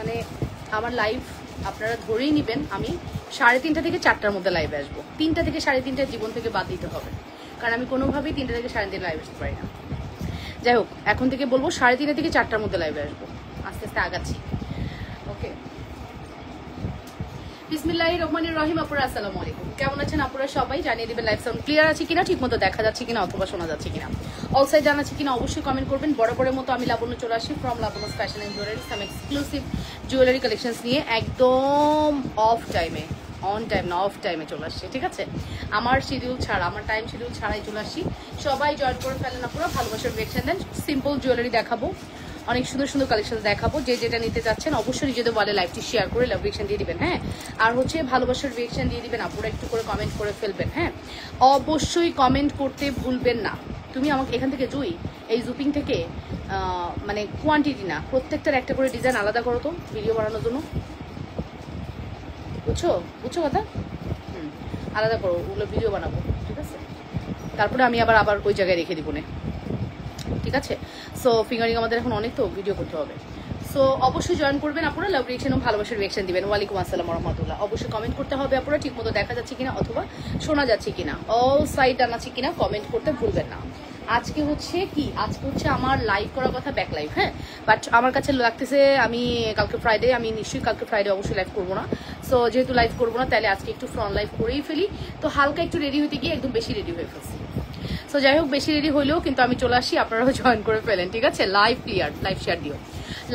মানে আমার লাইভ আপনারা ধরেই নেবেন আমি 3:30 থেকে 4টার মধ্যে লাইভে আসবো। 3টা থেকে 3:30 জীবন থেকে বাদ দিতে হবে, কারণ আমি কোনোভাবেই 3টা থেকে 3:30 লাইভ আসতে পারি না। যাই হোক, এখন থেকে বলবো 3:30 থেকে 4টার মধ্যে লাইভে আসবো। আস্তে আস্তে আগাচ্ছি। ওকে, বিসমিল্লাহির রহমানির রহিম। আপুরা আসসালামু আলাইকুম, কেমন আছেন আপনারা? সবাই জানিয়ে দিবেন লাইভ সাউন্ড ক্লিয়ার আছে কিনা, ঠিক মতো দেখা যাচ্ছে কিনা অথবা শোনা যাচ্ছে কিনা, অল সাইড জানাচ্ছে কিনা অবশ্যই কমেন্ট করবেন। বরাবরের মতো আমি লাবণ্য চলে আসি from Labanya fashion and jewellery, some exclusive jewellery collections নিয়ে একদম অফ টাইমে, অন টাইম না অফ টাইমে চলে আসছি। ঠিক আছে, আমার শিডিউল ছাড়া, আমার টাইম শিডিউল ছাড়াই চলে আসছি। সবাই জয়েন করে ফেলেন আপনারা, ভালোবাসার রিয়েকশন দেন। সিম্পল জুয়েলারি দেখাবো, অনেক সুন্দর সুন্দর কালেকশন দেখাবো। যে যেটা নিতে চাচ্ছেন অবশ্যই নিজেদের বলে লাইভটি শেয়ার করে লাভ রিয়েকশন দিয়ে দিবেন। হ্যাঁ, আর হচ্ছে ভালোবাসার রিয়েকশন দিয়ে দিবেন। আপুরা একটু করে কমেন্ট করে ফেলবেন। হ্যাঁ, অবশ্যই কমেন্ট করতে ভুলবেন না। তুমি আমাকে এখান থেকে জুই এই জুপিং থেকে মানে কোয়ান্টিটি না, প্রত্যেকটার একটা করে ডিজাইন আলাদা করো তো ভিডিও বানানোর জন্য। বুঝছো বুঝছো কথা? আলাদা করো, ওগুলো ভিডিও বানাবো। ঠিক আছে, তারপরে আমি আবার ওই জায়গায় রেখে দিব না। ঠিক আছে, সো ফিঙ্গারিং আমাদের এখন অনেক তো ভিডিও করতে হবে। সো অবশ্যই জয়েন করবেন আপনারা, লাভ রিয়েকশন ও ভালোবাসার রিয়েকশন দিবেন। ওয়ালাইকুম আসসালাম রহমতুল্লাহ। অবশ্যই কমেন্ট করতে হবে আপনারা, ঠিক মতো দেখা যাচ্ছে কিনা অথবা শোনা যাচ্ছে কিনা, অল সাইড আনাচ্ছে কিনা কমেন্ট করতে ভুলবেন না। আজকে হচ্ছে কি, আজকে হচ্ছে আমার লাইভ করার কথা, ব্যাক লাইভ। হ্যাঁ, বাট আমার কাছে লাগতেছে আমি কালকে ফ্রাইডে, আমি নিশ্চয়ই কালকে ফ্রাইডে অবশ্যই লাইভ করবো না। সো যেহেতু লাইভ করবো না, তাহলে আজকে একটু ফ্রন্ট লাইভ করেই ফেলি। তো হালকা একটু রেডি হতে গিয়ে একদম বেশি রেডি হয়ে ফেলছি। সো যাই হোক, বেশি রেডি হলেও কিন্তু আমি চলে আসি, আপনারাও জয়েন করে ফেলেন। ঠিক আছে, লাইভ ক্লিয়ার, লাইভ শেয়ার দিও,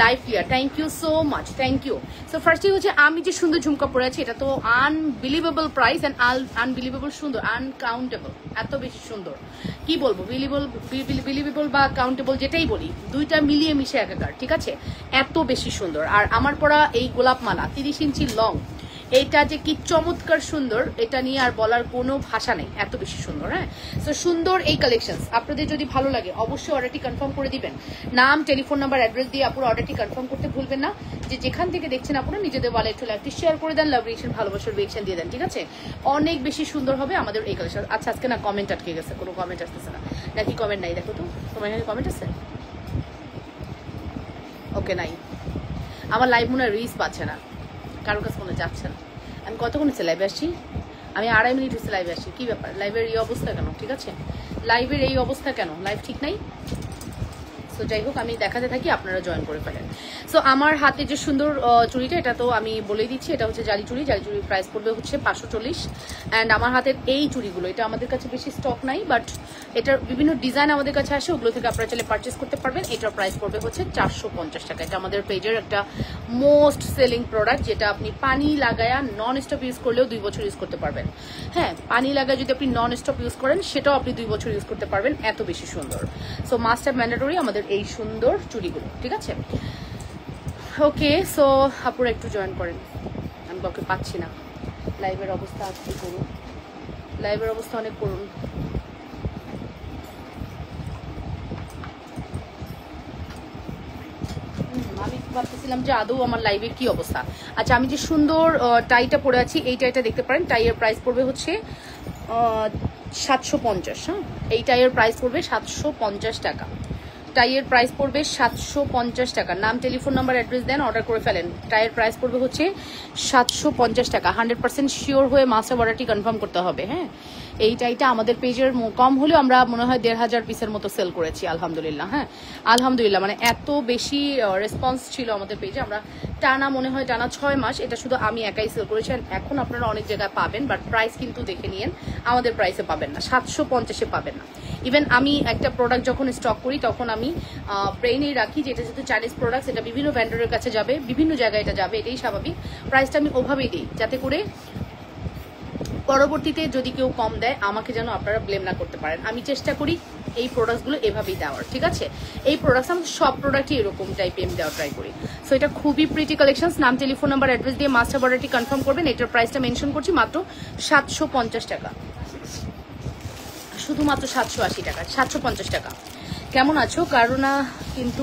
live clear. Thank you so much, thank you. So ফার্স্টে হচ্ছে আমি যে সুন্দর ঝুমকা পরে আছি, এটা তো আনবিলিভেবল প্রাইস অ্যান্ড আনবিলিভেবল সুন্দর, আনকাউন্টেবল, এত বেশি সুন্দর। কি বলবো, বিলিভেবল বা কাউন্টেবল যেটাই বলি, দুইটা মিলিয়ে মিশে একাকার। ঠিক আছে, এত বেশি সুন্দর। আর আমার পরা এই গোলাপ মালা 30 ইঞ্চি লং, এটা যে কি চমৎকার সুন্দর, এটা নিয়ে আর বলার কোনো ভাষা নেই, এত বেশি সুন্দর। হ্যাঁ, তো সুন্দর এই কালেকশন আপনাদের যদি ভালো লাগে অবশ্যই অর্ডারটি কনফার্ম করে দিবেন। নাম, টেলিফোন নাম্বার, অ্যাড্রেস দিয়ে আপনারা অর্ডারটি কনফার্ম করতে ভুলবেন না। যে যেখান থেকে দেখছেন আপনারা নিজেদের ওয়ালে একটু লাইভটি শেয়ার করে দেন, লাভ রিয়েকশন ভালোবাসার রিয়েকশন দিয়ে দেন। ঠিক আছে, অনেক বেশি সুন্দর হবে আমাদের এই কালেকশন। আচ্ছা, আজকে না কমেন্ট আটকে গেছে, কোনো কমেন্ট আসতেছে না, নাকি কমেন্ট নাই? দেখো তো তোমার এখানে কমেন্ট আছে? ওকে, নাই। আমার লাইভ মনে হয় রিচ পাচ্ছে না, কারোর কাছে মনে যাচ্ছে না। আমি কতক্ষণ হচ্ছে লাইভে আসছি? আমি 2.5 মিনিট হচ্ছে লাইভে আসছি। কি ব্যাপার, লাইভের এই অবস্থা কেন? ঠিক আছে, লাইভের এই অবস্থা কেন? লাইভ ঠিক নাই। সো যাই হোক, আমি দেখাতে থাকি, আপনারা জয়েন করে ফেলেন। সো আমার হাতে যে সুন্দর চুড়িটা, এটা তো আমি বলেই দিচ্ছি, এটা হচ্ছে জালি চুড়ি। জালি চুড়ির প্রাইস পড়বে হচ্ছে 540। অ্যান্ড আমার হাতের এই চুড়িগুলো, এটা আমাদের কাছে বেশি স্টক নাই, বাট এটার বিভিন্ন ডিজাইন আমাদের কাছে আসে, ওগুলো থেকে আপনারা চাইলে পারচেস করতে পারবেন। এটার প্রাইস পড়বে হচ্ছে 450 টাকা। এটা আমাদের পেজের একটা মোস্ট সেলিং প্রোডাক্ট, যেটা আপনি পানি লাগায়া নন স্টপ ইউজ করলেও 2 বছর ইউজ করতে পারবেন। হ্যাঁ, পানি লাগায় যদি আপনি নন স্টপ ইউজ করেন, সেটাও আপনি 2 বছর ইউজ করতে পারবেন, এত বেশি সুন্দর। সো মাস্ট হ্যাভ ম্যান্ডেটরি আমাদের এই সুন্দর চুড়িগুলো। ঠিক আছে, ওকে। সো আপুরা একটু জয়েন করেন, আমি কাউকে পাচ্ছি না। লাইভের অবস্থা আজকে করুন, লাইভের অবস্থা অনেক করুন। আমি ভাবতেছিলাম যে আদৌ আমার লাইভের কি অবস্থা। আচ্ছা, আমি যে সুন্দর টাইটা পরে আছি, এই টাইটা দেখতে পারেন। টাইয়ের প্রাইস পড়বে হচ্ছে 750। হ্যাঁ, এই টাইয়ের প্রাইস পড়বে 750 টাকা। টাইয়ের প্রাইস পড়বে 750 টাকা। নাম, টেলিফোন নাম্বার, অ্যাড্রেস দেন, অর্ডার করে ফেলেন। টাইয়ের প্রাইস পড়বে হচ্ছে 750 টাকা। 100% শিওর হয়ে মাস্টার অর্ডারটি কনফার্ম করতে হবে। হ্যাঁ, এই টাইটা আমাদের পেজের কম হলেও আমরা মনে হয় 1500 পিসের মতো সেল করেছি, আলহামদুলিল্লাহ। হ্যাঁ, আলহামদুলিল্লাহ, মানে এত বেশি রেসপন্স ছিল আমাদের পেজে। আমরা টানা মনে হয় টানা 6 মাস এটা শুধু আমি একাই সেল করেছি। এখন আপনারা অনেক জায়গায় পাবেন, বাট প্রাইস কিন্তু দেখে নিয়েন, আমাদের প্রাইসে পাবেন না, 750-এ পাবেন না। ইভেন আমি একটা প্রোডাক্ট যখন স্টক করি, তখন আমি ব্রেইনেই রাখি যে এটা যেহেতু চাইনিজ প্রোডাক্ট, এটা বিভিন্ন ভেন্ডরের কাছে যাবে, বিভিন্ন জায়গায় এটা যাবে, এটাই স্বাভাবিক। প্রাইসটা আমি ওভাবেই দিই, যাতে করে পরবর্তীতে যদি কেউ কম দেয়, আমাকে যেন আপনারা ব্লেম না করতে পারেন। আমি চেষ্টা করি এই প্রোডাক্টসগুলো এভাবেই দেওয়ার। ঠিক আছে, এই প্রোডাক্টস আমি সব প্রোডাক্টই এরকম টাইপে আমি দেওয়ার ট্রাই করি। সো এটা খুবই প্রিটি কালেকশনস। নাম, টেলিফোন নাম্বার, অ্যাড্রেস দিয়ে মাস্টার অর্ডারটি কনফার্ম করবেন। এটার প্রাইসটা মেনশন করছি মাত্র 750 টাকা, শুধুমাত্র 780 টাকা, 750 টাকা। কেমন আছো? করোনা কিন্তু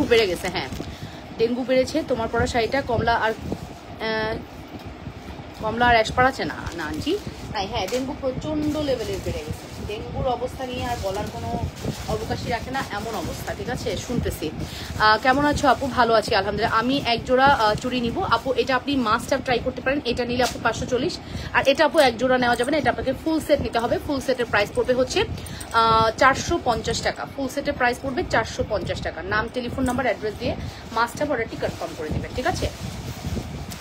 খুব বেড়ে গেছে। হ্যাঁ, ডেঙ্গু বেড়েছে। তোমার পরা শাড়িটা কমলা আর অ্যাশপার আছে না? না আন্টি, নাই। হ্যাঁ, ডেঙ্গু প্রচণ্ড লেভেলের বেড়ে গেছে। ডেঙ্গুর অবস্থা নিয়ে আর বলার কোনো অবকাশই রাখে না এমন অবস্থা, ঠিক আছে? শুনতেছি। কেমন আছো আপু? ভালো আছি আলহামদুলিল্লাহ। আমি এক জোড়া চুড়ি নিব আপু, এটা আপনি মাস্ট হ্যাভ ট্রাই করতে পারেন। এটা নিলে আপু 540, আর এটা আপু এক জোড়া নেওয়া যাবে না, এটা আপনাকে ফুল সেট নিতে হবে। ফুল সেটের প্রাইস পড়বে হচ্ছে 450 টাকা। ফুল সেটের প্রাইস পড়বে 450 টাকা। নাম, টেলিফোন নাম্বার, অ্যাড্রেস দিয়ে মাস্ট হ্যাভ অর্ডারটি কনফার্ম করে দেবেন, ঠিক আছে?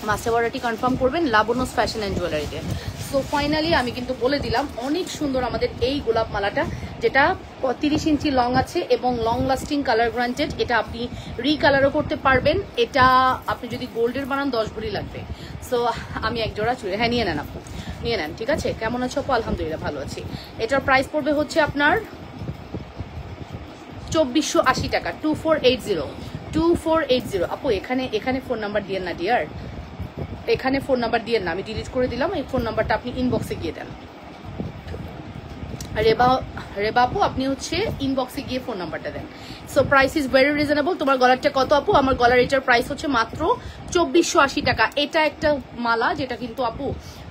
মাস্ট হ্যাভ অর্ডারটি কনফার্ম করবেন লাবণ্যস ফ্যাশন অ্যান্ড জুয়েলারিতে। সো ফাইনালি আমি কিন্তু বলে দিলাম অনেক সুন্দর আমাদের এই গোলাপ মালাটা, যেটা 30 ইঞ্চি লং আছে এবং লং লাস্টিং, কালার গ্রান্টেড। এটা আপনি রিকালারও করতে পারবেন। এটা আপনি যদি গোল্ডের বানান 10 ভরি লাগবে। সো আমি এক জোড়া চুড়ি, হ্যাঁ নিয়ে নেন আপু, নিয়ে নেন, ঠিক আছে? কেমন আছো আপু? আলহামদুলিল্লাহ ভালো আছি। এটার প্রাইস পড়বে হচ্ছে আপনার 2480 টাকা। 2480 আপু। এখানে ফোন নাম্বার দিয়ে না ডিয়ার, এখানে ফোন নাম্বার দিয়ে না, আমি ডিলিট করে দিলাম। এই ফোন নাম্বারটা আপনি ইনবক্সে গিয়ে দেন। রেবা আপু, আপনি হচ্ছে ইনবক্সে গিয়ে ফোন নাম্বারটা দেন। So price is very reasonable. তোমার গলারটা কত আপু? আমার গলার এটার প্রাইস হচ্ছে মাত্র 2480 টাকা। এটা একটা মালা যেটা কিন্তু আপু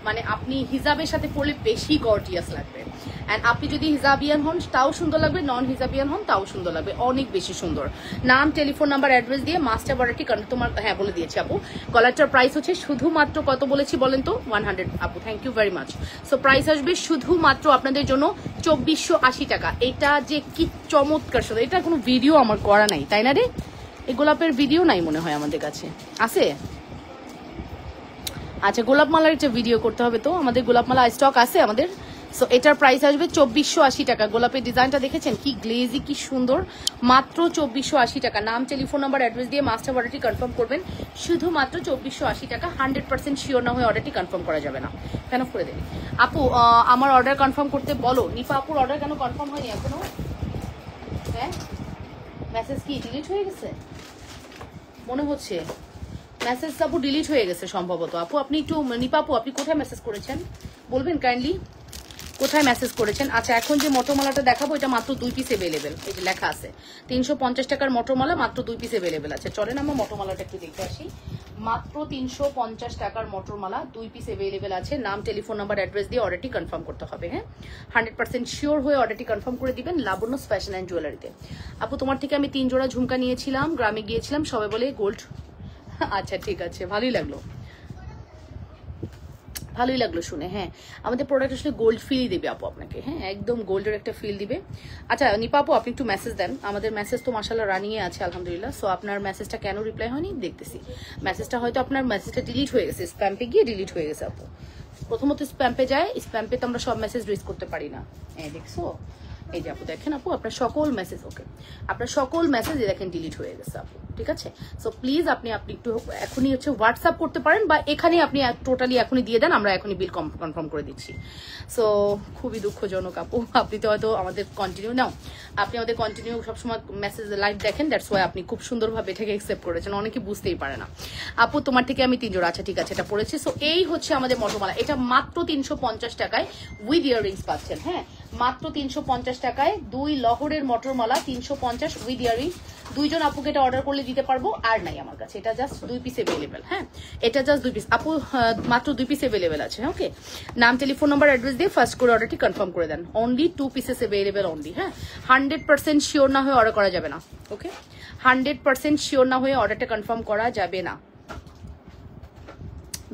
মানে আপনি হিজাবের সাথে পরলে বেশি গর্জিয়াস লাগবে। অ্যান্ড আপনি যদি হিজাবিয়ান হন তাও সুন্দর লাগবে, নন হিজাবিয়ান হন তাও সুন্দর লাগবে, অনেক বেশি সুন্দর। নাম, টেলিফোন নাম্বার, অ্যাড্রেস দিয়ে মাস্টার অর্ডারটি তোমার, হ্যাঁ বলে দিয়েছি আপু। গলারটার প্রাইস হচ্ছে শুধুমাত্র কত বলেছি বলেন তো? 100 আপু, thank you very much. So price আসবে শুধুমাত্র আপনাদের জন্য 2480 টাকা। এটা যে কি চমৎকার সুন্দর, এটা কোনো ভিডিও আমার করা নাই, তাই না রে? এই গোলাপের ভিডিও নাই মনে হয় আমাদের কাছে, আছে? আচ্ছা, গোলাপ মালার একটা ভিডিও করতে হবে তো, আমাদের গোলাপ মালা স্টক আছে আমাদের। সো এটার প্রাইস আসবে 2480 টাকা। গোলাপের ডিজাইনটা দেখেছেন কি গ্লেজি, কি সুন্দর, মাত্র 2480 টাকা। নাম, টেলিফোন নাম্বার, অ্যাড্রেস দিয়ে মাস্টার অর্ডারটি কনফার্ম করবেন শুধুমাত্র 2480 টাকা। 100% শিওর না হয়ে অর্ডারটি কনফার্ম করা যাবে না। কেন করে দেবে আপু? আমার অর্ডার কনফার্ম করতে বলো। নিপা আপুর অর্ডার কেন কনফার্ম হয়নি এখনো? হ্যাঁ, মেসেজ কি ডিলিট হয়ে গেছে মনে হচ্ছে? মেসেজ আপু ডিলিট হয়ে গেছে সম্ভবত। আপু আপনি একটু, নিপা আপু আপনি কোথায় মেসেজ করেছেন বলবেন কাইন্ডলি, কোথায় মেসেজ করেছেন? আচ্ছা, এখন যে মটরমালাটা দেখাবো এটা মাত্র 2 পিস অ্যাভেলেবেল। এই যে লেখা আছে 350 টাকার মটরমালা, মাত্র 2 পিস অ্যাভেলেবেল আছে। চলেন আমরা মটরমালাটা একটু দেখে আসি। মাত্র 350 টাকার মটরমালা, 2 পিস অ্যাভেলেবেল আছে। নাম, টেলিফোন নাম্বার, অ্যাড্রেস দিয়ে অর্ডারটি কনফার্ম করতে হবে। হ্যাঁ, 100% শিওর হয়ে অর্ডারটি কনফার্ম করে দিবেন লাবণ্যস ফ্যাশন অ্যান্ড জুয়েলারিতে। আপু তোমার থেকে আমি 3 জোড়া ঝুমকা নিয়েছিলাম, গ্রামে গিয়েছিলাম, সবাই বলে গোল্ড। আচ্ছা ঠিক আছে, ভালোই লাগলো, ভালোই লাগলো শুনে। হ্যাঁ, আমাদের প্রোডাক্ট আসলে গোল্ড ফিল দিবে আপু আপনাকে। হ্যাঁ, একদম গোল্ডের একটা ফিল দিবে। আচ্ছা নিপা আপু, আপনি একটু মেসেজ দেন। আমাদের মেসেজ তো মাশাআল্লাহ রানিংয়ে আছে আলহামদুলিল্লাহ। সো আপনার মেসেজটা কেন রিপ্লাই হয়নি দেখতেছি। মেসেজটা হয়তো আপনার মেসেজটা ডিলিট হয়ে গেছে, স্প্যাম্পে গিয়ে ডিলিট হয়ে গেছে আপু। প্রথমত স্প্যাম্পে যায়, স্প্যাম্পে তো আমরা সব মেসেজ রিচ করতে পারি না। হ্যাঁ দেখছো, এই যে আপু দেখেন আপু, আপনার সকল মেসেজ, ওকে আপনার সকল মেসেজ দেখেন ডিলিট হয়ে গেছে আপু, ঠিক আছে? সো প্লিজ আপনি একটু এখনই হচ্ছে হোয়াটসঅ্যাপ করতে পারেন, বা এখানে আপনি টোটালি এখনই দিয়ে দেন, আমরা এখনই বিল কনফার্ম করে দিচ্ছি। সো খুবই দুঃখজনক আপু, আপনি তো হয়তো আমাদের কন্টিনিউ নাও, আপনি আমাদের কন্টিনিউ সবসময় মেসেজ লাইভ দেখেন, দ্যাটস ওয়াই আপনি খুব সুন্দরভাবে এটাকে অ্যাকসেপ্ট করেছেন। অনেকে বুঝতেই পারে না। আপু তোমার থেকে আমি 3 জোড়া, আচ্ছা ঠিক আছে, এটা পড়েছি। সো এই হচ্ছে আমাদের মটরমালা, এটা মাত্র 350 টাকায় উইথ ইয়াররিংস পাচ্ছেন। হ্যাঁ, মাত্র 350 টাকায় 2 লহরের মটরমালা, 350 উইথ ইয়াররিংস। 2 জন আপুকে এটা অর্ডার করলে দিতে পারবো, আর নাই আমার কাছে, এটা জাস্ট 2 পিস অ্যাভেলেবেল। হ্যাঁ, এটা জাস্ট 2 পিস আপু, মাত্র 2 পিস অ্যাভেলেবেল আছে। ওকে, নাম, টেলিফোন নাম্বার, অ্যাড্রেস দিয়ে ফার্স্ট করে অর্ডারটি কনফার্ম করে দেন। Only 2 pieces available only. হ্যাঁ, 100% শিওর না হয়ে অর্ডার করা যাবে না। ওকে, 100% শিওর না হয়ে অর্ডারটা কনফার্ম করা যাবে না।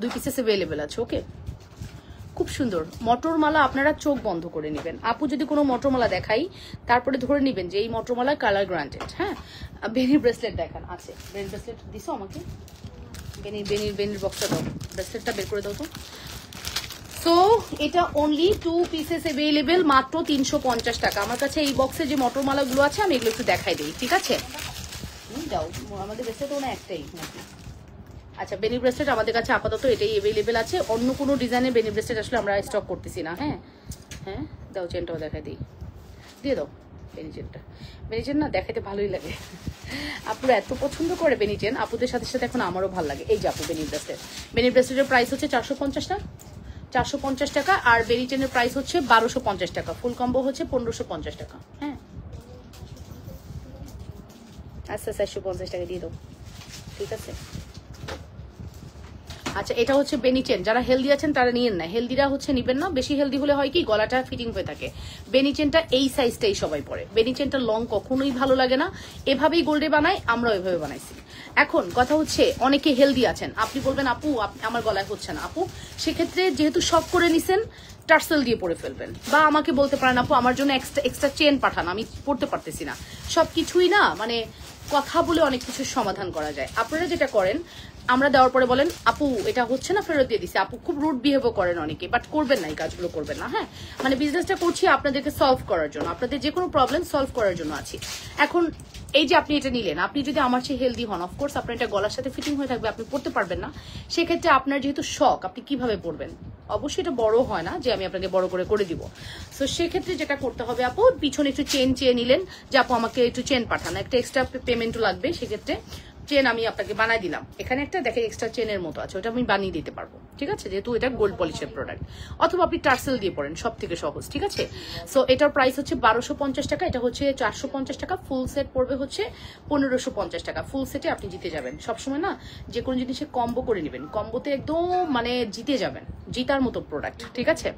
2 পিসেস অ্যাভেলেবেল আছে। ওকে, খুব সুন্দর মটরমালা, আপনারা চোখ বন্ধ করে নেবেন। আপু যদি কোনো মটরমালা দেখাই, তারপরে ধরে নেবেন যে এই মটরমালা কালার গ্রান্টেড। হ্যাঁ, বেনির ব্রেসলেট দেখান, আছে বেনির ব্রেসলেট দিছো আমাকে, বেনির বক্সটা দাও, ব্রেসলেটটা বের করে দাও তো। সো এটা অনলি 2 পিসেস অ্যাভেলেবেল, মাত্র 350 টাকা। আমার কাছে এই বক্সে যে মটরমালাগুলো আছে আমি এগুলো একটু দেখাই দিই, ঠিক আছে? দাও, আমাদের ব্রেসলেট ওনা একটাই নাকি? আচ্ছা, বেনি ব্রেসলেট আমাদের কাছে আপাতত এটাই অ্যাভেলেবেল আছে। অন্য কোনো ডিজাইনের বেনি ব্রেসলেট আসলে আমরা স্টক করতেছি না। হ্যাঁ হ্যাঁ, দাও চেনটাও দেখাই দিই, দিয়ে দাও বেনি চেনটা। বেনি চেন না দেখাইতে ভালোই লাগে, আপুরা এত পছন্দ করে বেনি চেন। আপুদের সাথে সাথে এখন আমারও ভালো লাগে। এই যে আপু বেনি ব্রেসলেট, বেনি ব্রেসলেটের প্রাইস হচ্ছে 450 টাকা, আর বেনি চেনের প্রাইস হচ্ছে 1250 টাকা। ফুল কম্বো হচ্ছে 1550 টাকা। হ্যাঁ, আচ্ছা 450 টাকা দিয়ে দাও, ঠিক আছে? আচ্ছা, এটা হচ্ছে বেনি চেন। যারা হেলদি আছেন তারা নিয়েন না, হেলদিরা হচ্ছে নিবেন না। বেশি হেলদি হলে হয় কি গলাটা ফিটিং হয়ে থাকে। বেনি চেনটা এই সাইজটাই সবাই পরে। বেনি চেনটা লং কখনোই ভালো লাগে না। এভাবেই গোল্ডে বানাই, আমরা ওইভাবে বানাইছি। এখন কথা হচ্ছে অনেকে হেলদি আছেন, আপনি বলবেন আপু আমার গলায় হচ্ছে না। আপু সেক্ষেত্রে যেহেতু শখ করে নিছেন, টার্সেল দিয়ে পরে ফেলবেন, বা আমাকে বলতে পারেন আপু আমার জন্য এক্সট্রা চেন পাঠান, আমি পড়তে পারতেছি না। সবকিছুই না মানে কথা বলে অনেক কিছুর সমাধান করা যায়। আপনারা যেটা করেন, আমরা দেওয়ার পরে বলেন আপু এটা হচ্ছে না, ফেরত দিয়ে দিছি। আপু খুব রুড বিহেভও করেন অনেকে, বাট করবেন না, এই কাজগুলো করবেন না। হ্যাঁ, মানে বিজনেসটা করছি আপনাদেরকে সলভ করার জন্য, আপনাদের যে কোনো প্রবলেম সলভ করার জন্য আছি। এখন এই যে আপনি এটা নিলেন, আপনি যদি আমার চেয়ে হেলদি হন, অফকোর্স আপনার এটা গলার সাথে ফিটিং হয়ে থাকবে, আপনি পড়তে পারবেন না। সেক্ষেত্রে আপনার যেহেতু শখ, আপনি কিভাবে পড়বেন? অবশ্যই এটা বড় হয় না যে আমি আপনাকে বড় করে করে দিব। সো সেক্ষেত্রে যেটা করতে হবে আপু, পিছনে একটু চেন চেয়ে নিলেন যে আপু আমাকে একটু চেন পাঠান, একটা এক্সট্রা পেমেন্টও লাগবে। সেক্ষেত্রে চেন আমি আপনাকে বানাই দিলাম। এখানে একটা দেখে এক্সট্রা চেনের মতো আছে, ওটা আমি বানিয়ে দিতে পারবো, ঠিক আছে, যেহেতু এটা গোল্ড পলিশের প্রোডাক্ট। অথবা আপনি টার্সেল দিয়ে পড়েন, সব থেকে সহজ, ঠিক আছে। সো এটার প্রাইস হচ্ছে 1250 টাকা, এটা হচ্ছে 450 টাকা। ফুল সেট পড়বে হচ্ছে 1550 টাকা। ফুল সেটে আপনি জিতে যাবেন। সবসময় না যে কোনো জিনিসে কম্বো করে নেবেন, কম্বোতে একদম মানে জিতে যাবেন, জিতার মতো প্রোডাক্ট, ঠিক আছে।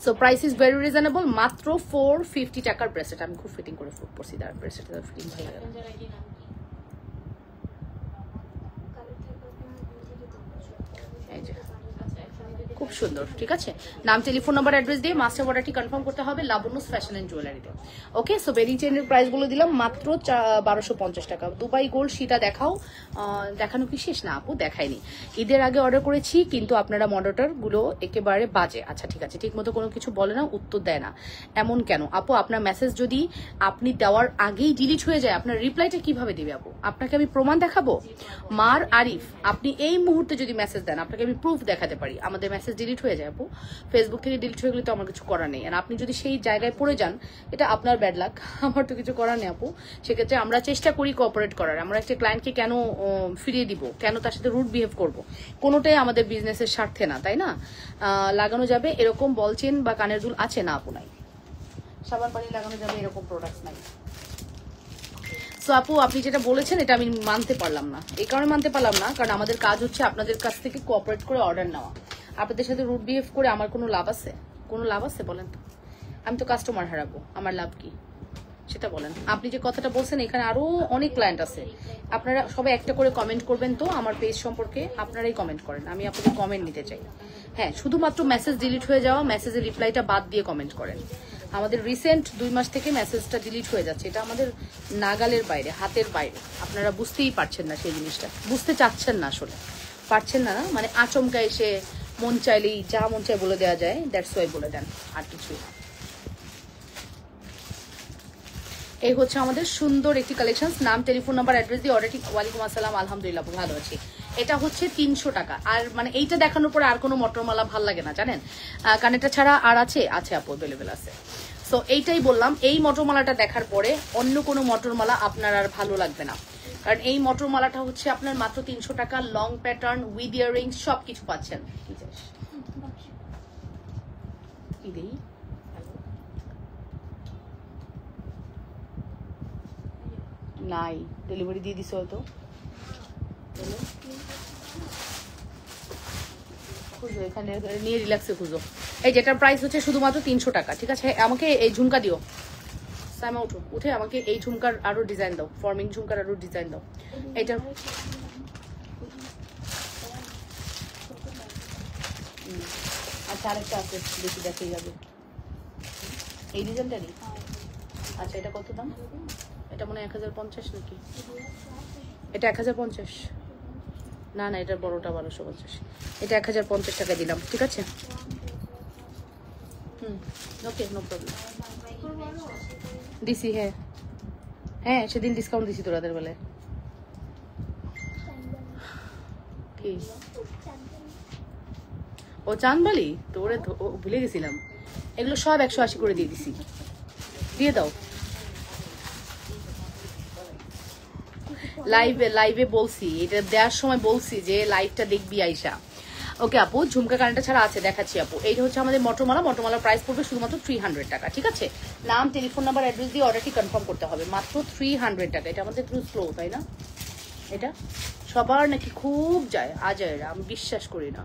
So price is very reasonable, মাত্র 450 টাকার ব্রেসলেট। আমি খুব ফিটিং করে পড়ছি, তার ব্রেসলেট ফিটিং ভালো লাগে না। খুব সুন্দর, ঠিক আছে। নাম, টেলিফোন নাম্বার, অ্যাড্রেস দিয়ে মাস্টার অর্ডারটি কনফার্ম করতে হবে লাবণ্যস ফ্যাশন এন্ড জুয়েলারিতে। ওকে, সো বেরিং চেনের প্রাইস গুলো দিলাম মাত্র 1250 টাকা। দুবাই গোল্ড সেটা দেখাও, দেখানো কি শেষ? না আপু, দেখায়নি। ঈদের আগে অর্ডার করেছি, কিন্তু আপনারা মডারেটর গুলো একেবারে বাজে। আচ্ছা ঠিক আছে, ঠিক মতো কোনো কিছু বলে না, উত্তর দেয় না, এমন কেন? আপু আপনার মেসেজ যদি আপনি দেওয়ার আগেই ডিলিট হয়ে যায়, আপনার রিপ্লাইটা কিভাবে দিবে আপু? আপনাকে আমি প্রমাণ দেখাবো? মার আরিফ, আপনি এই মুহূর্তে যদি মেসেজ দেন, আপনাকে আমি প্রুফ দেখাতে পারি। আমাদের মেসেজ ডিলিট হয়ে যায় আপু, ফেসবুক থেকে ডিলিট হয়ে গেলে তো আমার কিছু করার নেই। আর আপনি যদি সেই জায়গায় পড়ে যান, এটা আপনার ব্যাড লাক, আমার তো কিছু করার নেই আপু। সেক্ষেত্রে আমরা চেষ্টা করি কোঅপারেট করার। আমরা একটা ক্লায়েন্টকে কেন ফিরিয়ে দিব, কেন তার সাথে রুড বিহেভ করব? কোনোটাই আমাদের বিজনেসের স্বার্থে না, তাই না? লাগানো যাবে এরকম বলচেন বা কানের দুল আছে না আপু? নাই। সাবান পানি লাগানো যাবে এরকম প্রোডাক্ট নাই। সো আপু আপনি যেটা বলেছেন এটা আমি মানতে পারলাম না। এই কারণে মানতে পারলাম না, কারণ আমাদের কাজ হচ্ছে আপনাদের কাছ থেকে কোঅপারেট করে অর্ডার নেওয়া। আপনাদের সাথে রুড বিহেভ করে আমার কোনো লাভ আছে? কোনো লাভ আছে বলেন তো? আমি তো কাস্টমার হারাবো, আমার লাভ কি সেটা বলেন। আপনি যে কথাটা বলছেন, এখানে আরো অনেক ক্লায়েন্ট আছে, আপনারা সবাই একটা করে কমেন্ট করবেন তো আমার পেজ সম্পর্কে। আপনারাই কমেন্ট করেন, আমি আপনাদের কমেন্ট নিতে চাই। হ্যাঁ, শুধুমাত্র মেসেজ ডিলিট হয়ে যাওয়া, মেসেজের রিপ্লাইটা বাদ দিয়ে কমেন্ট করেন। আমাদের রিসেন্ট 2 মাস থেকে মেসেজটা ডিলিট হয়ে যাচ্ছে, এটা আমাদের নাগালের বাইরে, হাতের বাইরে। আপনারা বুঝতেই পারছেন না সেই জিনিসটা, বুঝতে চাচ্ছেন না, আসলে পারছেন না, মানে আচমকা এসে মন চাইলেই যা মন চাই বলে দেওয়া যায়, দ্যাটস ওয়াই বলে দেন, আর কিছুই না। এই হচ্ছে আমাদের সুন্দর একটি কালেকশন। নাম, টেলিফোন নাম্বার, অ্যাড্রেস দিয়ে অর্ডারটি। ওয়ালাইকুম আসসালাম, আলহামদুলিল্লাহ ভালো আছি। এটা হচ্ছে 300 টাকা। আর মানে এইটা দেখানোর পরে আর কোনো মটরমালা ভাল লাগে না জানেন, কারণ এটা ছাড়া আর আছে আপু, অ্যাভেলেবেল আছে। সো এইটাই বললাম, এই মটরমালাটা দেখার পরে অন্য কোনো মটরমালা আপনার আর ভালো লাগবে না, কারণ এই মটরমালাটা হচ্ছে আপনার মাত্র 300 টাকা। লং প্যাটার্ন উইথ ইয়ারিংস সব কিছু পাচ্ছেন। নাই, ডেলিভারি দিয়ে দিছে হয়তো। খুঁজো, এখানে নিয়ে রিল্যাক্সে খুঁজো। এই যেটার প্রাইস হচ্ছে শুধুমাত্র 300 টাকা, ঠিক আছে। আমাকে এই ঝুমকা দিও, সাইমা উঠো, উঠে আমাকে এই ঝুমকার আরো ডিজাইন দাও, ফর্মিং ঝুমকার আরো ডিজাইন দাও। এটা আচ্ছা, আরেকটা আছে, বেশি দেখাই যাবে এই ডিজাইনটারই। আচ্ছা, এটা কত দাম? এটা মনে হয় 1050 নাকি? এটা 1050? না না, এটার বড়টা 1250। এটা 1050 টাকা দিলাম, ঠিক আছে। ওকে, নো প্রবলেম। দিছি, হ্যাঁ হ্যাঁ, সেদিন ডিসকাউন্ট দিছি তো রাতের বেলায়। কি ও চাঁদবালি? তো ওরে ভুলে গেছিলাম, এগুলো সব 180 করে দিয়ে দিছি, দিয়ে দাও। লাইভে বলছি, এটা দেওয়ার সময় বলছি যে লাইভটা দেখবি আইসা। ওকে আপু, ঝুমকা কানেরটা ছাড়া আছে, দেখাচ্ছি আপু। এইটা হচ্ছে আমাদের মটরমালার প্রাইস পড়বে শুধুমাত্র 300 টাকা, ঠিক আছে। নাম, টেলিফোন নাম্বার, অ্যাড্রেস দিয়ে অর্ডারটি কনফার্ম করতে হবে, মাত্র 300 টাকা। এটা আমাদের একটু স্লো, তাই না? এটা সবার নাকি খুব যায়, আজয়ের, আমি বিশ্বাস করি না।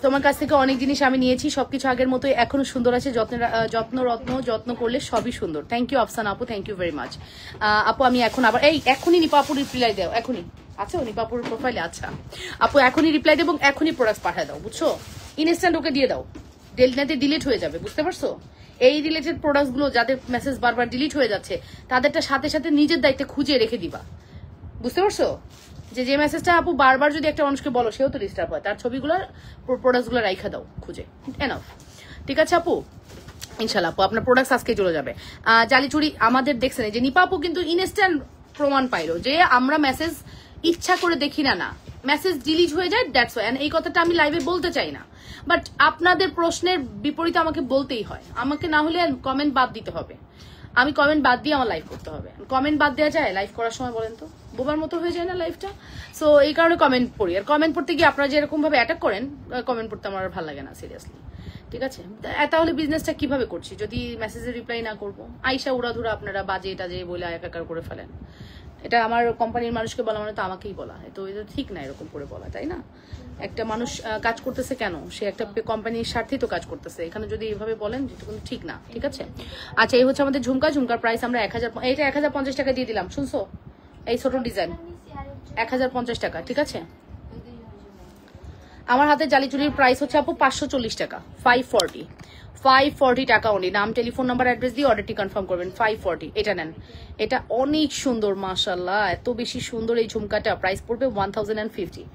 তোমার কাছ থেকে অনেক জিনিস আমি নিয়েছি, সবকিছু আগের মতোই এখনো সুন্দর আছে, যত্ন করলে সবই সুন্দর। থ্যাংক ইউ আফসানা আপু, থ্যাংক ইউ ভেরি মাচ। আপু আমি এখন আবার এখনই নিপা আপুর রিপ্লাই দাও, এখনই আছে নিপা আপুর প্রোফাইলে। আচ্ছা আপু এখনই রিপ্লাই দেবো, এখনই প্রোডাক্ট পাঠায় দাও, বুঝছো? ইনস্ট্যান্ট ওকে দিয়ে দাও, ডিলিট হয়ে যাবে, বুঝতে পারছো? এই রিলেটেড প্রোডাক্ট গুলো যাদের মেসেজ বারবার ডিলিট হয়ে যাচ্ছে তাদেরটা সাথে সাথে নিজের দায়িত্বে খুঁজে রেখে দিবা, বুঝতে পারছো? যে মেসেজটা আপু বারবার যদি একটা মানুষকে বলো সেও তো ডিস্টার্ব হয়, তার ছবিগুলো প্রোডাক্টগুলো রাইখা দাও খুঁজে, এনাফ। ঠিক আছে আপু, ইনশাল্লাহ আপু আপনার প্রোডাক্ট আজকে চলে যাবে। জালিচুরি আমাদের দেখছেন যে নিপা আপু কিন্তু ইনস্ট্যান্ট প্রমাণ পাইলো যে আমরা মেসেজ ইচ্ছা করে দেখি না, মেসেজ ডিলিট হয়ে যায়, দ্যাটস ওয়াই। এই কথাটা আমি লাইভে বলতে চাই না, বাট আপনাদের প্রশ্নের বিপরীতে আমাকে বলতেই হয়, আমাকে না হলে কমেন্ট বাদ দিতে হবে, আমি কমেন্ট বাদ দিয়ে আমার লাইভ করতে হবে। কমেন্ট বাদ দেওয়া যায় লাইভ করার সময়? বলেন তো, বোবার মতো হয়ে যায় না লাইভটা? সো এই কারণে কমেন্ট পড়ি, আর কমেন্ট পড়তে গিয়ে আপনারা যেরকম ভাবে অ্যাটাক করেন, কমেন্ট পড়তে আমার ভালো লাগে না সিরিয়াসলি। ঠিক আছে, তাহলে বিজনেসটা কিভাবে করছি যদি মেসেজের রিপ্লাই না করবো? আইসা উড়াধুরা আপনারা বাজে এটা যে বলে একাকার করে ফেলেন। এটা আমার কোম্পানির মানুষকে বলা মানে তো আমাকেই বলা, তো এটা ঠিক না এরকম করে বলা, তাই না? একটা মানুষ কাজ করতেছে কেন, সে একটা কোম্পানির স্বার্থেই তো কাজ করতেছে, এখানে যদি এইভাবে বলেন যেটা কিন্তু ঠিক না। ঠিক আছে, আচ্ছা এই হচ্ছে আমাদের ঝুমকার প্রাইস আমরা 1000, এটা 1050 টাকা দিয়ে দিলাম, শুনছো? এই ছোট ডিজাইন 1050 টাকা। ঠিক আছে, আমার হাতে জালি চুরির প্রাইস হচ্ছে আপু 540 টাকা, 540 টাকা অনলি। নাম টেলিফোন নাম্বার অ্যাড্রেস দিয়ে অর্ডারটি কনফার্ম করবেন। 540, এটা নেন, এটা অনেক সুন্দর মাশাআল্লাহ, এত বেশি সুন্দর এই ঝুমকাটা। প্রাইস পড়বে 1050।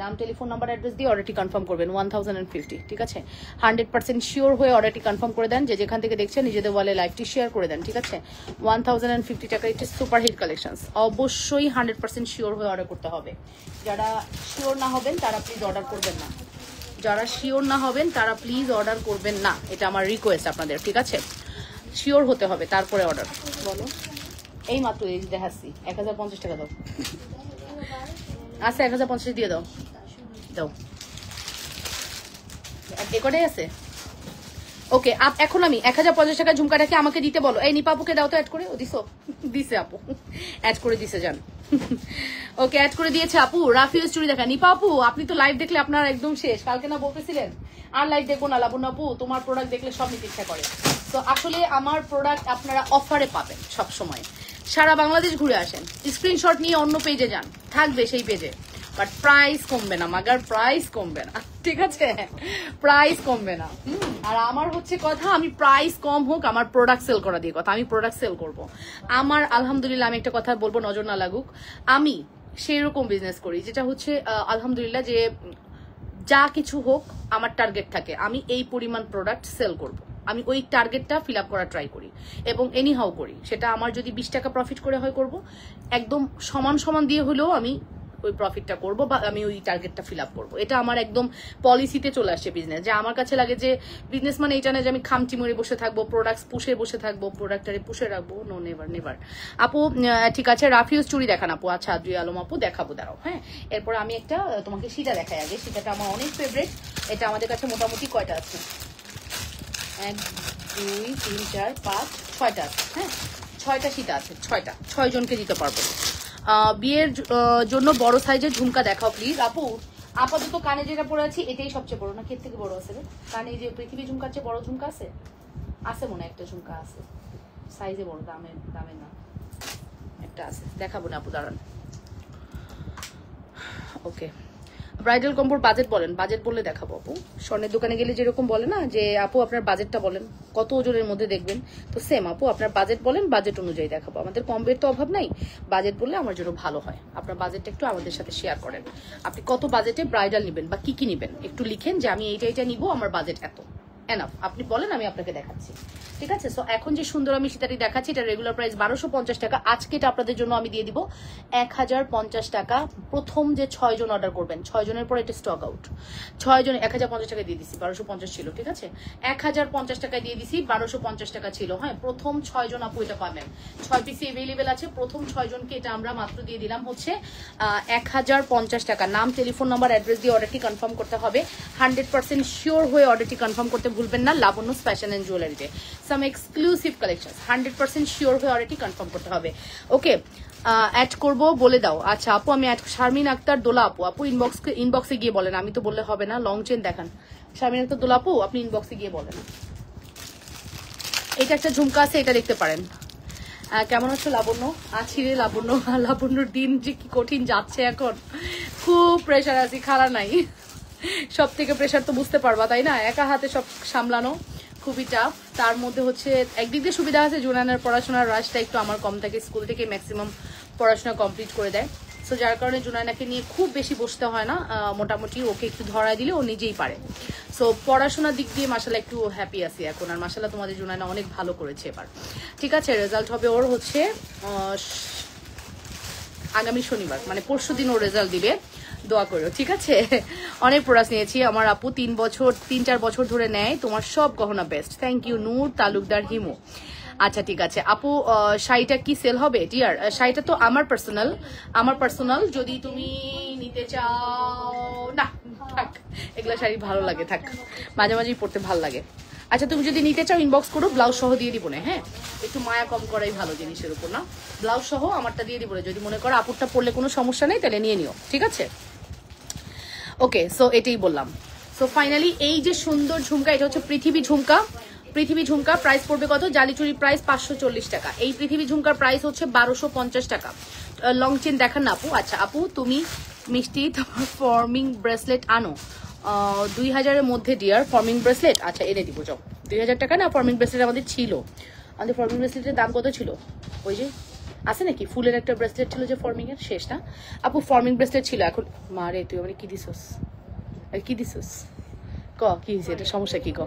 নাম টেলিফোন নাম্বার অ্যাড্রেস দিয়ে অর্ডারটি কনফার্ম করবেন, 1050। ঠিক আছে, 100% শিওর হয়ে অর্ডারটি কনফার্ম করে দেন, যে যেখান থেকে দেখছেন নিজেদের ওয়ালে লাইভটি শেয়ার করে দেন। ঠিক আছে, 1050 টাকা, এটা সুপার হিট কালেকশনস। অবশ্যই 100% শিওর হয়ে অর্ডার করতে হবে। যারা শিওর না হবেন তারা প্লিজ অর্ডার করবেন না, যারা শিওর না হবেন তারা প্লিজ অর্ডার করবেন না, এটা আমার রিকোয়েস্ট আপনাদের। ঠিক আছে, শিওর হতে হবে তারপরে অর্ডার। বলো, এই মাত্র এই দেখাচ্ছি, 1050 টাকা দাও। আচ্ছা 1050 দিয়ে দাও, দাও, রেকর্ডে আছে। ওকে, এখন আমি 1050 টাকা ঝুমকাটাকে আমাকে দিতে বলো। এই নিপা আপুকে দাও তো অ্যাড করে। ও দিছে আপু, অ্যাড করে দিছে, যান। ওকে, অ্যাড করে দিয়েছে আপু। রাফিউজ চুরি দেখা। নিপা আপু আপনি তো লাইভ দেখলে আপনার একদম শেষ, কালকে না বলতেছিলেন আর লাইভ দেখবো না, লাবণ্য আপু তোমার প্রোডাক্ট দেখলে সব নিতে ইচ্ছা করে। তো আসলে আমার প্রোডাক্ট আপনারা অফারে পাবেন সব সময়, সারা বাংলাদেশ ঘুরে আসেন, স্ক্রিনশট নিয়ে অন্য পেজে যান, থাকবে সেই পেজে, বাট প্রাইস কমবে না, মাগার প্রাইস কমবে না। ঠিক আছে, প্রাইস কমবে না। আর আমার হচ্ছে কথা, আমি প্রাইস কম হোক, আমার প্রোডাক্ট সেল করা দিয়ে কথা, আমি প্রোডাক্ট সেল করব। আমার আলহামদুলিল্লাহ, আমি একটা কথা বলবো, নজর না লাগুক, আমি সেই রকম বিজনেস করি যেটা হচ্ছে আলহামদুলিল্লাহ, যে যা কিছু হোক আমার টার্গেট থাকে, আমি এই পরিমাণ প্রোডাক্ট সেল করব, আমি ওই টার্গেটটা ফিল আপ করার ট্রাই করি, এবং এনিহাউ করি। সেটা আমার যদি 20 টাকা প্রফিট করে হয় করব, একদম সমান দিয়ে হলেও আমি ওই প্রফিটটা করব, বা আমি ওই টার্গেটটা ফিল আপ করবো। এটা আমার একদম পলিসিতে চলে আসছে বিজনেস। যে আমার কাছে লাগে যে বিজনেস মানে এটা না যে আমি খামচি মরে বসে থাকবো, প্রোডাক্টস পুষে বসে থাকবো, প্রোডাক্টারে পুষে রাখবো, নো, নেভার। আপু ঠিক আছে, রাফিউজ চুরি দেখান আপু। আচ্ছা আদ্রি আলম আপু দেখাবো, দাঁড়াও। হ্যাঁ, এরপর আমি একটা তোমাকে সীতা দেখাই আগে। সীতাটা আমার অনেক ফেভারিট। এটা আমাদের কাছে মোটামুটি কয়টা আছে? 1 2 3 4 5 6টা আছে। হ্যাঁ, 6টা সীতা আছে, 6 জনকে দিতে পারবো। বিয়ের জন্য বড় সাইজের ঝুমকা দেখাও প্লিজ আপু। আপাতত কানে যেটা পরে আছি এটাই সবচেয়ে বড়, না এর থেকে বড় আছে রে? কানে যে পৃথিবী ঝুমকার চেয়ে বড় ঝুমকা আছে? আছে মনে একটা ঝুমকা আছে, সাইজে বড়, দামে না, একটা আছে, দেখাবো না আপু, দাঁড়ান। ওকে, ব্রাইডাল কম্বোর বাজেট বলেন। বাজেট বললে দেখাবো আপু। স্বর্ণের দোকানে গেলে যেরকম বলে না যে আপু আপনার বাজেটটা বলেন, কত ওজনের মধ্যে দেখবেন, তো সেম আপু আপনার বাজেট বলেন, বাজেট অনুযায়ী দেখাবো। আমাদের কম্বের তো অভাব নাই, বাজেট বললে আমার জন্য ভালো হয়। আপনার বাজেটটা একটু আমাদের সাথে শেয়ার করেন, আপনি কত বাজেটে ব্রাইডাল নেবেন বা কি নিবেন একটু লিখেন, যে আমি এইটা নিব, আমার বাজেট এত, এনাফ। আপনি বলেন, আমি আপনাকে দেখাচ্ছি। ঠিক আছে, সো এখন যে সুন্দর আমি সীতাটি দেখাচ্ছি, এটা রেগুলার প্রাইস 1250 টাকা। আজকে এটা আপনাদের জন্য আমি দিয়ে দিব 1050 টাকা। প্রথম যে 6 জন অর্ডার করবেন, 6 জনের পর এটা স্টক আউট। 6 জন 1050 টাকা দিয়ে দিছি, 1250 ছিল। ঠিক আছে, 1050 টাকা দিয়ে দিছি, 1250 টাকা ছিল। হ্যাঁ, প্রথম 6 জন আপু এটা পাবেন। 6 পিস অ্যাভেলেবেল আছে, প্রথম 6 জনকে এটা আমরা মাত্র দিয়ে দিলাম হচ্ছে 1050 টাকা। নাম টেলিফোন নাম্বার অ্যাড্রেস দিয়ে অর্ডারটি কনফার্ম করতে হবে। 100% শিওর হয়ে অর্ডারটি কনফার্ম করতে ভুলবেন না, লাবণ্য ফ্যাশন এন্ড জুয়েলারিতে। সাম এক্সক্লুসিভ কালেকশন, 100% শিওর হয়ে অলরেডি কনফার্ম করতে হবে। ওকে, অ্যাড করব বলে দাও। আচ্ছা আপু আমি অ্যাড, শারমিন আক্তার দোলা আপু, আপু ইনবক্সে গিয়ে বলেন, আমি তো বললে হবে না। লং চেন দেখান শারমিন আক্তার দোলা আপু, আপনি ইনবক্সে গিয়ে বলেন। এটা একটা ঝুমকা আছে, এটা দেখতে পারেন। কেমন আছো লাবণ্য? আছি রে লাবণ্য, লাবণ্যর দিন যে কি কঠিন যাচ্ছে এখন, খুব প্রেশার আছি, খাড়া নাই। সব থেকে প্রেশার তো বুঝতে পারবা তাই না, একা হাতে সব সামলানো খুবই টাফ। তার মধ্যে হচ্ছে একদিক দিয়ে সুবিধা আছে, জুনানের পড়াশোনার রাশটা একটু আমার কম থাকে, স্কুল থেকে ম্যাক্সিমাম পড়াশোনা কমপ্লিট করে দেয়। সো যার কারণে জুনানাকে নিয়ে খুব বেশি বসতে হয় না, মোটামুটি ওকে একটু ধরায় দিলে ও নিজেই পারে। সো পড়াশোনার দিক দিয়ে মাশাআল্লাহ একটু হ্যাপি আছি এখন। আর মাশাআল্লাহ তোমাদের জুনানা অনেক ভালো করেছে এবার। ঠিক আছে, রেজাল্ট হবে ওর হচ্ছে আগামী শনিবার, মানে পরশু দিন ওর রেজাল্ট দিবে, দোয়া করো। ঠিক আছে, অনেক প্রোডাক্ট নিয়েছি। আমার আপু 3-4 বছর ধরে নেয় তোমার সব গহনা বেস্ট। থ্যাংক ইউ নূর তালুকদার হিমু। আচ্ছা ঠিক আছে আপু, শাড়িটা কি সেল হবে ডিয়ার? শাড়িটা তো আমার পার্সোনাল, যদি তুমি নিতে চাও না থাক, এগুলা শাড়ি ভালো লাগে থাক, মাঝে মাঝেই পড়তে ভালো লাগে। আচ্ছা তুমি যদি নিতে চাও ইনবক্স করো, ব্লাউজ সহ দিয়ে দিব না। হ্যাঁ, একটু মায়া কম করাই ভালো জিনিসের উপর না, ব্লাউজ সহ আমারটা দিয়ে দিব না। যদি মনে করো আপুরটা পড়লে কোনো সমস্যা নেই তাহলে নিয়ে নিও, ঠিক আছে? ওকে, সো এটাই বললাম। সো ফাইনালি এই যে সুন্দর ঝুমকা, এটা হচ্ছে পৃথিবী ঝুমকা। পৃথিবী ঝুমকা প্রাইস পড়বে কত? জালিচুরির প্রাইস 540 টাকা। এই পৃথিবী ঝুমকার প্রাইস হচ্ছে 1250 টাকা। লং চেন দেখান না আপু? আচ্ছা আপু তুমি মিষ্টি তোমার ফর্মিং ব্রেসলেট আনো 2000-এর মধ্যে ডিয়ার। ফর্মিং ব্রেসলেট আচ্ছা এনে দিব, যাও। 2000 টাকা না ফর্মিং ব্রেসলেট আমাদের ছিল। আমাদের ফর্মিং ব্রেসলেটের দাম কত ছিল? ওই যে আছে নাকি ফুলের একটা ব্রেসলেট ছিল যে ফর্মিং এর, শেষ না আপু? ফর্মিং ব্রেসলেট ছিল। এখন মারে তুই মানে কি দিছস, কি দিছস ক? কি হয়েছে? এটা সমস্যা কি ক?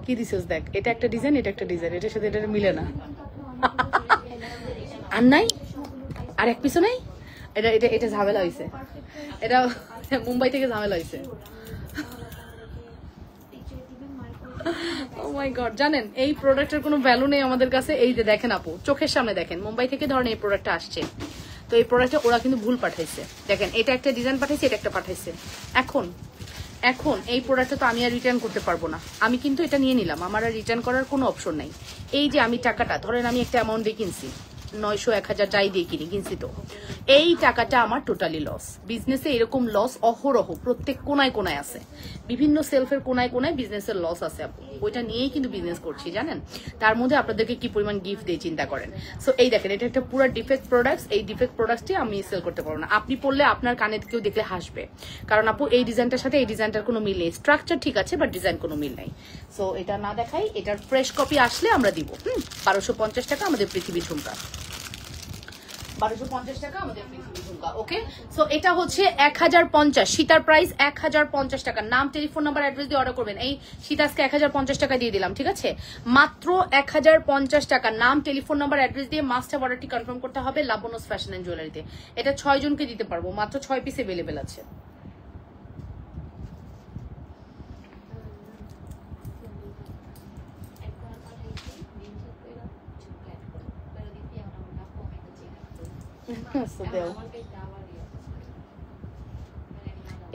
কি দিছস? দেখ এটা একটা ডিজাইন, এটা একটা ডিজাইন, এটার সাথে এটা মিলে না। আর নাই, আর এক পিছু নাই। এটা এটা এটা ঝামেলা হয়েছে, এটা মুম্বাই থেকে ঝামেলা হয়েছে। ও মাই গড, জানেন এই প্রোডাক্টের কোনো ভ্যালু নেই আমাদের কাছে। এই যে দেখেন আপু, চোখের সামনে দেখেন, মুম্বাই থেকে ধরেন এই প্রোডাক্টটা আসছে, তো এই প্রোডাক্টটা ওরা কিন্তু ভুল পাঠাইছে। দেখেন এটা একটা ডিজাইন পাঠাইছে, এটা একটা পাঠাইছে। এখন এই প্রোডাক্টটা তো আমি আর রিটার্ন করতে পারবো না। আমি কিন্তু এটা নিয়ে নিলাম, আমার আর রিটার্ন করার কোনো অপশন নাই। এই যে আমি টাকাটা ধরেন আমি একটা অ্যামাউন্ট দিয়ে কিনছি, 900-1000 যাই দিয়ে কিনছি, তো এই টাকাটা আমার টোটালি লস। বিজনেসে এরকম লস অহরহ প্রত্যেক কোনায় কোনায় আছে, বিভিন্ন সেলফের কোনায় কোনায় বিজনেসের লস আছে আপু। ওইটা নিয়েই কিন্তু বিজনেস করছি জানেন। তার মধ্যে আপনাদেরকে কি পরিমাণ গিফট দিয়ে চিন্তা করেন। সো এই দেখেন এটা একটা পুরো ডিফেক্ট প্রোডাক্টস। এই ডিফেক্ট প্রোডাক্টটি আমি সেল করতে পারবো না। আপনি পড়লে আপনার কানে কেউ দেখলে হাসবে, কারণ আপু এই ডিজাইনটার সাথে এই ডিজাইনটার কোনো মিল নেই। স্ট্রাকচার ঠিক আছে বাট ডিজাইন কোনো মিল নাই। সো এটা না দেখাই, এটার ফ্রেশ কপি আসলে আমরা দিব। 1250 টাকা আমাদের পৃথিবী ঝুমকা, 1250 টাকা আমাদের পৃথিবী ঝুমকা। ওকে, সো এটা হচ্ছে 1050, সীতার প্রাইস 1050 টাকা। নাম টেলিফোন নাম্বার অ্যাড্রেস দিয়ে অর্ডার করবেন। এই সীতাজকে 1050 টাকা দিয়ে দিলাম, ঠিক আছে? মাত্র 1050 টাকা। নাম টেলিফোন নাম্বার অ্যাড্রেস দিয়ে মাস্ট হ্যাভ অর্ডারটি কনফার্ম করতে হবে লাবণ্যস ফ্যাশন এন্ড জুয়েলারিতে। এটা 6 জনকে দিতে পারবো, মাত্র 6 পিস अवेलेबल আছে।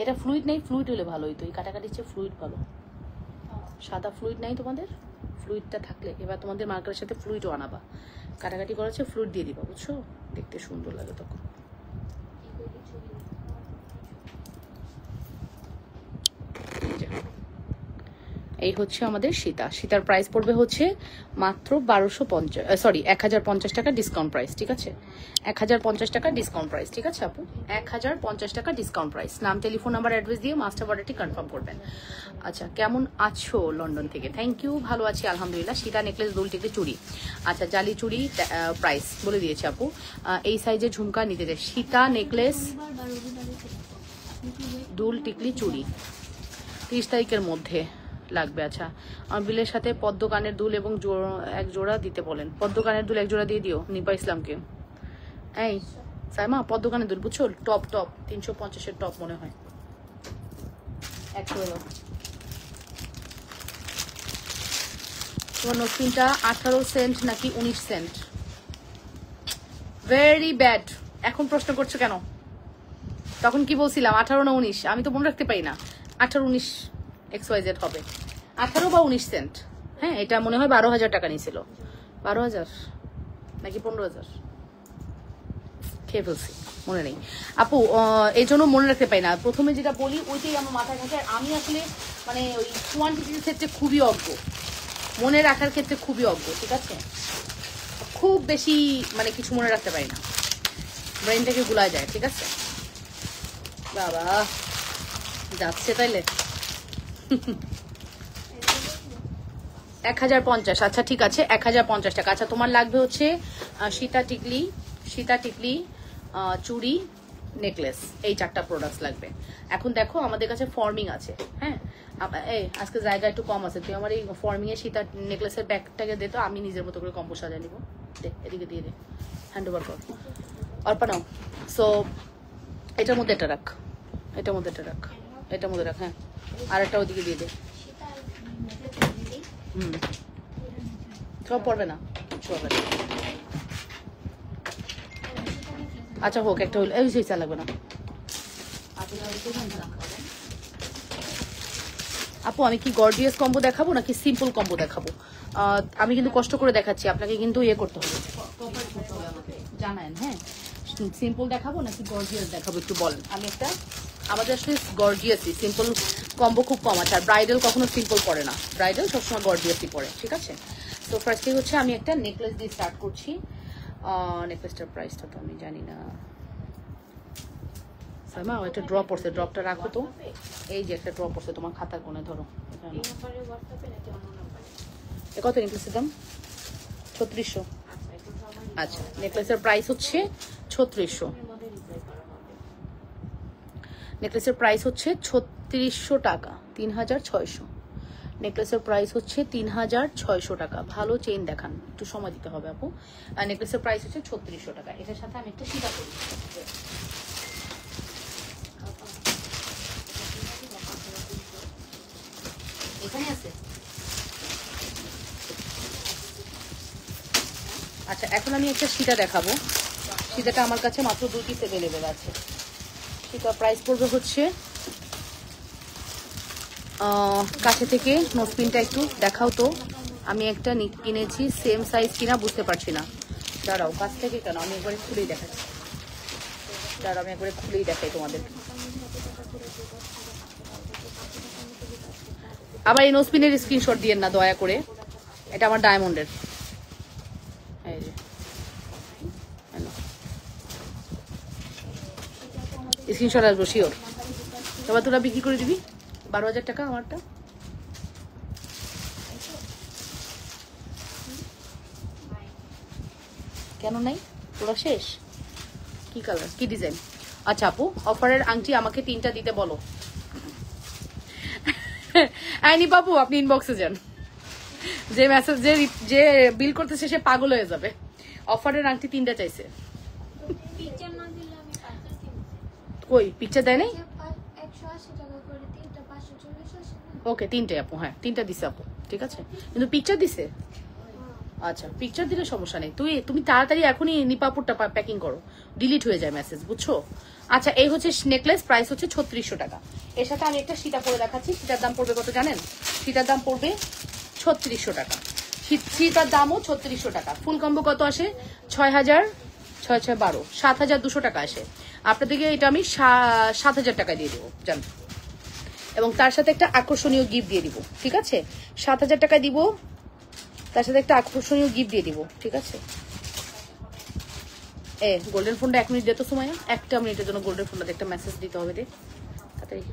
এটা ফ্লুইড নেই, ফ্লুইড হলে ভালো হইতো। এই কাটাকাটি চেয়ে ফ্লুইড ভালো। সাদা ফ্লুইড নাই তোমাদের? ফ্লুইডটা থাকলে এবার তোমাদের মার্কারের সাথে ফ্লুইডও আনাবা। কাটাকাটি করার চেয়ে ফ্লুইড দিয়ে দিবা, বুঝছো? দেখতে সুন্দর লাগে তখন। এই হচ্ছে আমাদের সীতার প্রাইস পড়বে হচ্ছে মাত্র 1050 টাকা ডিসকাউন্ট প্রাইস, ঠিক আছে? 1050 টাকা ডিসকাউন্ট প্রাইস, ঠিক আছে আপু? 1050 টাকা ডিসকাউন্ট প্রাইস। নাম টেলিফোন নাম্বার অ্যাড্রেস দিয়ে মাস্টার অর্ডারটি কনফার্ম করবেন। আচ্ছা কেমন আছো লন্ডন থেকে? থ্যাংক ইউ, ভালো আছি আলহামদুলিল্লাহ। সীতা নেকলেস, দুল টিকলি চুড়ি। আচ্ছা জালি চুড়ি প্রাইস বলে দিয়েছে আপু। এই সাইজের ঝুমকা নিতে চাই। সীতা নেকলেস, দুল টিকলি চুড়ি 30 তারিখের মধ্যে লাগবে। আচ্ছা আমার বিলের সাথে পদ্ম কানের দুল এবং এক জোড়া দিতে বলেন। পদ্ম কানের দুল এক জোড়া দিয়ে দিও নিপা ইসলামকে। এই সাইমা পদ্ম কানের দুল বুঝছো, টপ 350-এর টপ মনে হয়, এক করে দাও। তোমার নসিনটা 18 সেন্ট নাকি 19 সেন্ট? Very bad. এখন প্রশ্ন করছো কেন? তখন কি বলছিলাম 18 না 19? আমি তো মনে রাখতে পারি না। 18-19 XYZ হবে, 18 বা 19 সেন্ট। হ্যাঁ, এটা মনে হয় 12,000 টাকা নিয়েছিল। 12,000 নাকি 15,000, খেয়ে ফেলছি, মনে নেই আপু। এই জন্য মনে রাখতে পাই না, প্রথমে যেটা বলি ওইটাই আমার মাথায় থাকে। আর আমি আসলে মানে ওই কোয়ান্টিটির ক্ষেত্রে খুবই অজ্ঞ, মনে রাখার ক্ষেত্রে খুবই অজ্ঞ, ঠিক আছে? খুব বেশি মানে কিছু মনে রাখতে পারি না, ব্রেনটাকে গুলায় যায়, ঠিক আছে? বাবা যাচ্ছে তাইলে 1050। আচ্ছা ঠিক আছে, 1050 টাকা। আচ্ছা তোমার লাগবে হচ্ছে সীতা টিকলি চুড়ি নেকলেস, এই 4টা প্রোডাক্টস লাগবে। এখন দেখো আমাদের কাছে ফর্মিং আছে, হ্যাঁ এই আজকে জায়গা একটু কম আছে, তুই আমার এই ফর্মিং এর সীতা নেকলেসের ব্যাগটাকে দে তো, আমি নিজের মতো করে কম্পো সাজা নিব। দে এদিকে দিয়ে দে, হ্যান্ড ওভার কর অল্প নাও। সো এটার মধ্যে এটা রাখ, এটার মধ্যে এটা রাখ, এটার মধ্যে রাখ, হ্যাঁ আর একটা ওদিকে দিয়ে দে। সব পড়বে না, কিছু হবে না। আচ্ছা হোক, একটা হইলো, এই চা লাগবে না। আপু আমি কি গর্জিয়াস কম্বো দেখাবো নাকি সিম্পল কম্বো দেখাবো? আমি কিন্তু কষ্ট করে দেখাচ্ছি, আপনাকে কিন্তু ইয়ে করতে হবে, জানান। হ্যাঁ, সিম্পল দেখাবো নাকি গর্জিয়াস দেখাবো একটু বলেন। আমি একটা, আমাদের আসলে গর্জিয়াসই, সিম্পল কম্বো খুব কম আছে। আর ব্রাইডাল কখনো সিম্পল পরে না, ব্রাইডাল সবসময় গর্জিয়াসই পরে, ঠিক আছে? তো ফার্স্টে হচ্ছে আমি একটা নেকলেস দিয়ে স্টার্ট করছি। নেকলেসটার প্রাইসটা তো আমি জানি না। সাইমা একটা ড্রপ পড়ছে, ড্রপটা রাখো তো। এই যে একটা ড্রপ পড়ছে তোমার খাতার কোণে, ধরো। কত নেকলেসের দাম? 3600। আচ্ছা নেকলেসের প্রাইস হচ্ছে 3600। নেকলেসের প্রাইস হচ্ছে 3600 টাকা, 3600। নেকলেসের প্রাইস হচ্ছে 3600 টাকা। ভালো চেইন দেখান, একটু সময় দিতে হবে আপু। আর নেকলেসের প্রাইস হচ্ছে 3600 টাকা। এটার সাথে আমি একটা সীতা করি, এখানে আছে। আচ্ছা এখন আমি একটা সীতা দেখাবো। সীতাটা আমার কাছে মাত্র 2 পিস অ্যাভেলেবেল আছে। সীতার প্রাইস পড়বে হচ্ছে, কাছে থেকে নোজপিনটা একটু দেখাও তো। আমি একটা কিনেছি, সেম সাইজ কিনা বুঝতে পারছি না। দাঁড়াও, কাছ থেকে কেন, আমি একবারে খুলেই দেখাচ্ছি। দাঁড়াও আমি একবারে খুলেই দেখাই তোমাদের। আবার এই নোজপিনের স্ক্রিনশট দিয়েন না দয়া করে, এটা আমার ডায়মন্ডের। এই যে স্ক্রিনশট আসবো শিওর। এবার তোরা বিক্রি করে দিবি 12,000 টাকা আমারটা। কেন নাই, তোরা শেষ? কি কালার, কি ডিজাইন? আচ্ছা আপু অফারের আংটি আমাকে 3টা দিতে বলো। আইনি বাবু আপনি ইনবক্সে যান, যে মেসেজ যে বিল করতেছে সে পাগল হয়ে যাবে। অফারের আংটি 3টা চাইছে। কই পিকচার দেয় নাই? ওকে 3টে আপু, হ্যাঁ 3টা দিছে আপু, ঠিক আছে, কিন্তু পিকচার দিছে। আচ্ছা পিকচার দিলে সমস্যা নেই, তুমি তাড়াতাড়ি এখনই নিপাপুরটা প্যাকিং করো, ডিলিট হয়ে যায় মেসেজ, বুঝছো? আচ্ছা এই হচ্ছে নেকলেস, প্রাইস হচ্ছে 3600 টাকা। এর সাথে আমি একটা সীতা পরে দেখাচ্ছি। সীতার দাম পড়বে কত জানেন? সীতার দাম পড়বে 3600 টাকা। সীতার দামও 3600 টাকা। ফুল কম্বো কত আসে? 6000, 6 6 12, 7200 টাকা আসে। আপনাদেরকে এটা আমি 7000 টাকা দিয়ে দেবো জান, এবং তার সাথে একটা আকর্ষণীয় গিফট দিয়ে দিব, ঠিক আছে? 7000 টাকা দিব, তার সাথে একটা আকর্ষণীয় গিফট দিয়ে দিব, ঠিক আছে? গোল্ডেন ফোনটা 1 মিনিট দে তো সময়, 1 মিনিটের জন্য গোল্ডেন ফোনটা একটা মেসেজ দিতে হবে, দে তাড়াতাড়ি।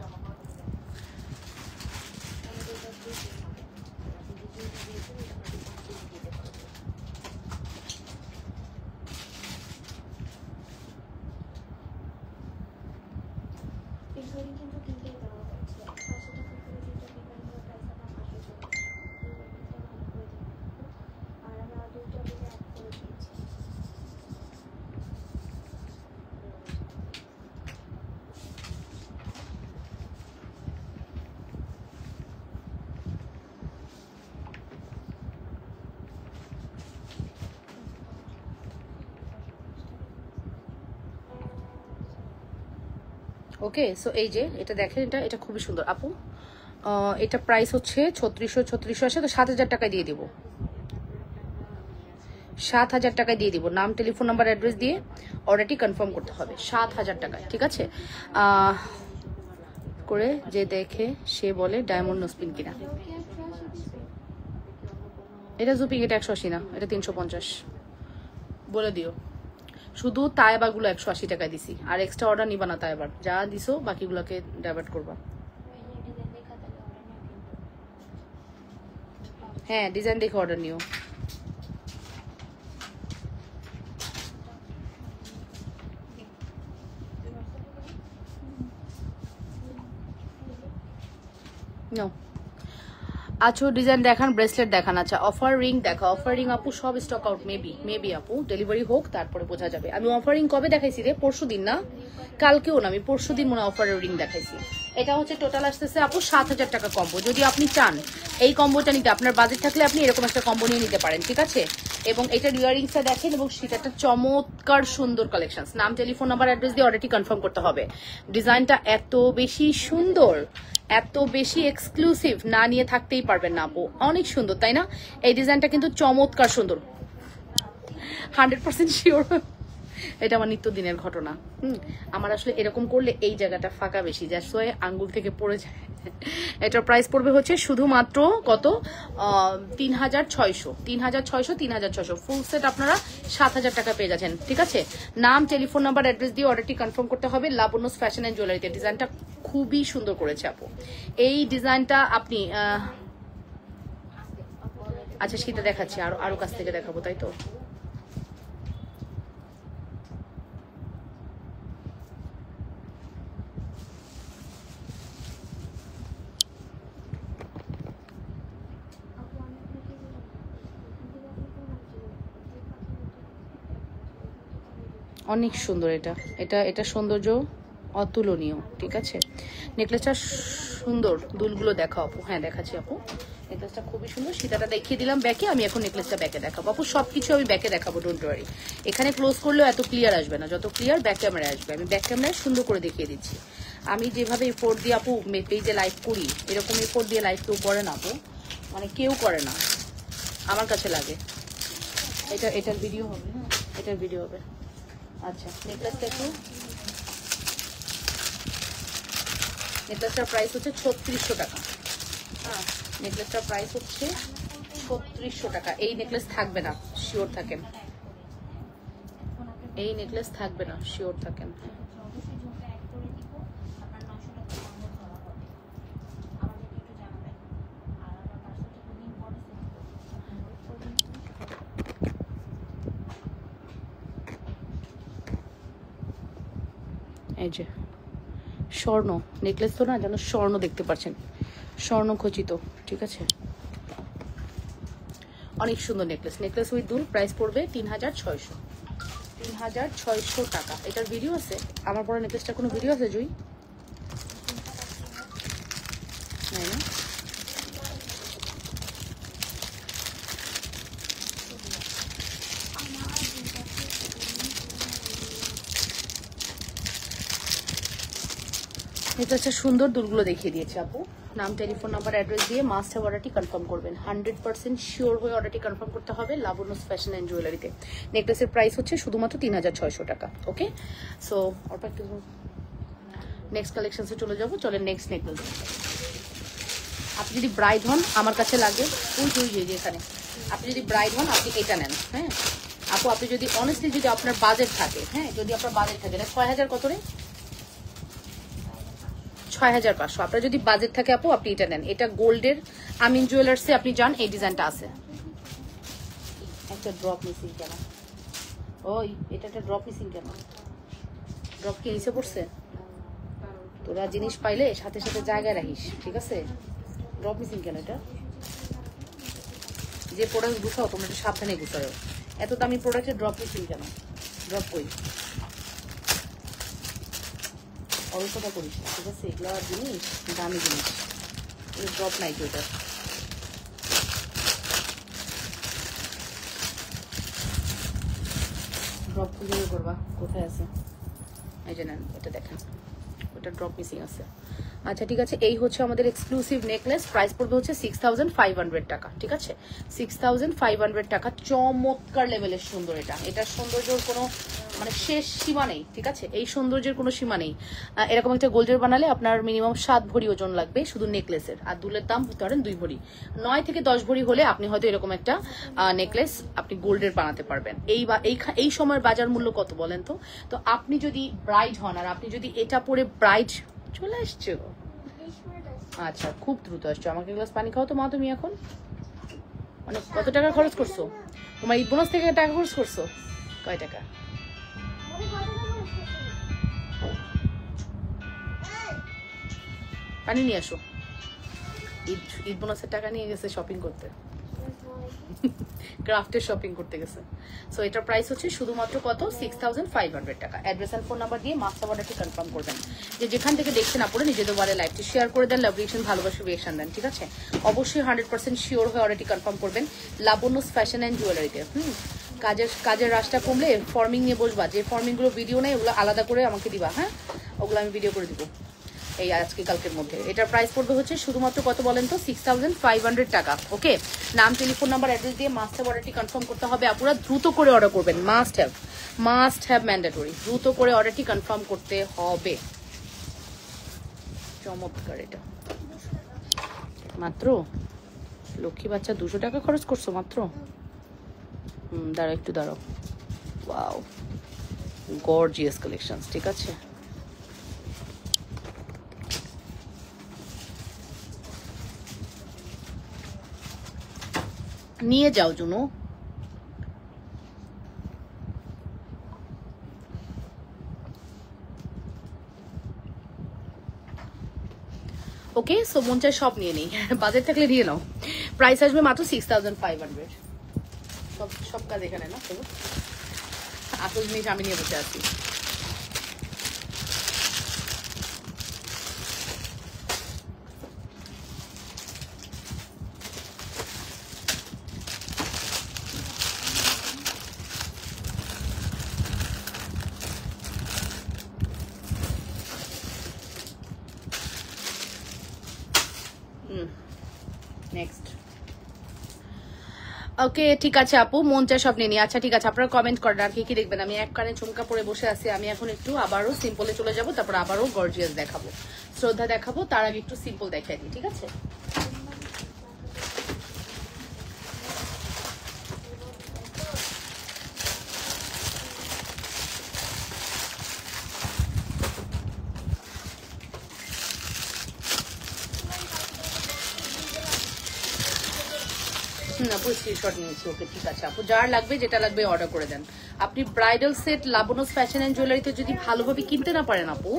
ওকে সো এই যে এটা দেখেন, এটা খুবই সুন্দর আপু। এটা প্রাইস হচ্ছে 3600 আসে, তো 7000 টাকায় দিয়ে দিব, 7000 টাকায় দিয়ে দিব। নাম, টেলিফোন নাম্বার, অ্যাড্রেস দিয়ে অর্ডারটি কনফার্ম করতে হবে 7000 টাকায়, ঠিক আছে? করে যে দেখে সে বলে ডায়মন্ড নোসপিন কিনা। এটা জুপিং, এটা 180 না, এটা 350 বলে দিও। শুধু তাইবাগুলো 180 টাকায় দিছি, আর এক্সট্রা অর্ডার নিবা না। তাইবার যা দিছো বাকিগুলোকে ডাইভার্ট করবা। হ্যাঁ, ডিজাইন দেখে অর্ডার নিও। নো আচ্ছা, ডিজাইন দেখান, ব্রেসলেট দেখান। আচ্ছা, অফার রিং দেখা। অফার রিং আপু সব স্টক আউট, মেবি আপু ডেলিভারি হোক তারপরে বোঝা যাবে। আমি অফার রিং কবে দেখাইছি রে? পরশু দিন না, কালকেও না, আমি পরশু দিন মনে অফারের রিং দেখাইছি। এটা হচ্ছে টোটাল আসতেছে আপু 7000 টাকা কম্বো। যদি আপনি চান এই কম্বোটা নিতে, আপনার বাজেট থাকলে আপনি এরকম একটা কম্বো নিয়ে নিতে পারেন, ঠিক আছে? এবং এটার ইয়ারিংসটা দেখেন, এবং সেটা একটা চমৎকার সুন্দর কালেকশন। নাম, টেলিফোন নাম্বার, অ্যাড্রেস দিয়ে অর্ডারটি কনফার্ম করতে হবে। ডিজাইনটা এত বেশি সুন্দর, এত বেশি এক্সক্লুসিভ, না নিয়ে থাকতেই পারবেন না আপু। অনেক সুন্দর, তাই না? এই ডিজাইনটা কিন্তু চমৎকার সুন্দর, 100% শিওর। এটা আমার নিত্যদিনের ঘটনা। আমার আসলে এরকম করলে এই জায়গাটা ফাঁকা বেশি, যার সোয়ে আঙ্গুল থেকে পড়ে যায়। এটার প্রাইস পড়বে হচ্ছে শুধুমাত্র কত? 3600, 3600 ফুল সেট আপনারা 7000 টাকা পেয়ে যাচ্ছেন, ঠিক আছে? নাম, টেলিফোন নাম্বার, অ্যাড্রেস দিয়ে অর্ডারটি কনফার্ম করতে হবে। লাবণ্যস ফ্যাশন অ্যান্ড জুয়েলারিতে। ডিজাইনটা খুবই সুন্দর করেছে আপু। এই ডিজাইনটা আপনি আচ্ছা সেটা দেখাচ্ছি, আরো কাছ থেকে দেখাবো, তাই তো? অনেক সুন্দর এটা, এটা এটা সৌন্দর্য অতুলনীয়, ঠিক আছে? নেকলেসটা সুন্দর, দুলগুলো দেখাও আপু। হ্যাঁ দেখাচ্ছি আপু, নেকলেসটা খুবই সুন্দর। সীতাটা দেখিয়ে দিলাম ব্যাকে, আমি এখন নেকলেসটা ব্যাকে দেখাবো আপু। সবকিছু আমি ব্যাকে দেখাবো, ডোন্ট ওয়ারি। এখানে ক্লোজ করলেও এত ক্লিয়ার আসবে না, যত ক্লিয়ার ব্যাক ক্যামেরায় আসবে। আমি ব্যাক ক্যামেরায় সুন্দর করে দেখিয়ে দিচ্ছি। আমি যেভাবে এফোর্ট দিয়ে আপু পেজে লাইভ করি, এরকম এফোর্ট দিয়ে লাইভ কেউ করে না আপু, মানে কেউ করে না, আমার কাছে লাগে। এটার ভিডিও হবে, হ্যাঁ এটার ভিডিও হবে। আচ্ছা, নেকলেসটা একটু, নেকলেসটার প্রাইস হচ্ছে 3600 টাকা। হ্যাঁ, নেকলেসটার প্রাইস হচ্ছে 3600 টাকা। এই নেকলেস থাকবে না, শিওর থাকেন। এই নেকলেস থাকবে না, শিওর থাকেন। এই যে স্বর্ণ নেকলেস, তো না যেন স্বর্ণ দেখতে পাচ্ছেন, স্বর্ণ খচিত, ঠিক আছে? অনেক সুন্দর নেকলেস, নেকলেস উইথ দুল। প্রাইস পড়বে 3600 টাকা। এটার ভিডিও আছে, আমার পরে নেকলেসটার কোনো ভিডিও আছে জুই? নাই না? নেকলেসটা সুন্দর, দুলগুলো দেখিয়ে দিয়েছে আপু। নাম, টেলিফোন নাম্বার, অ্যাড্রেস দিয়ে মাস্ট হ্যাভ অর্ডারটি কনফার্ম করবেন। 100% শিওর হয়ে অর্ডারটি কনফার্ম করতে হবে লাবণ্যস ফ্যাশন অ্যান্ড জুয়েলারিতে। নেকলেসের প্রাইস হচ্ছে শুধুমাত্র 3600 টাকা। ওকে, সো অল্প একটু নেক্সট কালেকশনসে চলে যাবো। চলেন নেক্সট নেকলেস। আপনি যদি ব্রাইড হন, আমার কাছে লাগে ওই যে এখানে, আপনি যদি ব্রাইড হন আপনি এটা নেন। হ্যাঁ আপু, আপনি যদি অনেস্টলি যদি আপনার বাজেট থাকে, হ্যাঁ যদি আপনার বাজেট থাকে, এটা 6000 কত রে? 6500। আপনার যদি বাজেট থাকে আপু, আপনি এটা নেন। এটা গোল্ডের আমিন জুয়েলার্সে আপনি যান, এই ডিজাইনটা আছে। একটা ড্রপ মিসিং কেন? ওই এটা একটা ড্রপ মিসিং কেন? ড্রপ কি নিচে পড়ছে? তোরা জিনিস পাইলে সাথে সাথে জায়গায় রাখিস, ঠিক আছে? ড্রপ মিসিং কেন? এটা যে প্রোডাক্ট গুছাও তোমরা একটু সাবধানে গুছাও। এত দামি প্রোডাক্টে ড্রপ মিসিং কেন? ড্রপ কই? অল্পটা করিস না, ঠিক আছে? এগুলো জিনিস দামি জিনিস, ড্রপ নাই তো। এটা ড্রপ খুঁজে করবা, কোথায় আছে? এই যে নেন, এটা দেখেন, ওটা ড্রপ মিসিং আছে। আচ্ছা ঠিক আছে, এই হচ্ছে আমাদের এক্সক্লুসিভ নেকলেস, প্রাইস পড়বে হচ্ছে 6500 টাকা। ঠিক আছে, 6500 টাকা। চমৎকার লেভেলের সুন্দর এটা, এটার সৌন্দর্যের কোনো মানে শেষ সীমা নেই। ঠিক আছে, এই সৌন্দর্যের কোনো সীমা নেই। এরকম একটা গোল্ডের বানালে আপনার মিনিমাম 7 ভরি ওজন লাগবে শুধু নেকলেসের, আর দুলের দাম হতে পারেন 2 ভরি। 9 থেকে 10 ভরি হলে আপনি হয়তো এরকম একটা নেকলেস আপনি গোল্ডের বানাতে পারবেন। এই সময়ের বাজার মূল্য কত বলেন তো? তো আপনি যদি ব্রাইড হন আর আপনি যদি এটা পরে ব্রাইড, চলে আসছো? আচ্ছা, খুব দ্রুত আসছো। আমাকে গ্লাস পানি খাও তো মা। তুমি এখন মানে কত টাকা খরচ করছো? তোমার ঈদ বোনাস থেকে টাকা খরচ করছো? কয় টাকা? পানি নিয়ে আসো। ঈদ বোনাসের টাকা নিয়ে গেছে শপিং করতে, ক্রাফটের শপিং করতে গেছে। সো এটার প্রাইস হচ্ছে শুধুমাত্র কত? 6500 টাকা। অ্যাড্রেস অ্যান্ড ফোন নাম্বার দিয়ে মাস্টার অর্ডারটি কনফার্ম করবেন। যেখান থেকে দেখছেন আপনারা নিজেদের বারে লাইভটি শেয়ার করে দেন, লাভ রিয়েকশন, ভালোবাসা রিয়েকশন দেন। ঠিক আছে, অবশ্যই 100% শিওর হয়ে অর্ডারটি কনফার্ম করবেন লাবণ্যস ফ্যাশন অ্যান্ড জুয়েলারিতে। কাজের রাশটা কমলে ফর্মিং নিয়ে বসবা, যে ফর্মিংগুলো ভিডিও নেই ওগুলো আলাদা করে আমাকে দিবা। হ্যাঁ, ওগুলো আমি ভিডিও করে দিব এই আজকে কালকের মধ্যে। এটার প্রাইস পড়বে হচ্ছে শুধুমাত্র কত বলেন তো? 6500 টাকা। ওকে, নাম, টেলিফোন নাম্বার, অ্যাড্রেস দিয়ে মাস্ট হ্যাভ অর্ডারটি কনফার্ম করতে হবে। আপনারা দ্রুত করে অর্ডার করবেন, মাস্ট হ্যাভ ম্যান্ডেটরি, দ্রুত করে অর্ডারটি কনফার্ম করতে হবে। চমৎকার এটা, মাত্র লক্ষ্মী বাচ্চা 200 টাকা খরচ করছো মাত্র। দাঁড়াও একটু দাঁড়াও। Wow, gorgeous collections. ঠিক আছে, নিয়ে যাও জুনু। ওকে, সো মন চায় সব নিয়ে নেই, বাজেট থাকলে নিয়ে নাও। প্রাইস আসবে মাত্র 6500। সব কাজ এখানে না, চলো আসল জিনিস আমি নিয়ে বসে আছি। নেক্সট। ওকে ঠিক আছে আপু, মন চায় সব নিয়ে নিই। আচ্ছা ঠিক আছে, আপনারা কমেন্ট করেন আর কি কি দেখবেন। আমি এক কানে ঝুমকা পরে বসে আছি। আমি এখন একটু আবারও সিম্পলে চলে যাব, তারপর আবারও গর্জিয়াস দেখাবো, শ্রদ্ধা দেখাবো। তার আগে একটু সিম্পল দেখাই দিই। ঠিক আছে, আপু স্ক্রিনশট নিয়েছি। ওকে ঠিক আছে আপু, যার লাগবে যেটা লাগবে অর্ডার করে দেন। আপনি bridal set Labanyas fashion and জুয়েলারিতে যদি ভালোভাবে কিনতে না পারেন আপু,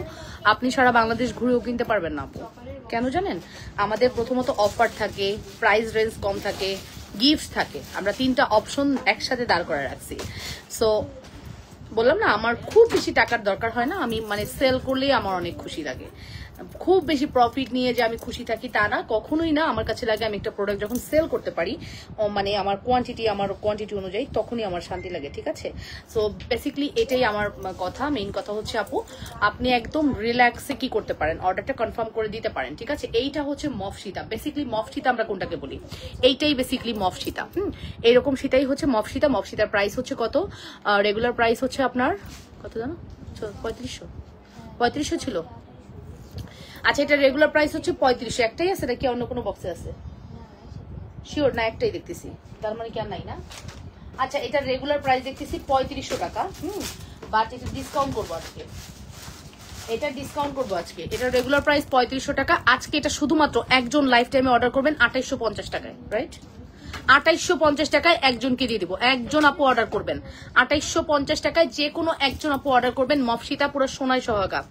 আপনি সারা বাংলাদেশ ঘুরেও কিনতে পারবেন না আপু। কেন জানেন? আমাদের প্রথমত অফার থাকে, প্রাইস রেঞ্জ কম থাকে, গিফট থাকে। আমরা 3টা অপশন একসাথে দাঁড় করে রাখছি। সো বললাম না, আমার খুব বেশি টাকার দরকার হয় না। আমি মানে সেল করলেই আমার অনেক খুশি লাগে। খুব বেশি প্রফিট নিয়ে যে আমি খুশি থাকি তা না, কখনোই না। আমার কাছে লাগে আমি একটা প্রোডাক্ট যখন সেল করতে পারি, মানে আমার কোয়ান্টিটি অনুযায়ী, তখনই আমার শান্তি লাগে। ঠিক আছে, সো বেসিক্যালি এটাই আমার কথা। মেইন কথা হচ্ছে আপু, আপনি একদম রিল্যাক্সে কি করতে পারেন, অর্ডারটা কনফার্ম করে দিতে পারেন। ঠিক আছে, এইটা হচ্ছে মফ সীতা। বেসিক্যালি মফ সীতা আমরা কোনটাকে বলি, এইটাই বেসিক্যালি মফ সীতা। এইরকম সীতাই হচ্ছে মফ সীতা। মফ সীতার প্রাইস হচ্ছে কত? রেগুলার প্রাইস হচ্ছে আপনার কত জানো? 3500 ছিল। আচ্ছা, এটা রেগুলার প্রাইস হচ্ছে 3500। একটাই আছে নাকি অন্য কোনো বক্সে আছে? শিওর না, একটাই দেখতেছি, তার মানে কি আর নাই না? আচ্ছা, এটা রেগুলার প্রাইস দেখতেছি 3500 টাকা। বাট এটা ডিসকাউন্ট করবো আজকে, এটা রেগুলার প্রাইস 3500 টাকা। আজকে এটা শুধুমাত্র একজন লাইফ টাইমে অর্ডার করবেন 2850 টাকায়, রাইট? 2850 টাকায় একজনকে দিয়ে দিব। একজন আপু অর্ডার করবেন 2850 টাকায়, যে কোনো একজন আপু অর্ডার করবেন। মফসিতা পুরো সোনায় সোহাগা,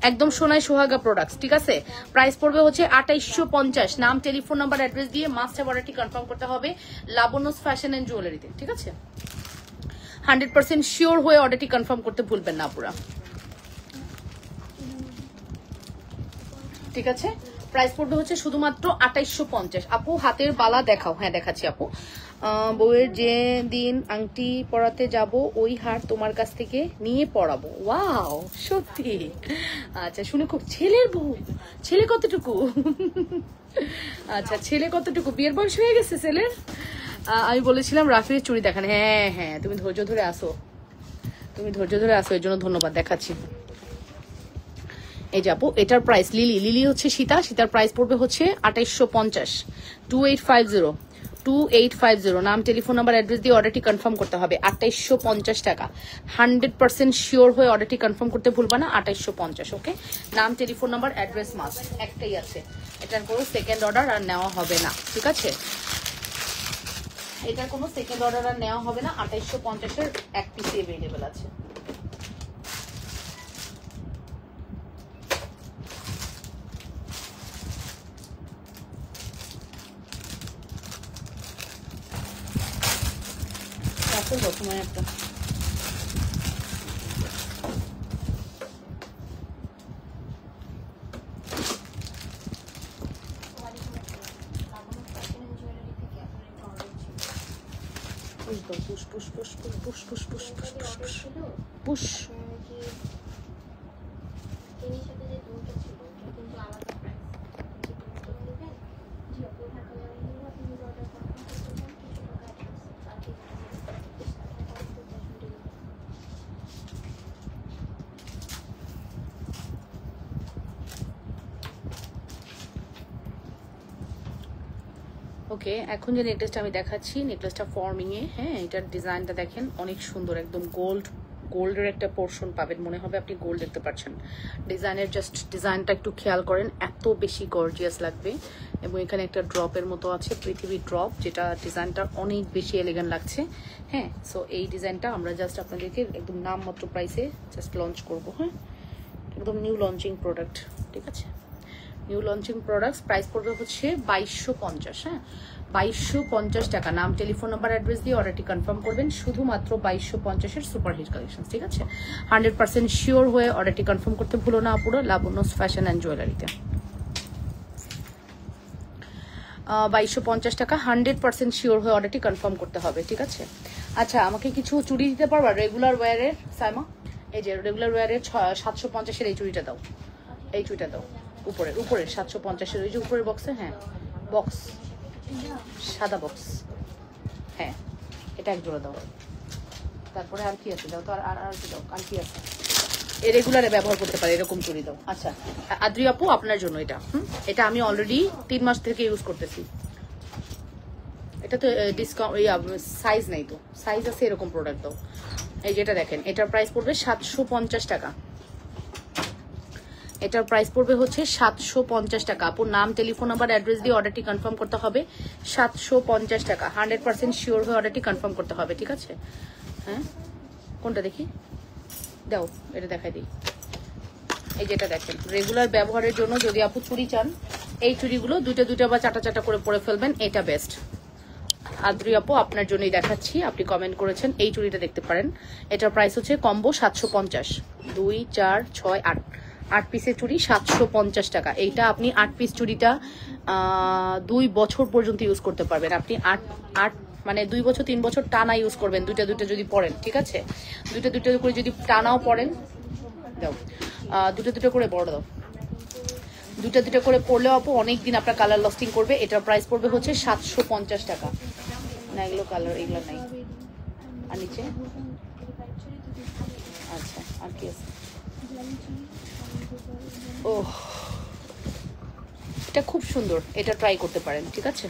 একদম সোনায় সোহাগা প্রোডাক্টস। ঠিক আছে, প্রাইস পড়বে হচ্ছে 2850। নাম, টেলিফোন নাম্বার, অ্যাড্রেস দিয়ে মাস্ট হ্যাভ অর্ডারটি কনফার্ম করতে হবে লাবণ্যস ফ্যাশন অ্যান্ড জুয়েলারিতে। ঠিক আছে, 100% শিওর হয়ে অর্ডারটি কনফার্ম করতে ভুলবেন না আপুরা। ঠিক আছে, প্রাইস পড়বে হচ্ছে শুধুমাত্র 2850। আপু হাতের বালা দেখাও। হ্যাঁ দেখাচ্ছি আপু। বউয়ের যে দিন আংটি পরাতে যাব ওই হার তোমার কাছ থেকে নিয়ে পরাবো। ওয়াও সত্যি? আচ্ছা শুনে খুব, ছেলের বউ, ছেলে কতটুকু? আচ্ছা ছেলে কতটুকু, বিয়ের বয়স হয়ে গেছে ছেলের? আমি বলেছিলাম রাফির চুড়ি দেখান। হ্যাঁ হ্যাঁ তুমি ধৈর্য ধরে আসো, তুমি ধৈর্য ধরে আসো, এর জন্য ধন্যবাদ। দেখাচ্ছি। এই যাবো, এটার প্রাইস লিলি, লিলি হচ্ছে সীতা, সীতার প্রাইস পড়বে হচ্ছে 2850, 2850, 2850। নাম টেলিফোন নাম্বার অ্যাড্রেস দিয়ে অর্ডারটি কনফার্ম করতে হবে। 2850 টাকা। 100% শিওর হয়ে অর্ডারটি কনফার্ম করতে ভুলবা না। 2850। ওকে, নাম টেলিফোন নাম্বার অ্যাড্রেস মাস্ট একটাই আছে, এটার কোনো সেকেন্ড অর্ডার আর নেওয়া হবে না। ঠিক আছে, এটার কোনো সেকেন্ড অর্ডার আর নেওয়া হবে না। 2850-এর এক পিস অ্যাভেলেবেল আছে। বর্তমানে একটা push push push push push push push push push push. Okay, এখন যে নেকলেসটা আমি দেখাচ্ছি, নেকলেসটা ফর্মিংয়ে। হ্যাঁ, এটার ডিজাইনটা দেখেন অনেক সুন্দর, একদম গোল্ডের একটা পোর্শন পাবেন, মনে হবে আপনি গোল্ড দেখতে পাচ্ছেন। ডিজাইনের জাস্ট ডিজাইনটা একটু খেয়াল করেন, এত বেশি গর্জিয়াস লাগবে। এবং এখানে একটা ড্রপের মতো আছে, পৃথিবী ড্রপ, যেটা ডিজাইনটা অনেক বেশি এলিগেন্ট লাগছে। হ্যাঁ, সো এই ডিজাইনটা আমরা জাস্ট আপনাদেরকে একদম নামমাত্র প্রাইসে জাস্ট লঞ্চ করবো। হ্যাঁ, একদম নিউ লঞ্চিং প্রোডাক্ট। ঠিক আছে, নিউ লঞ্চিং প্রোডাক্টস। প্রাইস পড়বে হচ্ছে 2250। হ্যাঁ, 2250 টাকা। নাম টেলিফোন নাম্বার অ্যাড্রেস দিয়ে অর্ডারটি কনফার্ম করবেন। শুধুমাত্র 2250-এর সুপারহিট কালেকশন। ঠিক আছে, 100% শিওর হয়ে অর্ডারটি কনফার্ম করতে ভুলো না পুরো লাবণ্যস ফ্যাশন অ্যান্ড জুয়েলারিতে। 2250 টাকা, 100% শিওর হয়ে অর্ডারটি কনফার্ম করতে হবে। ঠিক আছে, আচ্ছা আমাকে কিছু চুড়ি দিতে পারবা রেগুলার ওয়্যারের? সাইমা, এই যে রেগুলার ওয়্যারের 750-এর এই চুড়িটা দাও, এই চুড়িটা দাও। উপরের 750-এর ওই যে উপরের বক্সে। হ্যাঁ, বক্স, সাদা বক্স। হ্যাঁ, এটা এক জোড়া দাও। তারপরে আর কি আছে দাও তো, আর কি দাও, আর কি আছে? এই রেগুলারে ব্যবহার করতে পারে এরকম চুড়ি দাও। আচ্ছা আদ্রি আপু, আপনার জন্য এটা। এটা আমি অলরেডি 3 মাস থেকে ইউজ করতেছি। এটা তো ডিসকাউন্ট সাইজ নেই তো, সাইজ আছে এরকম প্রোডাক্ট দাও। এই যেটা দেখেন, এটার প্রাইস পড়বে 750 টাকা। এটার প্রাইস পড়বে হচ্ছে 750 টাকা। আপুর নাম টেলিফোন নাম্বার অ্যাড্রেস দিয়ে অর্ডারটি কনফার্ম করতে হবে। 750 টাকা, 100% শিওর হয়ে অর্ডারটি কনফার্ম করতে হবে। ঠিক আছে, হ্যাঁ কোনটা দেখি দাও, এটা দেখাই দিই। এই যেটা দেখেন, রেগুলার ব্যবহারের জন্য যদি আপু চুড়ি চান, এই চুড়িগুলো দুইটা বা চারটা করে পরে ফেলবেন, এটা বেস্ট। আদ্রি আপু আপনার জন্যই দেখাচ্ছি, আপনি কমেন্ট করেছেন, এই চুড়িটা দেখতে পারেন। এটার প্রাইস হচ্ছে কম্বো 750, 2 4 6 8 8 পিসের চুড়ি 750 টাকা। এইটা আপনি 8 পিস চুড়িটা 2 বছর পর্যন্ত ইউজ করতে পারবেন। আপনি 8 মানে 2 বছর 3 বছর টানা ইউজ করবেন, দুইটা যদি পরেন। ঠিক আছে, দুইটা করে যদি টানাও পরেন, দাও দুটো করে বড় দাও, দুইটা করে পরলেও আপু অনেকদিন আপনার কালার লাস্টিং করবে। এটার প্রাইস পড়বে হচ্ছে 750 টাকা। না এগুলো কালার, এগুলো নাই। আর নিচে আচ্ছা আর কি আছে? ও এটা খুব সুন্দর, এটা ট্রাই করতে পারেন। ঠিক আছে,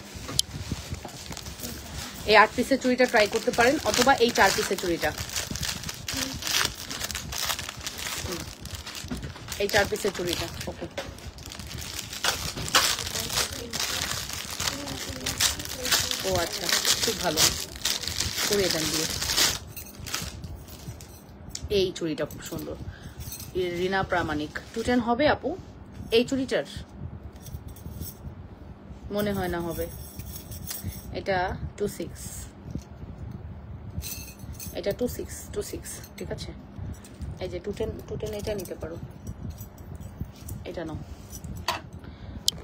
এই 8 পিসের চুড়িটা ট্রাই করতে পারেন, অথবা এই 4 পিসের চুড়িটা, এই 4 পিসের চুড়িটা। ওকে, ও আচ্ছা খুব ভালো, করিয়ে দেন দিয়ে। এই চুড়িটা খুব সুন্দর, রিনা প্রামাণিক। 210 হবে আপু এই চুড়িটার? মনে হয় না হবে। এটা 26, এটা 26। ঠিক আছে, এই যে 210 এটা নিতে পারো, এটা নাও।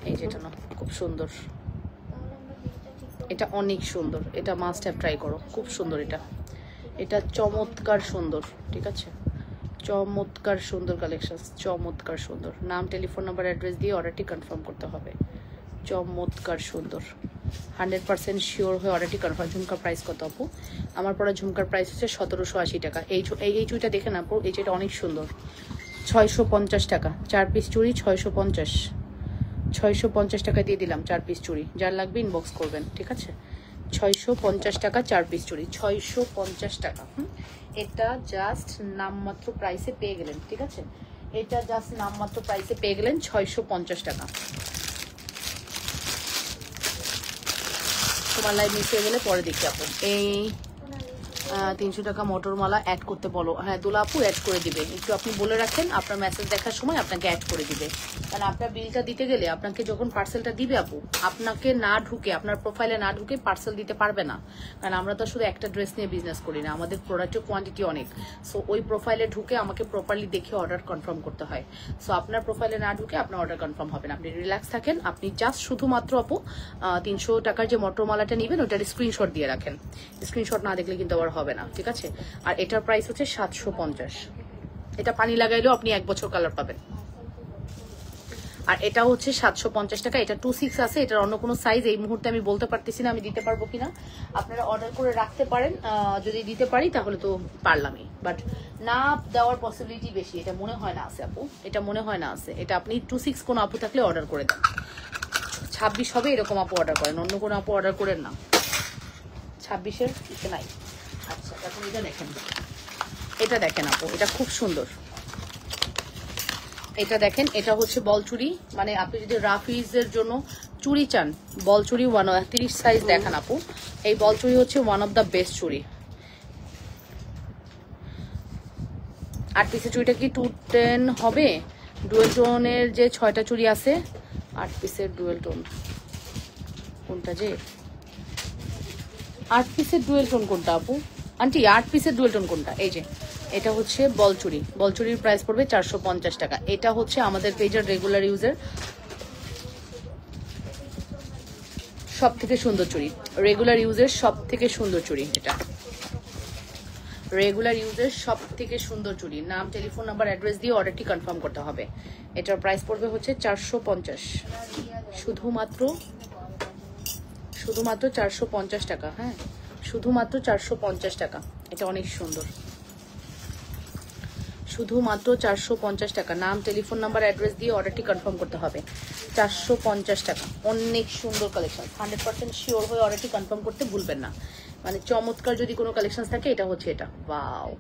এই যেটা না, খুব সুন্দর, এটা অনেক সুন্দর, এটা মাস্ট হ্যাভ ট্রাই করো, খুব সুন্দর এটা, এটা চমৎকার সুন্দর, ঠিক আছে, চমৎকার সুন্দর কালেকশন, চমৎকার সুন্দর। নাম, টেলিফোন নাম্বার, অ্যাড্রেস দিয়ে অর্ডারটি কনফার্ম করতে হবে। চমৎকার সুন্দর, 100% শিওর হয়ে অর্ডারটি কনফার্ম। ঝুমকার প্রাইস কত আপু? আমার পড়া ঝুমকার প্রাইস হচ্ছে 1780 টাকা। এই চুড়িটা দেখে না আপু, এই চুড়িটা অনেক সুন্দর, 650 টাকা 4 পিস চুড়ি, 650 টাকা দিয়ে দিলাম 4 পিস চুড়ি। যার লাগবে ইনবক্স করবেন, ঠিক আছে। 650 টাকা 4 পিস চুড়ি, 650 টাকা। এটা জাস্ট নামমাত্র প্রাইসে পেয়ে গেলেন, ঠিক আছে, এটা জাস্ট নামমাত্র প্রাইসে পেয়ে গেলেন 650 টাকা। তোমার লাইভ মিস হয়ে গেলে পরে দেখি আপু। এই 300 টাকা মোটরমালা অ্যাড করতে বলো। হ্যাঁ দোলা আপু অ্যাড করে দিবে, একটু আপনি বলে রাখেন, আপনার মেসেজ দেখার সময় আপনাকে অ্যাড করে দিবে। কারণ আপনার বিলটা দিতে গেলে আপনাকে যখন পার্সেলটা দিবে আপু, আপনাকে না ঢুকে, আপনার প্রোফাইলে না ঢুকে পার্সেল দিতে পারবে না। কারণ আমরা তো শুধু একটা ড্রেস নিয়ে বিজনেস করি না, আমাদের প্রোডাক্টের কোয়ান্টিটি অনেক। সো ওই প্রোফাইলে ঢুকে আমাকে প্রপারলি দেখে অর্ডার কনফার্ম করতে হয়। সো আপনার প্রোফাইলে না ঢুকে আপনার অর্ডার কনফার্ম হবে না। আপনি রিল্যাক্স থাকেন, আপনি জাস্ট শুধুমাত্র আপু 300 টাকার যে মোটরমালাটা নেবেন ওটার স্ক্রিনশট দিয়ে রাখেন। স্ক্রিনশট না দেখলে কিন্তু আবার হবে না, ঠিক আছে। আর এটার প্রাইস হচ্ছে 750। এটা পানি লাগাইলেও আপনি 1 বছর কালার পাবেন। আর এটা হচ্ছে 750 টাকা। এটা 26 আছে, এটার অন্য কোনো সাইজ এই মুহূর্তে আমি বলতে পারতেছি না আমি দিতে পারবো কিনা। আপনারা অর্ডার করে রাখতে পারেন, যদি দিতে পারি তাহলে তো পারলামই, বাট না দেওয়ার পসিবিলিটি বেশি। এটা মনে হয় না আছে আপু, এটা মনে হয় না আছে। এটা আপনি 26 কোনো আপু থাকলে অর্ডার করে দেন, 26 হবে এরকম আপু অর্ডার করেন, অন্য কোনো আপু অর্ডার করেন না। 26-এর কিছু নাই। আচ্ছা এখন এটা দেখেন, এটা দেখেন আপু, এটা খুব সুন্দর, এটা দেখেন, এটা হচ্ছে বল চুড়ি। মানে আপনি যদি রাফিজের জন্য চুড়ি চান, বল চুড়ি 130 সাইজ দেখান আপু। এই বল চুড়ি হচ্ছে ওয়ান অফ দ্য বেস্ট চুড়ি। 8 পিসের চুড়িটা কি 210 হবে? ডুয়েল টোনের যে 6টা চুড়ি আছে, 8 পিসের ডুয়েল টোন কোনটা, যে 8 পিসের ডুয়েল টোন কোনটা আপু? আন্টি 8 পিসের ডুয়েল টোন কোনটা? এই যে এটা হচ্ছে বলচুরি, বলচুরির প্রাইস পড়বে 450 টাকা। এটা হচ্ছে আমাদের পেজের রেগুলার ইউজের সব থেকে সুন্দর চুড়ি, রেগুলার ইউজের সব থেকে সুন্দর চুড়ি, এটা রেগুলার ইউজের সব থেকে সুন্দর চুড়ি। নাম, টেলিফোন নাম্বার, অ্যাড্রেস দিয়ে অর্ডারটি কনফার্ম করতে হবে। এটার প্রাইস পড়বে হচ্ছে 450, শুধুমাত্র 450 টাকা। হ্যাঁ শুধুমাত্র 450 টাকা। এটা অনেক সুন্দর, শুধুমাত্র 450 টাকা। নাম, টেলিফোন নাম্বার, অ্যাড্রেস দিয়ে অর্ডারটি কনফার্ম করতে হবে। 450 টাকা, অনেক সুন্দর কালেকশন। 100% শিওর হয়ে অর্ডারটি কনফার্ম করতে ভুলবেন না। মানে চমৎকার যদি কোনো কালেকশন থাকে এটা হচ্ছে এটা। Wow,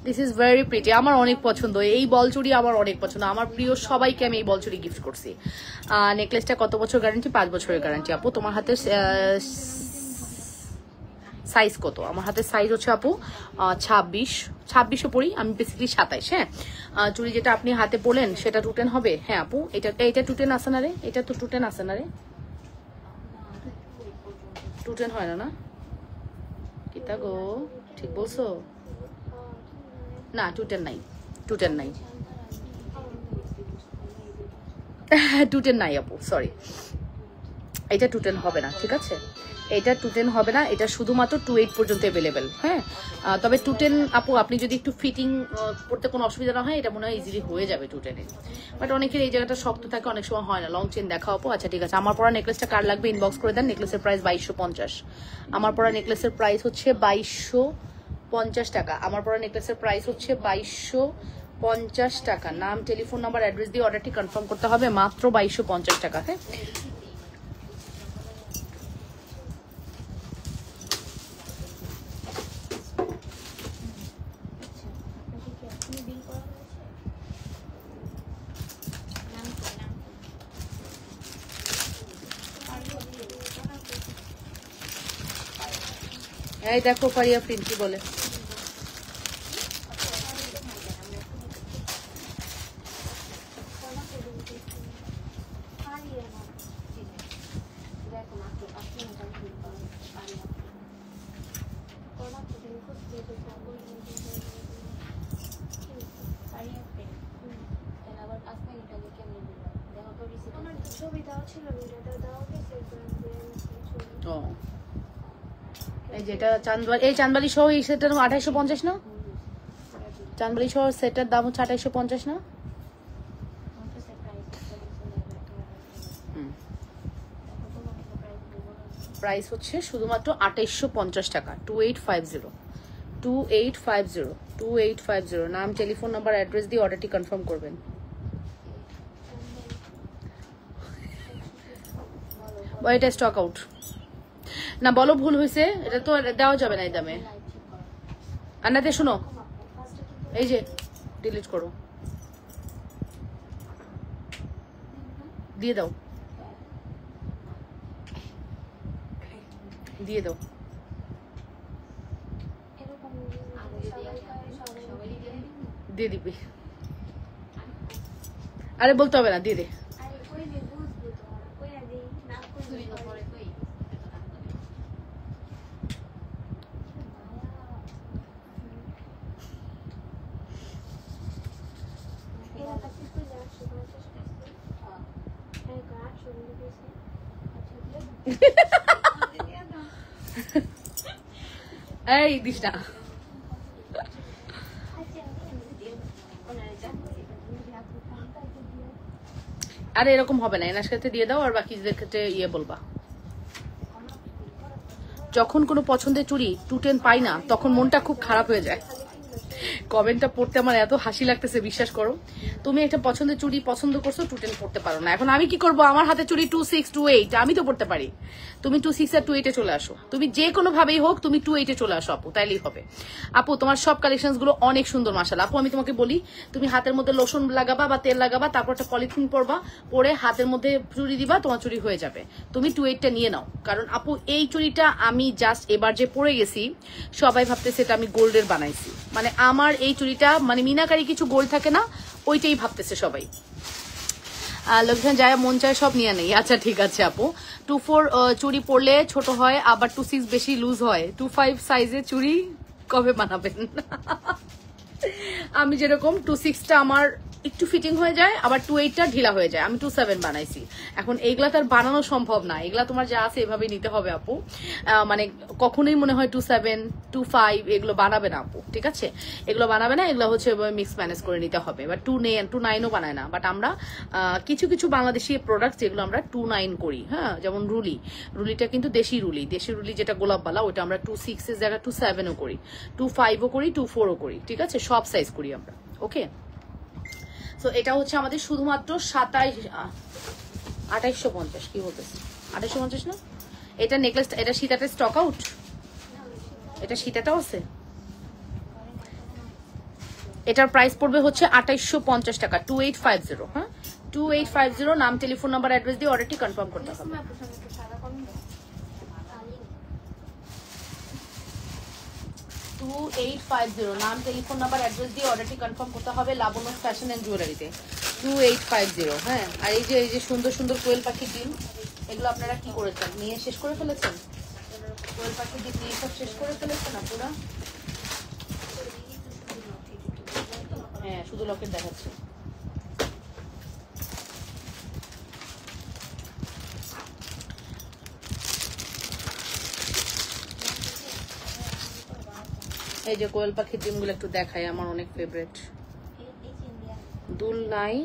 this is very pretty. আমার অনেক পছন্দ এই বলচুড়ি, আমার অনেক পছন্দ। আমার প্রিয় সবাইকে আমি এই বলচুড়ি গিফট করছি। নেকলেসটা কত বছর গ্যারান্টি? 5 বছরের গ্যারান্টি আপু। তোমার হাতে সাইজ কত? আমার হাতে সাইজ হচ্ছে আপু 26ও পড়ি আমি, বেসিক্যালি 27। হ্যাঁ চুড়ি যেটা আপনি হাতে পড়লেন সেটা 210 হবে? হ্যাঁ আপু এটা 210 আসে না রে? এটা তো 210 আসে না রে? 210 হয় না? না কিতা গো, ঠিক বলছো না? 210 নাই, 210 নাই, 210 নাই আপু, সরি। এটা 210 হবে না, ঠিক আছে, এটা 210 হবে না। এটা শুধুমাত্র 28 পর্যন্ত অ্যাভেলেবেল। হ্যাঁ তবে 210 আপু আপনি যদি একটু ফিটিং করতে কোনো অসুবিধা না হয়, এটা মনে হয় ইজিলি হয়ে যাবে 210-এ। বাট অনেকের এই জায়গাটা শক্ত থাকে, অনেক সময় হয় না। লং চেন দেখা আপু? আচ্ছা ঠিক আছে। আমার পরা নেকলেসটা কার লাগবে ইনবক্স করে দেন। নেকলেসের প্রাইস 2250। আমার পরা নেকলেসের প্রাইস হচ্ছে 2250 টাকা। আমার পরা নেকলেসের প্রাইস হচ্ছে 2250 টাকা। নাম, টেলিফোন নাম্বার, অ্যাড্রেস দিয়ে অর্ডারটি কনফার্ম করতে হবে, মাত্র 2250 টাকা। হ্যাঁ এই দেখো ফারিয়া প্রিন্ট কি বলে। ছবি দেওয়া ছিল এই যেটা চাঁদবালি, এই চাঁদবালি সহ এই সেটটার দাম 2850 না? চাঁদবালি সহ সেটটার দাম হচ্ছে 2850 না? প্রাইস হচ্ছে শুধুমাত্র 2850 টাকা। 2850 নাম, টেলিফোন নাম্বার, অ্যাড্রেস দিয়ে অর্ডারটি কনফার্ম করবেন। এটা স্টক আউট না, বলো ভুল হয়েছে, এটা তো দেওয়া যাবে না এই দামে। আন্নাতে শুনো, এই যে ডিলিট করো, দিয়ে দাও, দিয়ে দাও। দিয়ে দিবি, আরে বলতে হবে না, দিয়ে দে। এই দিস না, আরে এরকম হবে না, এনার সাথে দিয়ে দাও আর বাকিদের ক্ষেত্রে বলবা। যখন কোনো পছন্দের চুড়ি 210 পাই না তখন মনটা খুব খারাপ হয়ে যায়। কমেন্টটা পড়তে আমার এত হাসি লাগতেছে, বিশ্বাস করো। তুমি একটা পছন্দের চুড়ি পছন্দ করছো, 210 পড়তে পারো না, এখন আমি কি করবো? আমার হাতে চুড়ি 26, 28, আমি তো পড়তে পারি। তুমি 26 আর 28 চলে আসো, তুমি যে কোনো ভাবেই হোক তুমি 28 চলে আসো আপু, তাইলেই হবে। আপু তোমার সব কালেকশন গুলো অনেক সুন্দর মাশাআল্লাহ। আপু আমি তোমাকে বলি, তুমি হাতের মধ্যে লোশন লাগাবা বা তেল লাগাবা, তারপর একটা পলিথিন পরবা, পরে হাতের মধ্যে চুড়ি দিবা, তোমার চুড়ি হয়ে যাবে। তুমি 28টা নিয়ে নাও, কারণ আপু এই চুড়িটা আমি জাস্ট এবার যে পরে গেছি সবাই ভাবতেছে এটা আমি গোল্ডের বানাইছি, মানে আমার এই চুড়িটা মানে মিনাকারি কিছু গোল্ড থাকে না, ওইটাই ভাবতেছে সবাই। লোকজন যায় মন চায় সব নিয়ে নেই। আচ্ছা ঠিক আছে আপু, 24 চুড়ি পরলে ছোট হয়, আবার 26 বেশি লুজ হয়। 25 সাইজের চুড়ি কবে বানাবেন? আমি যেরকম 26টা আমার একটু ফিটিং হয়ে যায়, আবার 28টা ঢিলা হয়ে যায়, আমি 27 বানাইছি। এখন এইগুলা তার বানানো সম্ভব না, এগুলা তোমার যা আছে এভাবে নিতে হবে আপু। মানে কখনোই মনে হয় 27, 25 এগুলো বানাবে না আপু, ঠিক আছে? এগুলো বানাবে না, এগুলো হচ্ছে মিক্স ম্যানেজ করে নিতে হবে। বা 29ও বানায় না, বাট আমরা কিছু কিছু বাংলাদেশি প্রোডাক্ট যেগুলো আমরা 29 করি, হ্যাঁ, যেমন রুলিটা কিন্তু দেশি রুলি যেটা গোলাপবালা, ওটা আমরা 26 এর জায়গায় 27ও করি, 25ও করি, 24ও করি, ঠিক আছে? সব সাইজ করি আমরা, ওকে? সো এটা হচ্ছে আমাদের শুধুমাত্র 2850। কি বলতেছে 2850 না? এটা নেকলেস, এটা সীতাটা স্টক আউট, এটা সীতাটাও আছে। এটার প্রাইস পড়বে হচ্ছে 2850 টাকা, 2850। হ্যাঁ 2850, নাম, টেলিফোন নাম্বার, অ্যাড্রেস দিয়ে অর্ডারটি কনফার্ম করতে হবে। 2850, নাম, টেলিফোন নাম্বার, অ্যাড্রেস দিয়ে অর্ডারটি কনফার্ম করতে হবে লাবণ্য ফ্যাশন এন্ড জুয়েলারিতে। 2850। হ্যাঁ, আর এই যে সুন্দর সুন্দর কোয়েল পাখির ডিম, এগুলো আপনারা কি করেছেন? নিয়ে শেষ করে ফেলেছেন? কোয়েল পাখির ডিম নিয়ে সব শেষ করে ফেলেছেন আপনারা? হ্যাঁ, শুধু লকেট দেখাচ্ছে। এই যে কোয়েল পাখির ডিমগুলো একটু দেখাই, আমার অনেক ফেভারিট। দুল নাই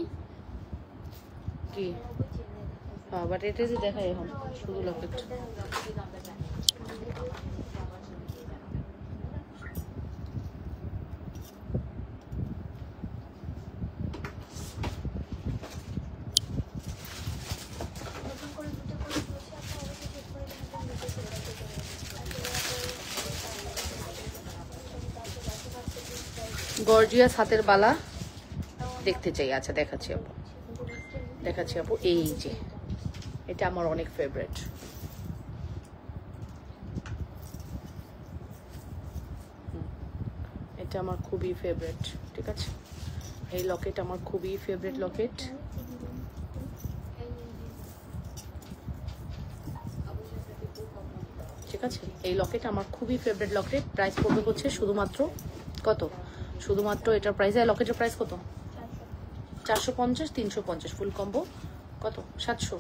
কি? হ্যাঁ, বাট এটা যে দেখাই এখন শুধু লকেট। গর্জিয়াস হাতের বালা দেখতে চাই। আচ্ছা দেখাচ্ছি আপু, এই যে এটা আমার অনেক ফেভারিট। এটা আমার খুবই ফেভারিট, ঠিক আছে? এই লকেট আমার খুবই ফেভারিট লকেট। ঠিক আছে, এই লকেট আমার খুবই ফেভারিট লকেট। প্রাইস পড়বে হচ্ছে শুধুমাত্র কত? শুধুমাত্র এটার প্রাইস, লকেটের প্রাইস কত? 450, 350 ফুল কম্বো কত? 700,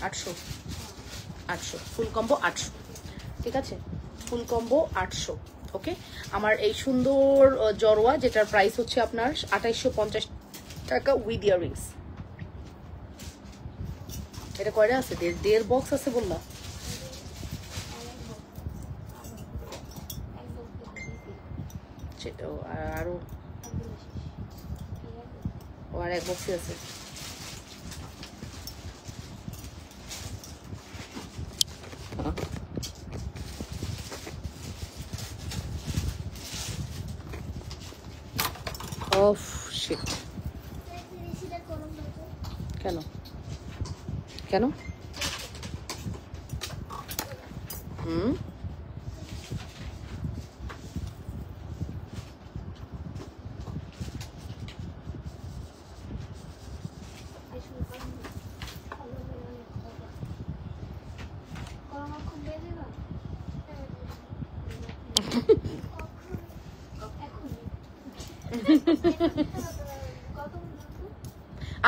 800 ফুল কম্বো 800। ঠিক আছে, ফুল কম্বো 800। ওকে, আমার এই সুন্দর জরোয়া যেটার প্রাইস হচ্ছে আপনার 2850 টাকা উইথ ইয়াররিংস। এটা কয়টা আছে? 1.5 বক্স আছে বললা? আরো আর এক বক্সই আছে। অফ শিট। কেন কেন?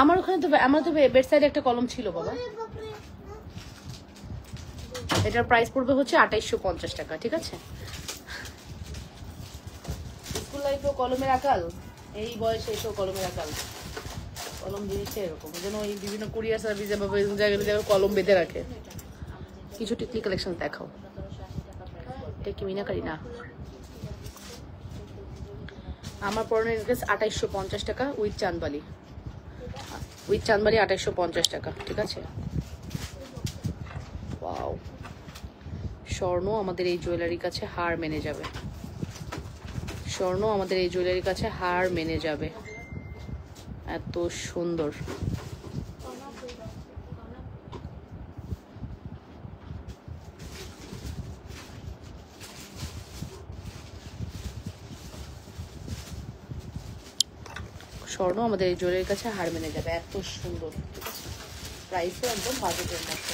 আমার ওখানে তো বেড সাইডে একটা কলম ছিল বাবা। এটার প্রাইস পড়বে হচ্ছে 2850 টাকা। ঠিক আছে, স্কুল লাইফেও কলমের আকাল, এই বয়সে এসেও কলমের আকাল। কলম দিয়েছে এরকম যেন ওই বিভিন্ন কুরিয়ার সার্ভিসে বা জায়গায় কলম বেঁধে রাখে। কিছু টিকলি কালেকশন দেখাও। এটা কি মিনাকারি? না, আমার পরনের ড্রেস 2850 টাকা উইথ চাঁদবালি। 2850 টাকা। ঠিক আছে, ওয়াও। স্বর্ণ আমাদের এই জুয়েলারির কাছে হার মেনে যাবে। স্বর্ণ আমাদের এই জুয়েলারির কাছে হার মেনে যাবে। এত সুন্দর। স্বর্ণ আমাদের এই জুয়েলারির কাছে হার মেনে যাবে। এত সুন্দর। ঠিক আছে, প্রাইসও একদম বাজেটের মধ্যে।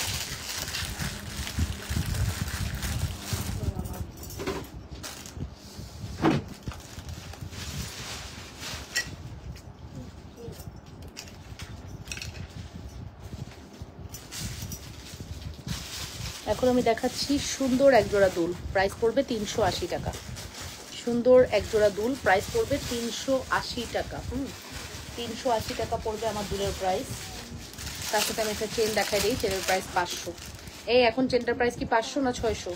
এখন আমি দেখাচ্ছি সুন্দর একজোড়া দুল, প্রাইস পড়বে 380 টাকা। সুন্দর একজোড়া দুল, প্রাইস পড়বে 380 টাকা। 380 টাকা পড়বে আমার দুলের প্রাইস। তার সাথে আমি একটা চেন দেখাই দিই, চেনের প্রাইস 500। এই এখন চেনটার প্রাইস কি 500 না 600?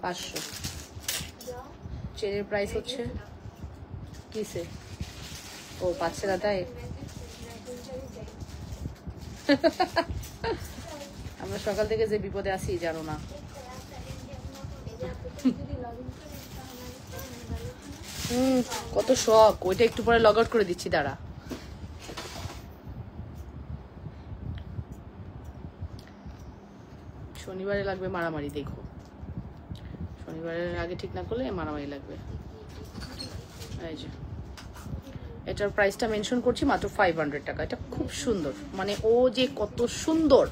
500। চেনের প্রাইস হচ্ছে কিসে? ও পাচ্ছে না তাই? আমরা সকাল থেকে যে বিপদে আছি জানো না। কত শখ। ওইটা একটু পরে লগ আউট করে দিচ্ছি, দাঁড়া। শনিবারে লাগবে মারামারি, দেখো। শনিবারের আগে ঠিক না করলে মারামারি লাগবে। এই যে এটার প্রাইসটা মেনশন করছি মাত্র 500 টাকা। এটা খুব সুন্দর, মানে ও যে কত সুন্দর।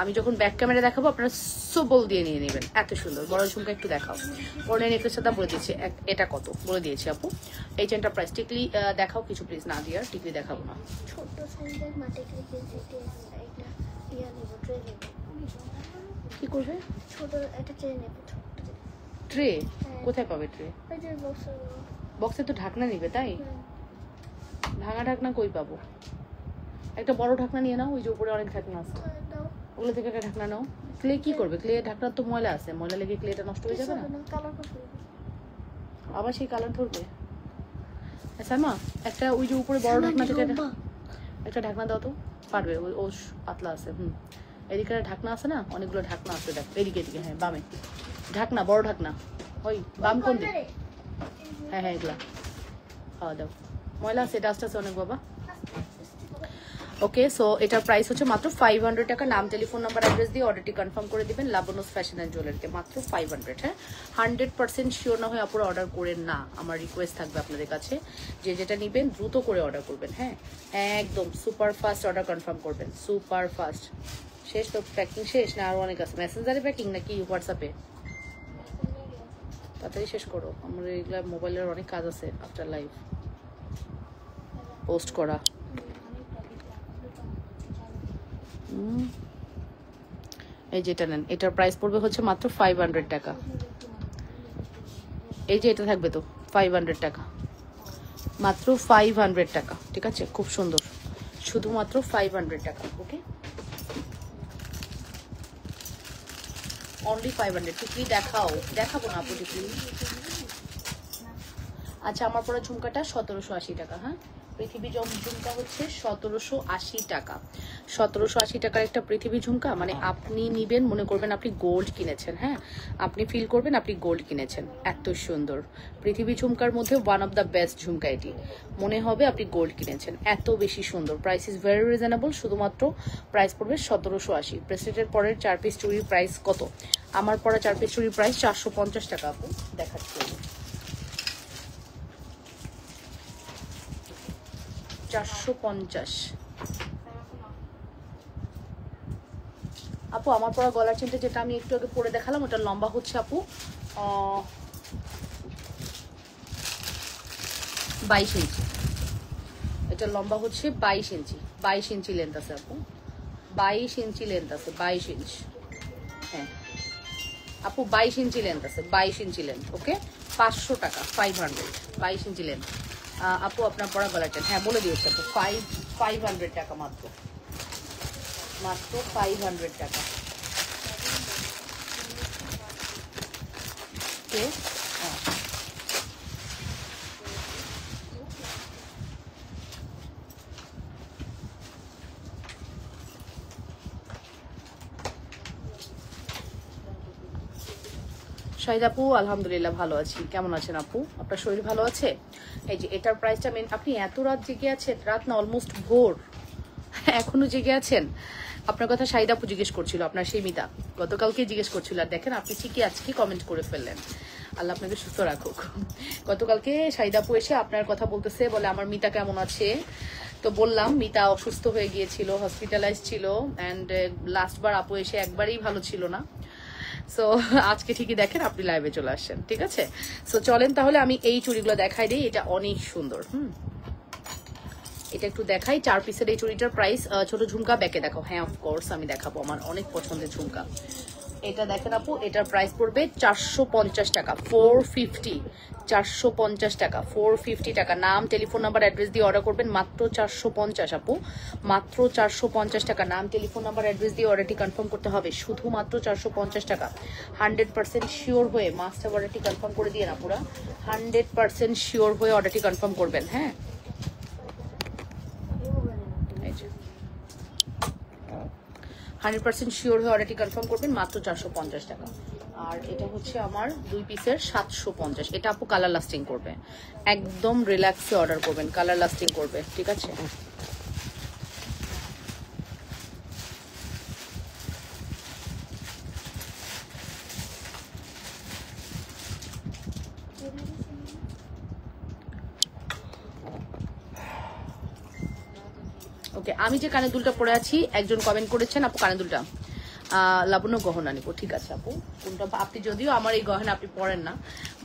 আমি যখন ব্যাক ক্যামেরা দেখাবো আপনারা সোবল দিয়ে নিয়ে নেবেন। এত সুন্দর। বড় ঝুমকা একটু দেখাও। পরে নেকলেসের সাথে বলে দিয়েছি এটা কত, বলে দিয়েছি আপু। এই চেনটার প্রাইস। টিকলি দেখাও কিছু প্লিজ। না দিয়ে টিকলি দেখাবো না। ছোট সাইজের মাটিকলি এটা ইয়া নেব, ট্রে নেব। কি করবে? ছোট একটা ট্রে নেব। ট্রে কোথায় পাবে? ট্রে এই যে বক্সে তো ঢাকনা নিবে, তাই? ভাঙা ঢাকনা কই পাবো? একটা বড় ঢাকনা নিয়ে নাও, ওই যে উপরে অনেক ঢাকনা আছে, ওগুলো থেকে একটা ঢাকনা নাও। ক্লে কি করবে? ক্লে ঢাকনার তো ময়লা আছে, ময়লা লেগে ক্লেটা নষ্ট হয়ে যাবে না? আবার সেই কালার ধরবে? আচ্ছা মা, একটা ওই যে উপরে বড় ঢাকনা থেকে একটা ঢাকনা দাও তো। পারবে? ও পাতলা আছে। এদিকে ঢাকনা আছে না, অনেকগুলো ঢাকনা আছে। দেখ এদিকে এদিকে, হ্যাঁ বামে ঢাকনা, বড় ঢাকনা। ওই বাম কোন দিক? হ্যাঁ হ্যাঁ এগুলা খাওয়া দাও। ময়লা আছে, ডাস্ট আছে অনেক বাবা। ওকে, সো এটার প্রাইস হচ্ছে মাত্র 500 টাকা। নাম, টেলিফোন নাম্বার, অ্যাড্রেস দিয়ে অর্ডারটি কনফার্ম করে দিবেন লাবণ্যস ফ্যাশন অ্যান্ড জুয়েলারিতে। মাত্র 500। হ্যাঁ, 100% শিওর না হয়ে আপনারা অর্ডার করেন না। আমার রিকোয়েস্ট থাকবে আপনাদের কাছে, যে যেটা নেবেন দ্রুত করে অর্ডার করবেন। হ্যাঁ, একদম সুপার ফাস্ট অর্ডার কনফার্ম করবেন। Super fast. শেষ তো? প্যাকিং শেষ না আরও অনেক আছে? মেসেঞ্জারে প্যাকিং নাকি হোয়াটসঅ্যাপে? তাড়াতাড়ি শেষ করো, আমার এগুলো মোবাইলের অনেক কাজ আছে। আফটার লাইভ পোস্ট করা। এই যেটা নেন, এটার প্রাইস পড়বে হচ্ছে মাত্র 500 টাকা। এই যে এটা থাকবে তো 500 টাকা, মাত্র 500 টাকা। ঠিক আছে, খুব সুন্দর, শুধুমাত্র 500 টাকা। ওকে, অনলি 500। টিকলি দেখাও, দেখাবো না আপু টিকলি। আচ্ছা, আমার পরে ঝুমকাটা 1780 টাকা। হ্যাঁ, পৃথিবী ঝুমকা হচ্ছে 1780 টাকা। 1780 টাকার একটা পৃথিবী ঝুমকা, মানে আপনি নিবেন, মনে করবেন আপনি গোল্ড কিনেছেন। হ্যাঁ, আপনি ফিল করবেন আপনি গোল্ড কিনেছেন। এত সুন্দর পৃথিবী ঝুমকার মধ্যে ওয়ান অফ দ্য বেস্ট ঝুমকা এটি, মনে হবে আপনি গোল্ড কিনেছেন। এত বেশি সুন্দর, প্রাইস ইজ ভেরি রিজনেবল। শুধুমাত্র প্রাইস পড়বে 1780। ব্রেসলেটের পরের 4 পিস চুড়ির প্রাইস কত? আমার পরা 4 পিস চুড়ির প্রাইস 450 টাকা। আপু দেখাচ্ছি, 450। আপু আমার পরা গলার চেনটা যেটা আমি একটু আগে পরে দেখালাম, ওটা লম্বা হচ্ছে আপু 22 ইঞ্চি। এটা লম্বা হচ্ছে 22 ইঞ্চি। 22 ইঞ্চি লেন্থ আছে আপু, 22 ইঞ্চি লেন্থ আছে, 22 ইঞ্চ। হ্যাঁ আপু 22 ইঞ্চি লেন্থ আছে, 22 ইঞ্চি লেন্থ। ওকে, 500 টাকা, 500। 22 ইঞ্চি লেন্থ। আপু আপনার পরা গলার চেন, হ্যাঁ বলে দিয়েছে আপু, 500 টাকা মাত্র, মাত্র 500 টাকা। ওকে, শাহিদ আপু আলহামদুলিল্লাহ ভালো আছি, কেমন আছেন আপু? আপনার শরীর ভালো আছে? এই যে এটার প্রাইসটা মেন, আপনি এত রাত জেগে আছেন, রাত না অলমোস্ট ভোর, এখনো জেগে আছেন। আপনার কথা শাহিদ আপু জিজ্ঞেস করছিল, আপনার সেই মিতা গতকালকে জিজ্ঞেস করছিল। আর দেখেন আপনি ঠিকই আজকে কমেন্ট করে ফেললেন, আল্লাহ আপনাকে সুস্থ রাখুক। গতকালকে শাহিদ আপু এসে আপনার কথা বলতেছে, বলে আমার মিতা কেমন আছে। তো বললাম মিতা অসুস্থ হয়ে গিয়েছিল, হসপিটালাইজ ছিল, অ্যান্ড লাস্টবার আপু এসে একবারেই ভালো ছিল না। সো আজকে ঠিকই দেখেন আপনি লাইভে চলে আসছেন। ঠিক আছে, সো চলেন তাহলে আমি এই চুড়িগুলো দেখাই দিই। এটা অনেক সুন্দর। এটা একটু দেখাই। 4 পিসের এই চুড়িটার প্রাইস, ছোট ঝুমকা ব্যাকে দেখাও। হ্যাঁ অফকোর্স আমি দেখাবো, আমার অনেক পছন্দের ঝুমকা। এটা দেখেন আপু, এটার প্রাইস পড়বে 450 টাকা, 450। 450 টাকা, 450 টাকা। নাম, টেলিফোন নাম্বার, অ্যাড্রেস দিয়ে অর্ডার করবেন, মাত্র 450 আপু, মাত্র 450 টাকা। নাম, টেলিফোন নাম্বার, অ্যাড্রেস দিয়ে অর্ডারটি কনফার্ম করতে হবে, শুধুমাত্র 450 টাকা। 100% শিওর হয়ে মাস্টার অর্ডারটি কনফার্ম করে দিয়ে না পুরা 100% শিওর হয়ে অর্ডারটি কনফার্ম করবেন। হ্যাঁ, 100% শিওর হয়ে অর্ডারটি কনফার্ম করবেন, মাত্র 450 টাকা। আর এটা হচ্ছে আমার 2 পিসের 750। এটা আপু কালার লাস্টিং করবে, একদম রিল্যাক্সে অর্ডার করবেন, কালার লাস্টিং করবে। ঠিক আছে, ওকে। আমি যে কানের দুলটা পরে আছি, একজন কমেন্ট করেছেন আপু কানের দুলটা লাবণ্য গহনা নিবো। ঠিক আছে আপু, কোনটা আপনি, যদিও আমার এই গহনা আপনি পরেন না,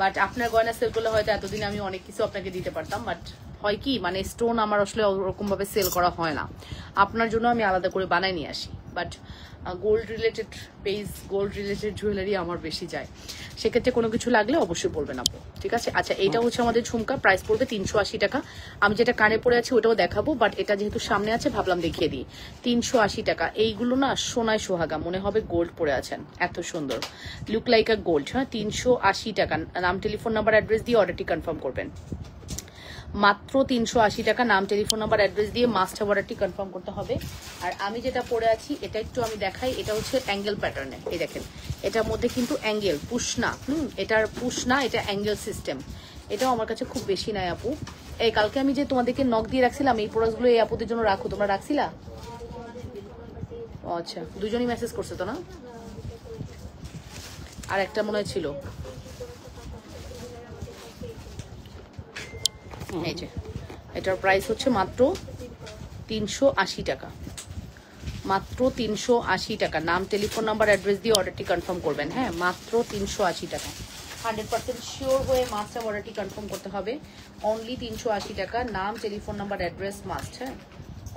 বাট আপনার গয়না সেল করলে হয়তো এতদিন আমি অনেক কিছু আপনাকে দিতে পারতাম। বাট হয় কি, মানে স্টোন আমার আসলে ওরকম ভাবে সেল করা হয় না, আপনার জন্য আমি আলাদা করে বানাই নিয়ে আসি। But gold related page, gold related jewellery আমার বেশি যায়, সেক্ষেত্রে কোনো কিছু লাগলে অবশ্যই বলবেন আপু। ঠিক আছে, আচ্ছা এইটা হচ্ছে আমাদের ঝুমকা, প্রাইস পড়বে 380 টাকা। আমি যেটা কানে পরে আছি ওটাও দেখাবো, বাট এটা যেহেতু সামনে আছে ভাবলাম দেখিয়ে দিই। 380 টাকা। এইগুলো না সোনায় সোহাগা, মনে হবে গোল্ড পরে আছেন, এত সুন্দর, লুক লাইক আ গোল্ড। হ্যাঁ, 380 টাকা। নাম, টেলিফোন নাম্বার, অ্যাড্রেস দিয়ে অর্ডারটি কনফার্ম করবেন, মাত্র 380 টাকা। নাম, টেলিফোন নাম্বার, অ্যাড্রেস দিয়ে মাস্টার অর্ডারটি কনফার্ম করতে হবে। আর আমি যেটা পরে আছি এটা একটু আমি দেখাই, এটা হচ্ছে অ্যাঙ্গেল প্যাটার্নে। এই দেখেন, এটার মধ্যে কিন্তু অ্যাঙ্গেল, পুশ না, এটার পুশ না, এটা অ্যাঙ্গেল সিস্টেম। এটাও আমার কাছে খুব বেশি নাই আপু। এই কালকে আমি যে তোমাদেরকে নক দিয়ে রাখছিলাম এই প্রোডাক্টগুলো এই আপুদের জন্য রাখো, তোমরা রাখছিলা? ও আচ্ছা, দুজনই মেসেজ করছে তো না, আর একটা মনে হয় ছিল। এই যে এটার প্রাইস হচ্ছে মাত্র 380 টাকা, মাত্র 380 টাকা। নাম, টেলিফোন নাম্বার, অ্যাড্রেস দিয়ে অর্ডারটি কনফার্ম করবেন। হ্যাঁ, মাত্র 380 টাকা। 100% শিওর হয়ে মাস্টার অর্ডারটি কনফার্ম করতে হবে, অনলি 380 টাকা। নাম, টেলিফোন নাম্বার, অ্যাড্রেস মাস্ট। হ্যাঁ,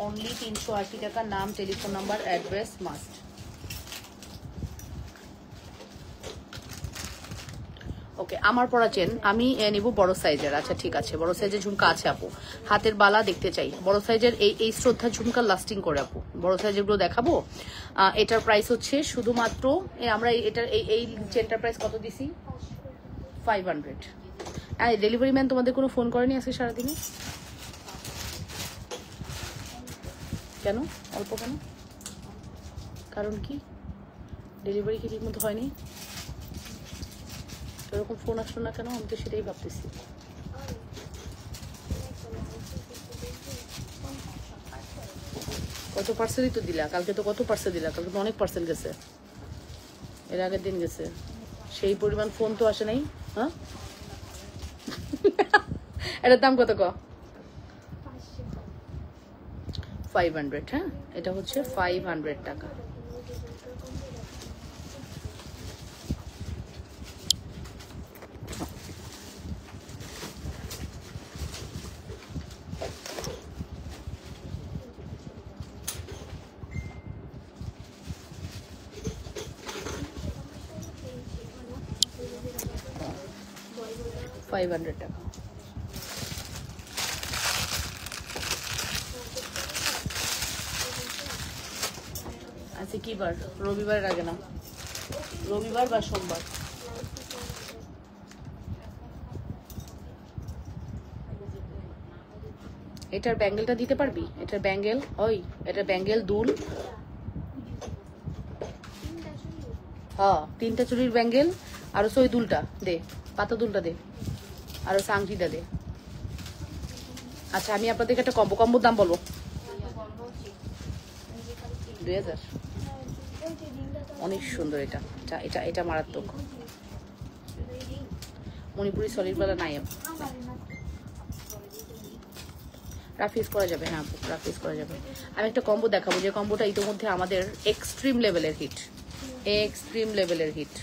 অনলি 380 টাকা। নাম, টেলিফোন নাম্বার, অ্যাড্রেস মাস্ট। ওকে, আমার পরা চেন আমি নিব বড় সাইজের। আচ্ছা ঠিক আছে, বড় সাইজের ঝুমকা আছে আপু। হাতের বালা দেখতে চাই বড় সাইজের, এই শ্রদ্ধা ঝুমকা লাস্টিং করে আপু। বড় সাইজের গুলো দেখাবো। এটার প্রাইস হচ্ছে শুধুমাত্র আমরা এটার এই চেনটার প্রাইস কত দিছি? 500। ডেলিভারি ম্যান তোমাদের কোনো ফোন করেনি আজকে সারাদিনে? কেন অল্প কেন? কারণ কি? ডেলিভারি কি ঠিক মতো হয়নি? এরকম ফোন আসলো না কেন? আমি তো সেটাই ভাবতেছি। কত পার্সেলই তো দিলা কালকে, তো কত পার্সেল দিলা কালকে? তো অনেক পার্সেল গেছে, এর আগের দিন গেছে, সেই পরিমাণ ফোন তো আসে নাই। হ্যাঁ এটার দাম কত? 500। হ্যাঁ, এটা হচ্ছে 500 টাকা। $500 টাকা। আচ্ছা কি বার? রবিবারের আগে না, রবিবার বা সোমবার। এটার ব্যাঙ্গেলটা দিতে পারবি? এটার ব্যাঙ্গেল, ওই এটার ব্যাঙ্গেল দুল, হ্যাঁ 3টা চুড়ির ব্যাঙ্গেল, আর ওই দুলটা দে, পাতা দুলটা দে, আর আংটিটা দে। আচ্ছা আমি আপনাদেরকে একটা কম্বোর দাম বলবো। 2000। অনেক সুন্দর এটা, এটা এটা মারাত্মক। মণিপুরি সলিড বালা নাই, রাফিজ করা যাবে। হ্যাঁ রাফিজ করা যাবে। আমি একটা কম্বো দেখাবো, যে কম্বোটা ইতিমধ্যে আমাদের এক্সট্রিম লেভেলের হিট, এক্সট্রিম লেভেলের হিট।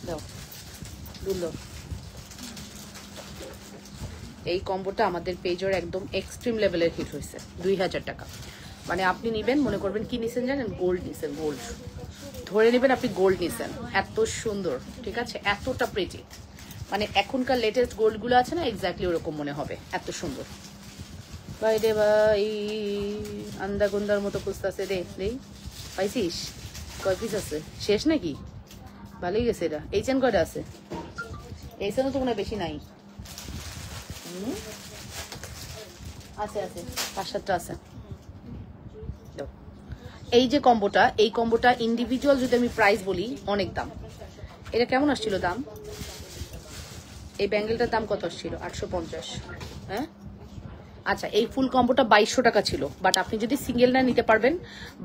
দাও দুল। এই কম্বোটা আমাদের পেজের একদম এক্সট্রিম লেভেলের হিট হয়েছে। 2000 টাকা। মানে আপনি নিবেন, মনে করবেন কি নিছেন জানেন? গোল্ড নিছেন, গোল্ড ধরে নেবেন আপনি, গোল্ড নিছেন। এত সুন্দর, ঠিক আছে, এতটা প্রিটি, মানে এখনকার লেটেস্ট গোল্ডগুলো আছে না, এক্স্যাক্টলি ওরকম মনে হবে, এত সুন্দর। ভাই রে ভাই, আন্দা গুন্দার মতো পুস্তাছে রে। দেই পাইছিস? কয় পিস আছে? শেষ নাকি? ভালোই গেছে এটা। এই চেন কয়টা আছে? এই চেনও তো মনে হয় বেশি নাই। আছে আছে 5-7টা আছে। এই যে কম্বোটা, এই কম্বোটা ইন্ডিভিজুয়াল যদি আমি প্রাইস বলি, অনেক দাম। এটা কেমন আসছিল দাম? এই ব্যাঙ্গেলটার দাম কত আসছিল? 850। হ্যাঁ আচ্ছা, এই ফুল কম্বোটা 2200 টাকা ছিল, বাট আপনি যদি সিঙ্গেল না নিতে পারবেন,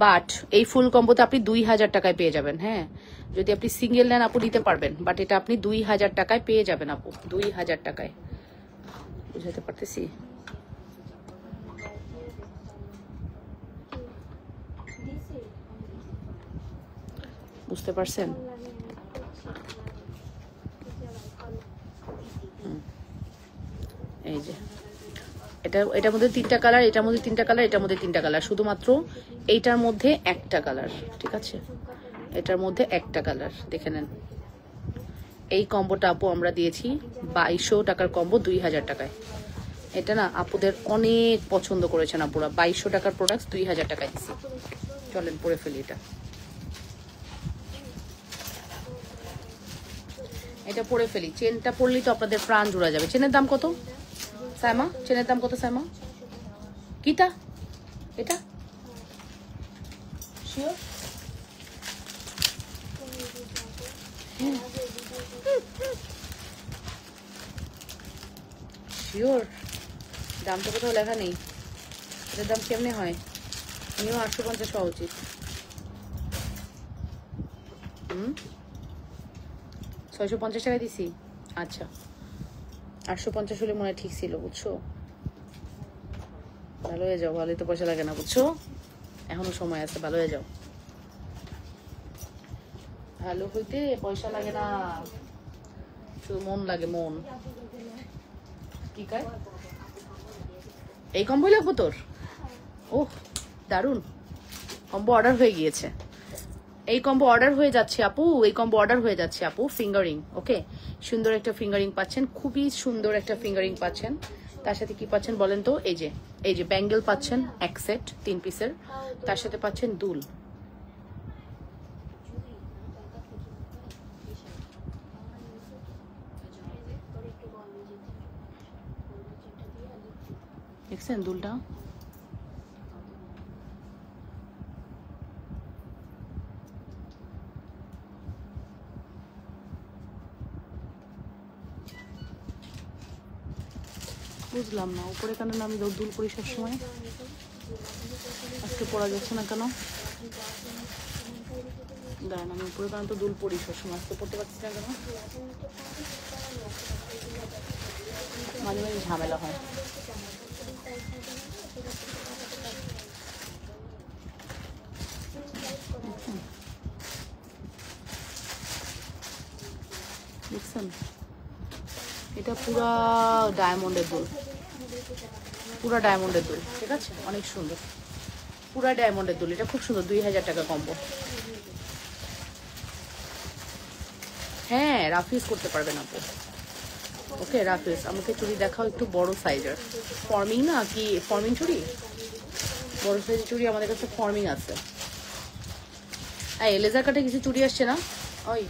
বাট এই ফুল কম্বোতে আপনি 2000 টাকায় পেয়ে যাবেন। হ্যাঁ যদি আপনি সিঙ্গেল নেন আপু নিতে পারবেন, বাট এটা আপনি 2000 টাকায় পেয়ে যাবেন আপু, 2000 টাকায়। বুঝাতে পারতেছি? বুঝতে পারছেন? এই যে এটার মধ্যে 3টা কালার, এটার মধ্যে 3টা কালার, এটার মধ্যে 3টা কালার, শুধুমাত্র এইটার মধ্যে একটা কালার, ঠিক আছে, এটার মধ্যে একটা কালার। দেখে নেন। এই কম্বোটা আপু আমরা দিয়েছি 2200 টাকার কম্বো 2000 টাকায়। এটা না আপুদের অনেক পছন্দ করেছেন আপুরা। 2200 টাকার প্রোডাক্ট 2000 টাকায় দিচ্ছি। চলেন পরে ফেলি এটা। এটা পরে ফেলি। চেনটা পরলেই তো আপনাদের প্রাণ জোড়া যাবে। চেনের দাম কত সাইমা? চেনের দাম কত সাইমা? কিটা? এটা শিওর? শিওর? দামটা কোথাও লেখা নেই। এটার দাম কেমনে হয়? নিও 850 হওয়া উচিত। 650 টাকা দিছি। আচ্ছা 850 হলে মনে হয় ঠিক ছিল, বুঝছো? ভালো হয়ে যাও, ভালোই তো পয়সা লাগে না, বুঝছো? এখনো সময় আছে, ভালো হয়ে যাও। ভালো হইতে পয়সা লাগে না, শুধু মন লাগে, মন। কি কায় এই কম্বোই লাগবো তোর? ওহ দারুন, কম্বো অর্ডার হয়ে গিয়েছে। এই কম্বো অর্ডার হয়ে যাচ্ছে আপু, এই কম্বো অর্ডার হয়ে যাচ্ছে আপু। ফিঙ্গারিং, ওকে, সুন্দর একটা ফিঙ্গারিং পাচ্ছেন, খুবই সুন্দর একটা ফিঙ্গারিং পাচ্ছেন। তার সাথে কি পাচ্ছেন বলেন তো? এই যে ব্যাঙ্গেল পাচ্ছেন এক সেট 3 পিসের, তার সাথে পাচ্ছেন দুল। দেখছেন দুলটা? বুঝলাম না, উপরে কেন না আমি দুল পরি সবসময়, আজকে পরা যাচ্ছে না কেন? দাঁড়ান, আমি উপরে কেন তো দুল পরি সবসময়, আজকে পড়তে পারছি না কেন? মাঝে মাঝে ঝামেলা হয়। দেখছেন, এটা পুরা ডায়মন্ডের দুল, পুরা ডায়মন্ডের দুল, ঠিক আছে, অনেক সুন্দর, পুরা ডায়মন্ডের দুল। এটা খুব সুন্দর, 2000 টাকা কম্বো। হ্যাঁ, রাফ ইউজ করতে পারবেন আপু। ওকে, রাফ ইউজ। আমাকে চুড়ি দেখাও একটু বড় সাইজের, ফর্মিং না কি, ফর্মিং চুড়ি, বড় সাইজের চুড়ি আমাদের কাছে ফর্মিং আছে। এই লেজার কাটে কিছু চুড়ি আসছে না? ওই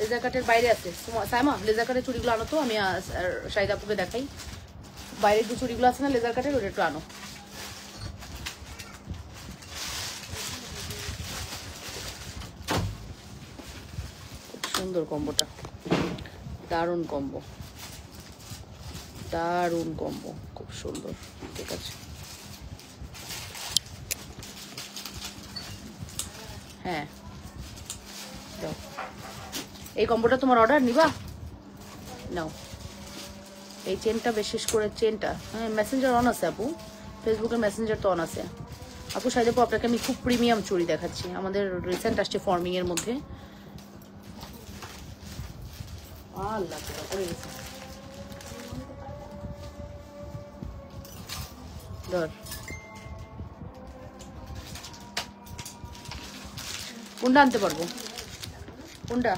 লেজার কাটের বাইরে আছে সাইমা, লেজার কাটের চুড়িগুলো আনো তো, আমি শাহিদ আপুকে দেখাই। বাইরের যে চুড়িগুলো আছে না লেজার কাটের, ওটা একটু আনো। সুন্দর কম্বোটা, দারুণ কম্বো, দারুণ কম্বো, খুব সুন্দর, ঠিক আছে। হ্যাঁ দাও, এই কম্বোটা তোমার অর্ডার নিবা? নাও, এই চেনটা, বিশেষ করে চেনটা। হ্যাঁ, মেসেঞ্জার অন আছে আপু, ফেসবুকের মেসেঞ্জার তো অন আছে আপু। শাহিদ আপু, আপনাকে আমি খুব প্রিমিয়াম চুড়ি দেখাচ্ছি, আমাদের রিসেন্ট আসছে ফর্মিং এর মধ্যে। আল্লাহ পড়ে গেছে, ধর। কোনটা আনতে পারবো? কোনটা?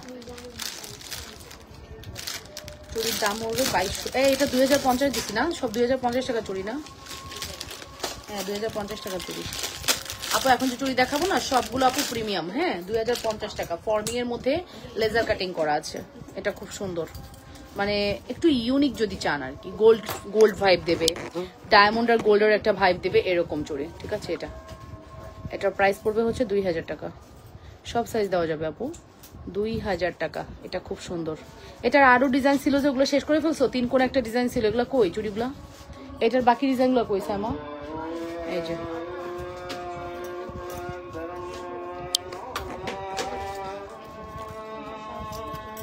চুড়ির দাম হবে 2200। এটা 2050 দিচ্ছি না, সব 2050 টাকা চুড়ি না? হ্যাঁ, 2050 টাকা চুড়ি আপু। এখন যে চুড়ি দেখাবো না সবগুলো আপু প্রিমিয়াম। হ্যাঁ, 2050 টাকা, ফর্মিং এর মধ্যে লেজার কাটিং করা আছে। এটা খুব সুন্দর, মানে একটু ইউনিক যদি চান আর কি, গোল্ড ভাইব দেবে, ডায়মন্ড আর গোল্ডের একটা ভাইব দেবে, এরকম চুড়ি, ঠিক আছে। এটার প্রাইস পড়বে হচ্ছে 2000 টাকা। সব সাইজ দেওয়া যাবে আপু, 2000 টাকা। এটা খুব সুন্দর। এটার আরো ডিজাইন ছিল, যেগুলো শেষ করে ফেলছো। 3 কোণ একটা ডিজাইন ছিল, এগুলো কই চুড়িগুলো? এটার বাকি ডিজাইনগুলো কই সামা? এই যে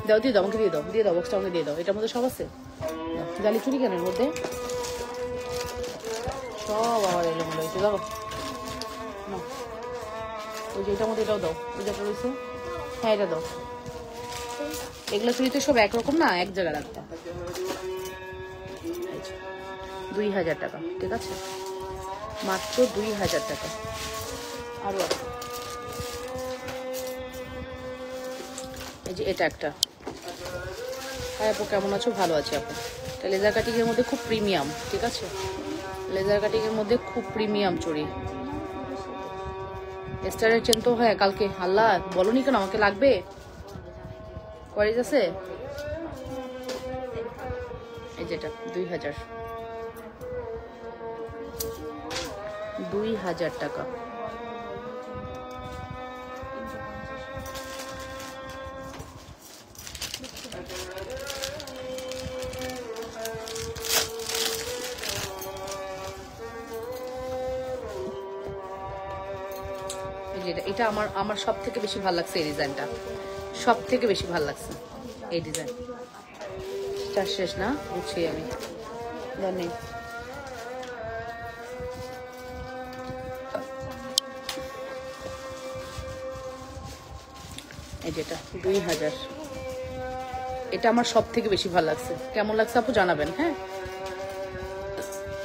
দাও, দিয়ে দাও, আমাকে দিয়ে দাও, বক্সটা আমাকে দিয়ে দাও। এটার মধ্যে সব আছে, জালি চুড়ি কেন এর মধ্যে? সব আবার এলোমেলো হয়েছে, ধরো না। ওই যে এটার মধ্যে এটাও দাও, ওই যেটা রয়েছে। হ্যাঁ, এটা দাও। এগুলো চুড়ি তো সব একরকম না, এক জায়গায় রাখতে। 2000 টাকা, ঠিক আছে, মাত্র 2000 টাকা। আরো আছে, এই যে এটা একটা। হ্যাঁ আপু, কেমন আছো? ভালো আছি আপু। এটা লেজার কাটিং এর মধ্যে খুব প্রিমিয়াম, ঠিক আছে, লেজার কাটিং এর মধ্যে খুব প্রিমিয়াম চুড়ি। স্টারের চেন তো হ্যাঁ কালকে, আল্লাহ বলনি কেন, আমাকে লাগবে। কোয়ারিজ আছে, এই যেটা 2000 টাকা। এটা আমার সব থেকে বেশি ভালো লাগছে, এই ডিজাইনটা সব থেকে বেশি ভালো লাগছে। এই ডিজাইন শেষ না, বুঝছি আমি, জানি। এই যেটা 2000, এটা আমার সব থেকে বেশি ভালো লাগছে। কেমন লাগছে আপু জানাবেন। হ্যাঁ,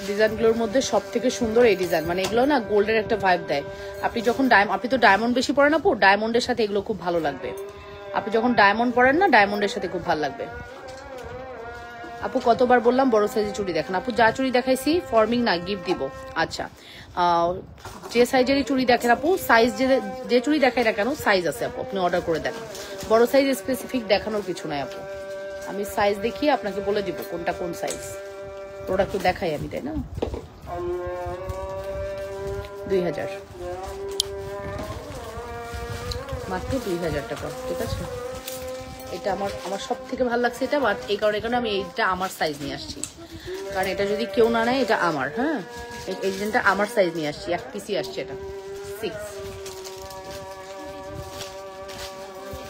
ডিজাইনগুলোর মধ্যে সব থেকে সুন্দর এই ডিজাইন, মানে এগুলো না গোল্ডের একটা ভাইব দেয়। আপনি যখন আপনি তো ডায়মন্ড বেশি পরেন আপু, ডায়মন্ডের সাথে এগুলো খুব ভালো লাগবে। আপনি যখন ডায়মন্ড পরেন না, ডায়মন্ডের সাথে খুব ভালো লাগবে। আপু কতবার বললাম বড় সাইজের চুড়ি দেখেন। আপু যা চুড়ি দেখাইছি ফর্মিং না, গিফট দিব। আচ্ছা, যে সাইজেরই চুড়ি দেখেন আপু, সাইজ যে চুড়ি দেখাই না কেন সাইজ আছে আপু, আপনি অর্ডার করে দেন। বড় সাইজ স্পেসিফিক দেখানোর কিছু নাই আপু, আমি সাইজ দেখিয়ে আপনাকে বলে দিব কোনটা কোন সাইজ। প্রোডাক্ট তো দেখাই আমি, তাই না? 2000, মাত্র 2000 টাকা, ঠিক আছে। এটা আমার সব থেকে ভালো লাগছে এটা, বাট এই কারণে আমি এইটা আমার সাইজ নিয়ে আসছি, কারণ এটা যদি কেউ না নেয় এটা আমার, হ্যাঁ এই ডিজাইনটা আমার সাইজ নিয়ে আসছি, 1 পিসই আসছে এটা 6।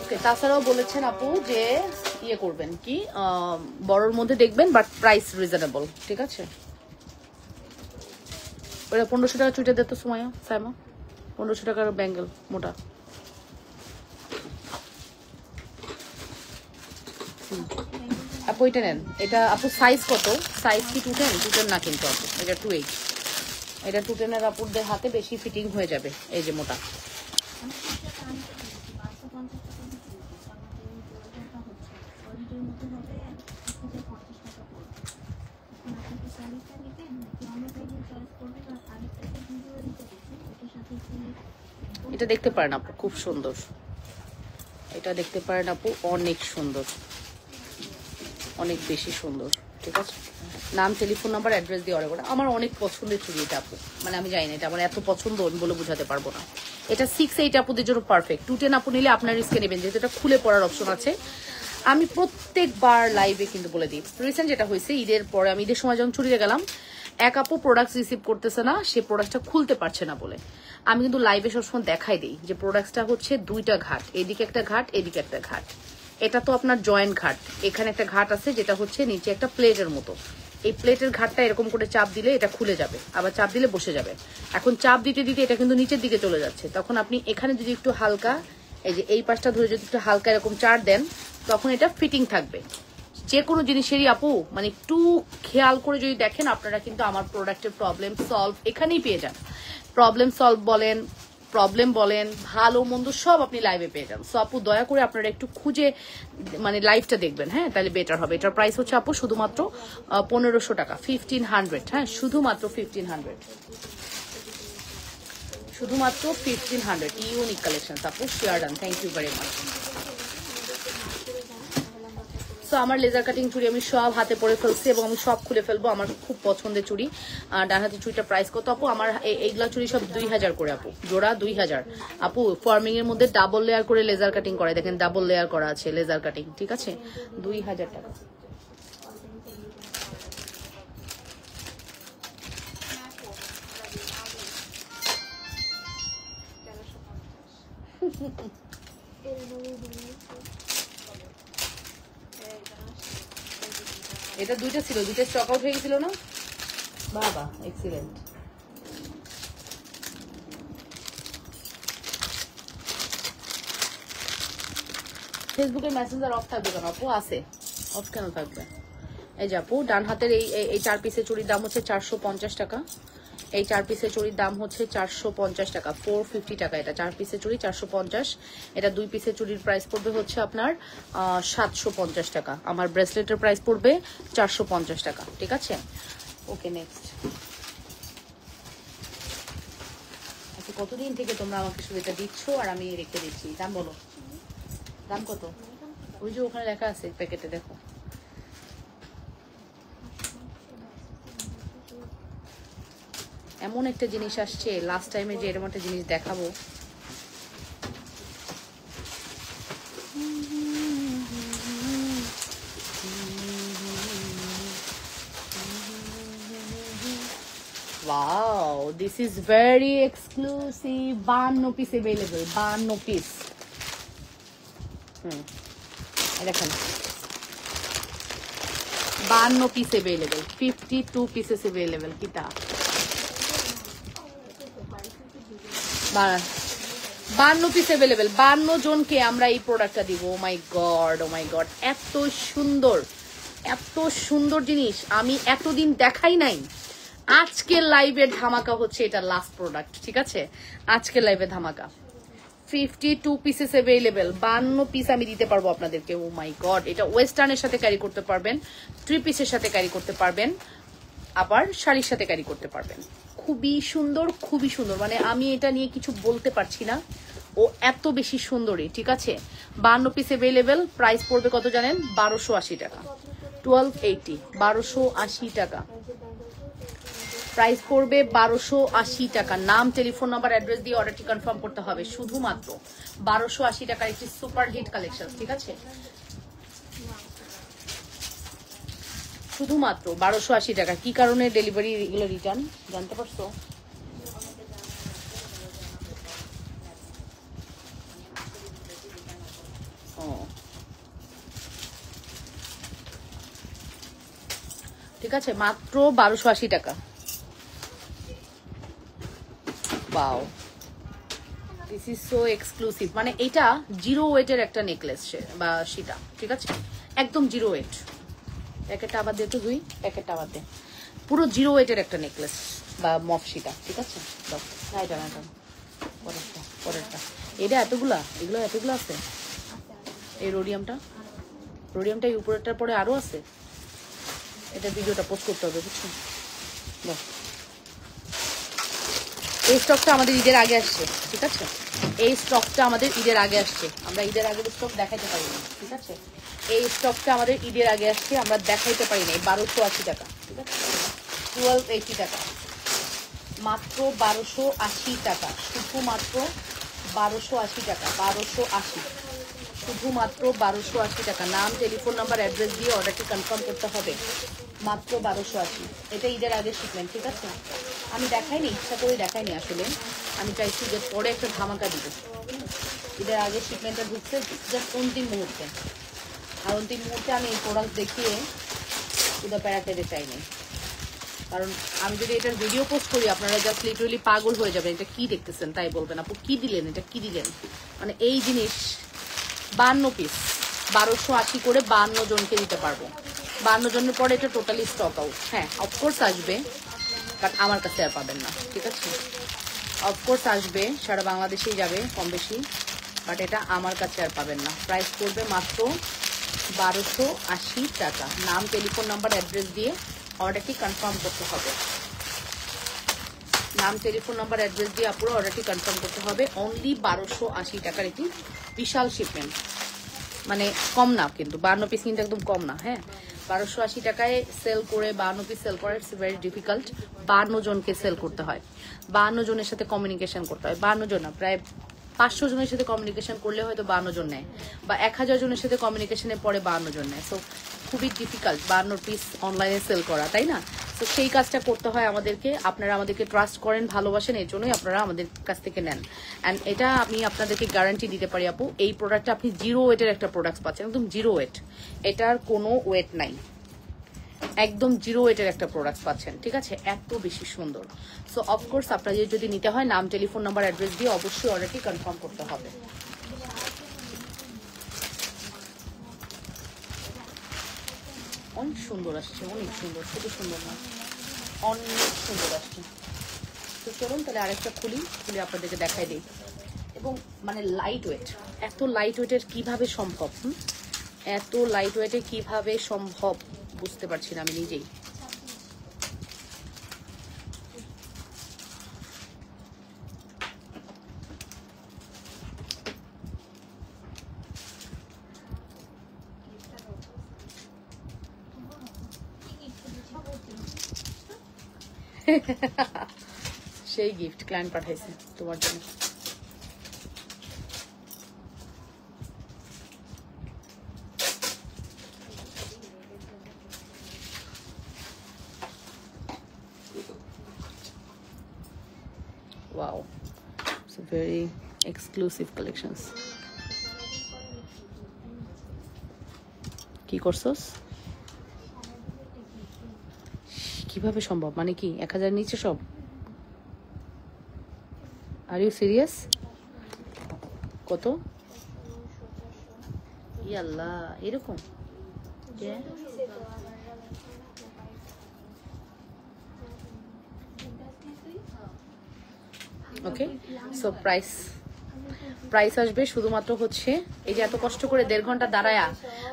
ওকে, তাছাড়াও বলেছেন আপু যে ইয়ে করবেন কি, বড়র মধ্যে দেখবেন বাট প্রাইস রিজনেবল, ঠিক আছে। ওটা 1500 টাকা চুইটা দিত সাইমা, 1500 টাকার ব্যাঙ্গেল মোটা। আপু এটা নেন, এটা আপু সাইজ কত? সাইজ কি 210? 210 না কিন্তু আপু, এটা 28। এটা 210 এর আপুরদের হাতে বেশি ফিটিং হয়ে যাবে, এই যে মোটা। এটা দেখতে পারেন আপু, খুব সুন্দর। এটা দেখতে পারেন আপু, অনেক সুন্দর, অনেক বেশি সুন্দর, ঠিক আছে। নাম, টেলিফোন নাম্বার, অ্যাড্রেস দিয়ে অর্ডার করা। আমার অনেক পছন্দের চুড়ি এটা আপু, মানে আমি জানি না এটা আমার এত পছন্দ আমি বলে বোঝাতে পারবো না। এটা 6-8 আপুদের জন্য পারফেক্ট। 210 আপু নিলে আপনার রিস্কে নেবেন, যেহেতু এটা খুলে পড়ার অপশন আছে। আমি প্রত্যেকবার লাইভে কিন্তু বলে দিই, রিসেন্ট যেটা হয়েছে ঈদের পরে, আমি ঈদের সময় যখন চুড়িতে গেলাম, এক আপু প্রোডাক্ট রিসিভ করতেছে না, সে প্রোডাক্টটা খুলতে পারছে না বলে। আমি কিন্তু লাইভে সবসময় দেখাই দিই যে প্রোডাক্টটা হচ্ছে 2টা ঘাট, এদিকে একটা ঘাট, এদিকে একটা ঘাট। এটা তো আপনার জয়েন্ট ঘাট, এখানে একটা ঘাট আছে যেটা হচ্ছে নিচে একটা প্লেটের মতো। এই প্লেটের ঘাটটা এরকম করে চাপ দিলে এটা খুলে যাবে, আবার চাপ দিলে বসে যাবে। এখন চাপ দিতে দিতে এটা কিন্তু নিচের দিকে চলে যাচ্ছে, তখন আপনি এখানে যদি একটু হালকা, এই যে এই পাশটা ধরে যদি একটু হালকা এরকম চাপ দেন, তখন এটা ফিটিং থাকবে। যে কোনো জিনিসেরই আপু মানে একটু খেয়াল করে যদি দেখেন, আপনারা কিন্তু আমার প্রোডাক্টের প্রবলেম সলভ এখানেই পেয়ে যান। প্রবলেম বলেন ভালো মন্দ সব আপনি লাইভে পেয়ে যান। সো আপু দয়া করে আপনারা একটু খুঁজে মানে লাইভটা দেখবেন, হ্যাঁ তাহলে বেটার হবে। এটার প্রাইস হচ্ছে আপু শুধুমাত্র 1500 টাকা, 1500, হ্যাঁ শুধুমাত্র 1500, শুধুমাত্র 1500। ইউনিক কালেকশন আপু, share done, thank you very much. So আমার লেজার কাটিং চুড়ি আমি সব হাতে পরে ফেলছি এবং আমি সব খুলে ফেলবো। আমার খুব পছন্দের চুড়ি। ডান হাতে চুড়িটা প্রাইস কত আপু? আমার এইগুলা চুড়ি সব 2000 করে আপু, জোড়া 2000 আপু। ফর্মিং এর মধ্যে ডাবল লেয়ার করে লেজার কাটিং করা, দেখেন ডাবল লেয়ার করা আছে লেজার কাটিং, ঠিক আছে, 2000 টাকা। এটা 2টা ছিল, 2টা স্টক আউট হয়ে গেছিল না? বাবা এক্সিলেন্ট। ফেসবুকের মেসেঞ্জার অফ থাকবে কেন আপু? আছে, অফ কেন থাকবে? এই যে আপু ডান হাতের এই 4 পিসের চুড়ির দাম হচ্ছে 450 টাকা। এই 4 পিসের চুড়ির দাম হচ্ছে 450 টাকা, 450 টাকা। এটা 4 পিসের চুড়ি 450। এটা 2 পিসের চুড়ির প্রাইস পড়বে হচ্ছে আপনার 750 টাকা। আমার ব্রেসলেটের প্রাইস পড়বে 450 টাকা, ঠিক আছে। Okay next. আচ্ছা কতদিন থেকে তোমরা আমাকে শুধু এটা দিচ্ছ আর আমি রেখে দিচ্ছি? দাম বলো, দাম কত? ওই যে ওখানে লেখা আছে প্যাকেটে, দেখো। এমন একটা জিনিস আসছে লাস্ট টাইমে যে এরকম একটা জিনিস দেখাবো। Wow, this is very exclusive. 52 piece available, 52 piece. দেখেন 52 piece available, 52 pieces available. কিতা 52 পিস অ্যাভেলেবেল, 52 জনকে আমরা এই প্রোডাক্টটা দিব। ও মাই গড, এত সুন্দর জিনিস আমি এতদিন দেখাই নাই। আজকের লাইভের ধামাকা হচ্ছে এটা লাস্ট প্রোডাক্ট, ঠিক আছে? আজকের লাইভের ধামাকা 52 পিসেস অ্যাভেলেবেল, 52 পিস আমি দিতে পারবো আপনাদেরকে। ও মাই গড, এটা ওয়েস্টার্নের সাথে ক্যারি করতে পারবেন, 3 পিসের সাথে ক্যারি করতে পারবেন, আবার শাড়ির সাথে ক্যারি করতে পারবেন। খুবই সুন্দর, খুবই সুন্দর, মানে আমি এটা নিয়ে কিছু বলতে পারছি না, ও এত বেশি সুন্দরী, ঠিক আছে? 52 পিস অ্যাভেলেবেল, প্রাইস পড়বে কত জানেন? 1280 টাকা, 1280, 1280 টাকা প্রাইস পড়বে, 1280 টাকা। নাম, টেলিফোন নাম্বার, অ্যাড্রেস দিয়ে অর্ডারটি কনফার্ম করতে হবে। শুধুমাত্র 1280 টাকার একটি সুপার হিট কালেকশন, ঠিক আছে? শুধুমাত্র 1280 টাকা। কি কারণে ডেলিভারি এগুলো রিটার্ন জানতে পারছো? ও ঠিক আছে, মাত্র 1280 টাকা। Wow, this is so exclusive. মানে এটা জিরো ওয়েটের একটা নেকলেস বা সীতা, ঠিক আছে? একদম জিরো ওয়েট। প্যাকেটটা আবার দে তো, দুই প্যাকেটটা আবার দে। পুরো জিরো ওয়েটের একটা নেকলেস বা মফ সীতা, ঠিক আছে? এটা না, এটা পরেরটা, পরেরটা। এটা এতগুলা, এগুলো এতগুলো আছে। এই রোডিয়ামটা, রোডিয়ামটা এই উপরেরটার পরে আরো আছে। এটা ভিডিওটা পোস্ট করতে হবে, বুঝছো? এই স্টকটা আমাদের ঈদের আগে আসছে, ঠিক আছে? এই স্টকটা আমাদের ঈদের আগে আসছে, আমরা ঈদের আগের স্টক দেখাইতে পারিনি, ঠিক আছে? এই স্টকটা আমাদের ঈদের আগে আসছে, আমরা দেখাইতে পারিনি। 1280 টাকা, ঠিক আছে? 1280 টাকা, মাত্র 1280 টাকা, শুধুমাত্র 1280 টাকা, 1280, শুধুমাত্র 1280 টাকা। নাম, টেলিফোন নাম্বার, অ্যাড্রেস দিয়ে অর্ডারটি কনফার্ম করতে হবে। মাত্র 1280। এটা ঈদের আগে শিখলেন, ঠিক আছে? আমি দেখাইনি, ইচ্ছা করে দেখাইনি আসলে। আমি চাইছি যে পরে একটা ধামাকা দিব। ঈদের আগে শিপমেন্টটা ঢুকছে জাস্ট অন্তিম মুহূর্তে, আর অন্তিম মুহূর্তে আমি এই প্রোডাক্ট দেখিয়ে শুধু প্যারাটাইতে চাইনি। কারণ আমি যদি এটার ভিডিও পোস্ট করি, আপনারা জাস্ট লিটারালি পাগল হয়ে যাবেন। এটা কি দেখতেছেন তাই বলবেন, আপু কি দিলেন, এটা কি দিলেন? মানে এই জিনিস 52 পিস, 1280 করে 52 জনকে দিতে পারবো। 52 জনের পরে এটা টোটালি স্টক আউট। হ্যাঁ, অফকোর্স আসবে, বাট আমার কাছে আর পাবেন না, ঠিক আছে? অফকোর্স আসবে, সারা বাংলাদেশেই যাবে কম বেশি, বাট এটা আমার কাছে আর পাবেন না। প্রাইস পড়বে মাত্র 1280 টাকা। নাম, টেলিফোন নাম্বার, অ্যাড্রেস দিয়ে অর্ডারটি কনফার্ম করতে হবে। নাম, টেলিফোন নাম্বার, অ্যাড্রেস দিয়ে পুরো অর্ডারটি কনফার্ম করতে হবে। অনলি 1280 টাকার একটি বিশাল শিপমেন্ট, মানে কম না কিন্তু। 52 পিস কিন্তু একদম কম না। হ্যাঁ, 1280 টাকায় সেল করে 52 পিস সেল করা ইটস ভেরি ডিফিকাল্ট। 52 জনকে সেল করতে হয়, 52 জনের সাথে কমিউনিকেশন করতে হয়। 52 জন না, প্রায় 500 জনের সাথে কমিউনিকেশন করলে হয়তো 52 জন নেয়, বা 1000 জনের সাথে কমিউনিকেশনের পরে 52 জন নেয়। সো খুবই ডিফিকাল্ট 52 পিস অনলাইনে সেল করা, তাই না? তো সেই কাজটা করতে হয় আমাদেরকে। আপনারা আমাদেরকে ট্রাস্ট করেন, ভালোবাসেন, এর জন্যই আপনারা আমাদের কাছ থেকে নেন। অ্যান্ড এটা আমি আপনাদেরকে গ্যারান্টি দিতে পারি আপু, এই প্রোডাক্টটা আপনি জিরো ওয়েটের একটা প্রোডাক্ট পাচ্ছেন, একদম জিরো ওয়েট। এটার কোনো ওয়েট নাই, একদম জিরো ওয়েটের একটা প্রোডাক্ট পাচ্ছেন, ঠিক আছে? এত বেশি সুন্দর। সো অফকোর্স আপনাদের যদি নিতে হয়, নাম, টেলিফোন নাম্বার, অ্যাড্রেস দিয়ে অবশ্যই অর্ডারটি কনফার্ম করতে হবে। অনেক সুন্দর আসছে, অনেক সুন্দর, শুধু সুন্দর না, অনেক সুন্দর আসছে। তো চলুন তাহলে আরেকটা খুলি আপনাদেরকে দেখাই দিই। এবং মানে লাইট ওয়েট, এত লাইট ওয়েটের কিভাবে সম্ভব? এত লাইট ওয়েটে কিভাবে সম্ভব বুঝতে পারছি না আমি নিজেই। সেই গিফট ক্লায়েন্ট পাঠাইছে তোমার জন্য। Wow, it's a very exclusive collections. কি করছস? কিভাবে সম্ভব মানে কি? 1000 নিচে সব? Are you serious? কত? ইয়াল্লাহ, এরকম? ওকে, সো প্রাইস আসবে শুধুমাত্র হচ্ছে এই যে এত কষ্ট করে 1.5 ঘন্টা দাঁড়ায়া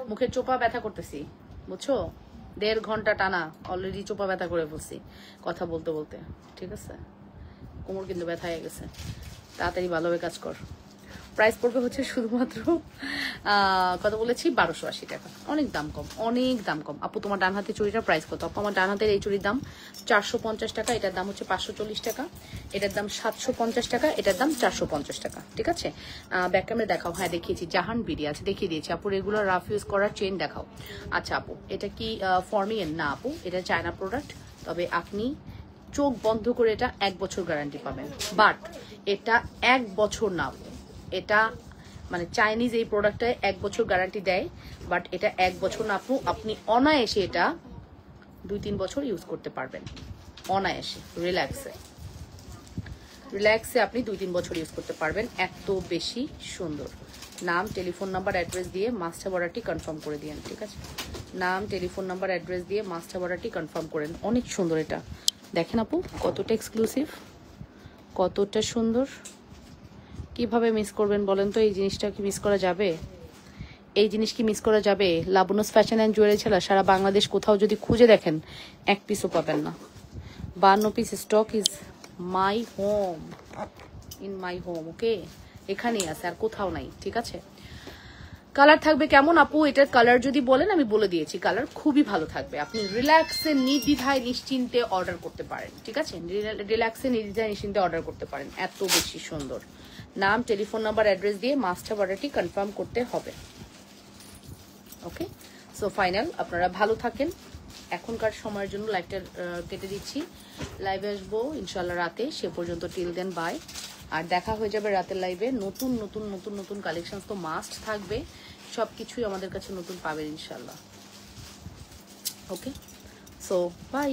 মুখের চোপা ব্যথা করতেছি, বুঝছো? 1.5 ঘন্টা টানা অলরেডি চোপা ব্যথা করে ফেলছি কথা বলতে বলতে, ঠিক আছে? কোমর কিন্তু ব্যথা হয়ে গেছে, তাড়াতাড়ি ভালোভাবে কাজ কর। প্রাইস পড়বে হচ্ছে শুধুমাত্র কত বলেছি, 1280 টাকা। অনেক দাম কম, অনেক দাম কম। আপু তোমার ডান হাতে চুড়িটার প্রাইস কত? আপু আমার ডান হাতের এই চুড়ির দাম 450 টাকা, এটার দাম হচ্ছে 540 টাকা, এটার দাম 750 টাকা, এটার দাম 450 টাকা, ঠিক আছে? ব্যাক ক্যামেরা দেখাও। হ্যাঁ দেখিয়েছি, জাহান বিডি আছে, দেখিয়ে দিয়েছি আপু। রেগুলার রাফ ইউজ করার চেন দেখাও। আচ্ছা আপু, এটা কি ফর্মিয়েন? না আপু, এটা চায়না প্রোডাক্ট, তবে আপনি চোখ বন্ধ করে এটা 1 বছর গ্যারান্টি পাবেন। বাট এটা 1 বছর না, এটা মানে চাইনিজ এই প্রোডাক্টটায় 1 বছর গ্যারান্টি দেয়, বাট এটা 1 বছর না আপু, আপনি অনায়াসে এটা 2-3 বছর ইউজ করতে পারবেন, অনায়াসে রিল্যাক্সে আপনি 2-3 বছর ইউজ করতে পারবেন, এত বেশি সুন্দর। নাম, টেলিফোন নাম্বার, অ্যাড্রেস দিয়ে মাস্টার অর্ডারটি কনফার্ম করে দিয়েন, ঠিক আছে? নাম, টেলিফোন নাম্বার, অ্যাড্রেস দিয়ে মাস্টার অর্ডারটি কনফার্ম করেন। অনেক সুন্দর এটা, দেখেন আপু কতটা এক্সক্লুসিভ, কতটা সুন্দর। কিভাবে মিস করবেন বলেন তো? এই জিনিসটা কি মিস করা যাবে? এই জিনিস কি মিস করা যাবে? লাবনুস ফ্যাশন অ্যান্ড জুয়েলারি ছাড়া সারা বাংলাদেশ কোথাও যদি খুঁজে দেখেন 1 পিসও পাবেন না। 52 piece stock is my home, in my home, okay? এখানেই আছে, আর কোথাও নাই, ঠিক আছে? কালার থাকবে কেমন আপু? এটার কালার যদি বলেন আমি বলে দিয়েছি, কালার খুবই ভালো থাকবে। আপনি রিল্যাক্সে নির্দ্বিধায় নিশ্চিন্তে অর্ডার করতে পারেন, ঠিক আছে? রিল্যাক্সে নির্দ্বিধায় নিশ্চিন্তে অর্ডার করতে পারেন, এত বেশি সুন্দর। নাম, টেলিফোন নাম্বার, অ্যাড্রেস দিয়ে মাস্টার অর্ডারটি কনফার্ম করতে হবে, ওকে? সো ফাইনাল, আপনারা ভালো থাকেন। এখনকার সময়ের জন্য লাইভটা কেটে দিচ্ছি, লাইভে আসবো ইনশাল্লাহ রাতে, সে পর্যন্ত টিল দেন বাই। আর দেখা হয়ে যাবে রাতের লাইভে। নতুন নতুন নতুন নতুন কালেকশন তো মাস্ট থাকবে, সব কিছুই আমাদের কাছে নতুন পাবেন ইনশাল্লাহ, ওকে? So by.